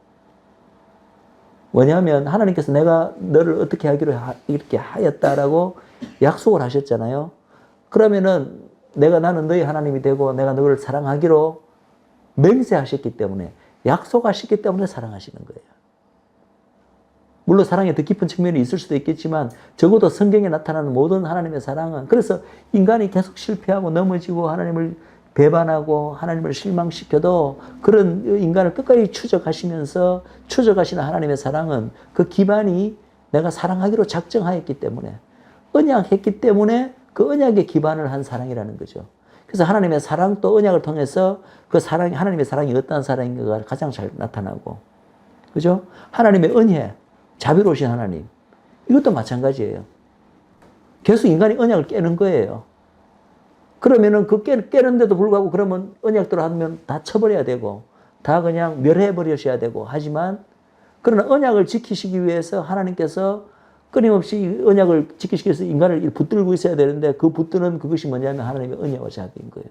뭐냐면 하나님께서 내가 너를 어떻게 하기로 이렇게 하였다라고 약속을 하셨잖아요. 그러면은 나는 너희 하나님이 되고 내가 너를 사랑하기로 맹세하셨기 때문에, 약속하셨기 때문에 사랑하시는 거예요. 물론 사랑에 더 깊은 측면이 있을 수도 있겠지만, 적어도 성경에 나타나는 모든 하나님의 사랑은, 그래서 인간이 계속 실패하고 넘어지고 하나님을 배반하고 하나님을 실망시켜도 그런 인간을 끝까지 추적하시는 하나님의 사랑은 그 기반이 내가 사랑하기로 작정하였기 때문에, 언약했기 때문에 그 언약에 기반을 한 사랑이라는 거죠. 그래서 하나님의 사랑 또 언약을 통해서 그 사랑이, 하나님의 사랑이 어떠한 사랑인가가 가장 잘 나타나고, 그죠? 하나님의 은혜, 자비로우신 하나님, 이것도 마찬가지예요. 계속 인간이 언약을 깨는 거예요. 그러면은 그 깨는데도 불구하고, 그러면 언약대로 하면 다 쳐버려야 되고, 다 그냥 멸해버리셔야 되고, 하지만 그러나 언약을 지키시기 위해서 하나님께서 끊임없이 언약을 지키시기 위해서 인간을 붙들고 있어야 되는데 그 붙드는 그것이 뭐냐면 하나님의 은혜와 자비인 거예요.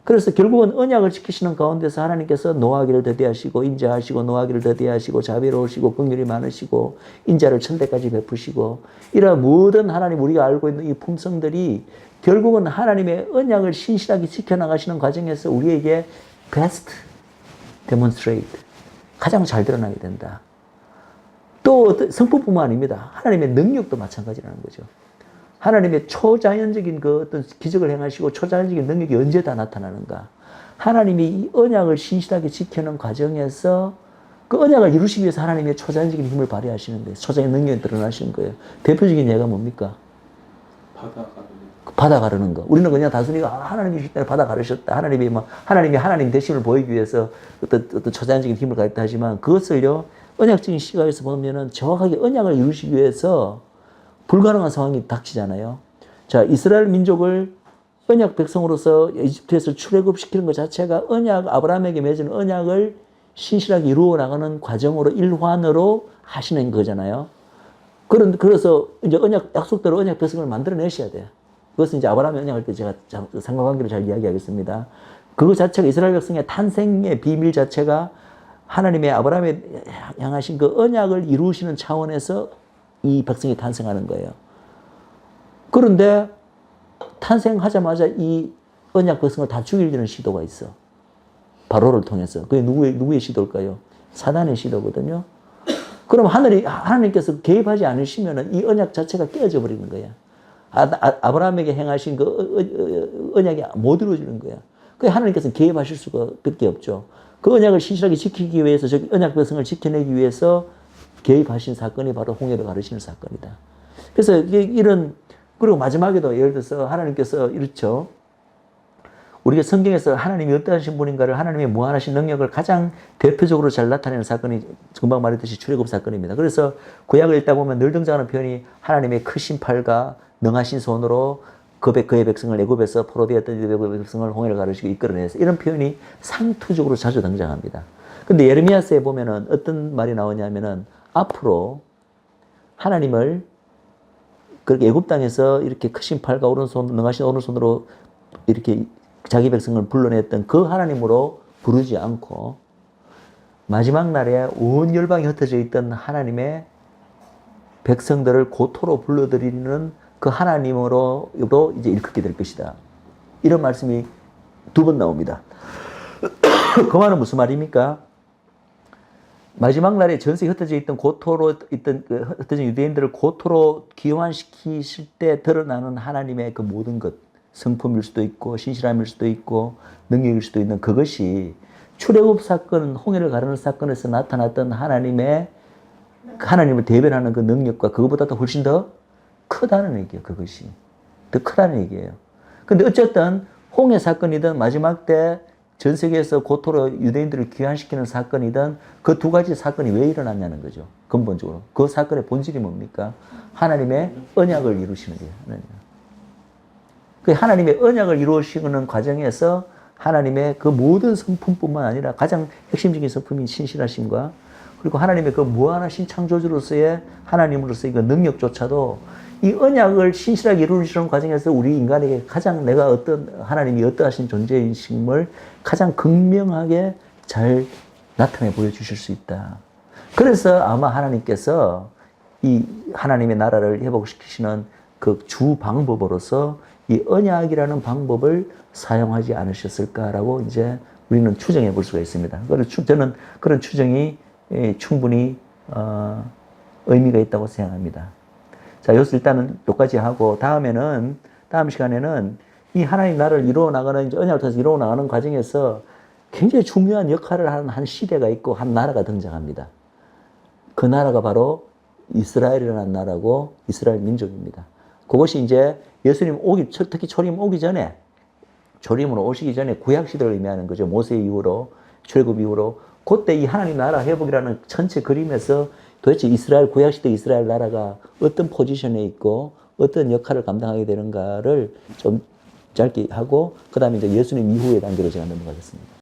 그래서 결국은 언약을 지키시는 가운데서 하나님께서 노하기를 더디하시고 인자하시고 노하기를 더디하시고 자비로우시고 긍휼이 많으시고 인자를 천대까지 베푸시고 이런 모든 하나님 우리가 알고 있는 이 품성들이 결국은 하나님의 언약을 신실하게 지켜나가시는 과정에서 우리에게 best demonstrate 가장 잘 드러나게 된다. 또 성품뿐만 아닙니다. 하나님의 능력도 마찬가지라는 거죠. 하나님의 초자연적인 그 어떤 기적을 행하시고 초자연적인 능력이 언제 다 나타나는가. 하나님이 이 언약을 신실하게 지키는 과정에서 그 언약을 이루시기 위해서 하나님의 초자연적인 힘을 발휘하시는 거예요. 초자연 능력이 드러나시는 거예요. 대표적인 예가 뭡니까? 바다 가르는 거. 우리는 그냥 단순히 하나님이 실 때 바다 가르셨다. 하나님이 하나님 되심을 보이기 위해서 어떤 초자연적인 힘을 가졌다 하지만 그것을요, 언약적인 시각에서 보면은 정확하게 언약을 이루시기 위해서 불가능한 상황이 닥치잖아요. 자, 이스라엘 민족을 언약 백성으로서 이집트에서 출애굽시키는 것 자체가 아브라함에게 맺은 언약을 신실하게 이루어 나가는 과정으로 일환으로 하시는 거잖아요. 그래서 이제 약속대로 언약 백성을 만들어내셔야 돼요. 그것은 이제 아브라함의 언약할 때 제가 상관관계를 잘 이야기하겠습니다. 그거 자체가 이스라엘 백성의 탄생의 비밀 자체가 하나님의 아브라함에 향하신 그 언약을 이루시는 차원에서 이 백성이 탄생하는 거예요. 그런데 탄생하자마자 이 언약 백성을 다 죽이려는 시도가 있어. 바로를 통해서. 그게 누구의 시도일까요? 사단의 시도거든요. 그럼 하나님께서 개입하지 않으시면 이 언약 자체가 깨어져 버리는 거야. 아브라함에게 행하신 그 언약이 못 이루어지는 거야. 그 하나님께서는 개입하실 수가 밖에 없죠. 그 언약을 신실하게 지키기 위해서, 저 언약 백성을 지켜내기 위해서 개입하신 사건이 바로 홍해를 가르치는 사건이다. 그래서 그리고 마지막에도 예를 들어서 하나님께서 이렇죠. 우리가 성경에서 하나님이 어떠하신 분인가를 하나님의 무한하신 능력을 가장 대표적으로 잘 나타내는 사건이 금방 말했듯이 출애굽 사건입니다. 그래서 구약을 읽다 보면 늘 등장하는 표현이 하나님의 크신 팔과 능하신 손으로 그의 백성을 애굽에서 포로되었던 이 백성을 홍해를 가르치고 이끌어내서 이런 표현이 상투적으로 자주 등장합니다. 근데 예레미야서에 보면은 어떤 말이 나오냐면은 앞으로 하나님을 그렇게 애굽 땅에서 이렇게 크신 팔과 오른손, 능하신 오른손으로 이렇게 자기 백성을 불러냈던 그 하나님으로 부르지 않고 마지막 날에 온 열방이 흩어져 있던 하나님의 백성들을 고토로 불러들이는 그 하나님으로 이제 일컫게 될 것이다. 이런 말씀이 2번 나옵니다. 그 말은 무슨 말입니까? 마지막 날에 전세에 흩어져 있던 흩어진 유대인들을 고토로 기환시키실 때 드러나는 하나님의 그 모든 것, 성품일 수도 있고 신실함일 수도 있고 능력일 수도 있는 그것이 출애굽 사건, 홍해를 가르는 사건에서 나타났던 하나님을 대변하는 그 능력과 그것보다 더 훨씬 더 크다는 얘기예요. 그것이 더 크다는 얘기예요. 근데 어쨌든 홍해 사건이든 마지막 때 전 세계에서 고토로 유대인들을 귀환시키는 사건이든 그 두 가지 사건이 왜 일어났냐는 거죠. 근본적으로. 그 사건의 본질이 뭡니까? 하나님의 언약을 이루시는 거예요. 그 하나님의 언약을 이루시는 과정에서 하나님의 그 모든 성품뿐만 아니라 가장 핵심적인 성품인 신실하심과 그리고 하나님의 그 무한하신 창조주로서의 하나님으로서의 그 능력조차도 이 언약을 신실하게 이루시는 과정에서 우리 인간에게 가장 하나님이 어떠하신 존재이심을 가장 극명하게 잘 나타내 보여주실 수 있다. 그래서 아마 하나님께서 이 하나님의 나라를 회복시키시는 그 주 방법으로서 이 언약이라는 방법을 사용하지 않으셨을까라고 이제 우리는 추정해 볼 수가 있습니다. 저는 그런 추정이 충분히 의미가 있다고 생각합니다. 자, 여기서 일단은 여기까지 하고 다음 시간에는 이 하나님 나라를 이루어 나가는, 언약을 통해서 이루어 나가는 과정에서 굉장히 중요한 역할을 하는 한 시대가 있고 한 나라가 등장합니다. 그 나라가 바로 이스라엘이라는 나라고 이스라엘 민족입니다. 그것이 이제 예수님 특히 초림 오기 전에, 초림으로 오시기 전에 구약 시대를 의미하는 거죠. 모세 이후로, 출애굽 이후로. 그때 이 하나님 나라 회복이라는 전체 그림에서 도대체 구약 시대 이스라엘 나라가 어떤 포지션에 있고 어떤 역할을 감당하게 되는가를 좀 짧게 하고, 그 다음에 이제 예수님 이후의 단계로 제가 넘어가겠습니다.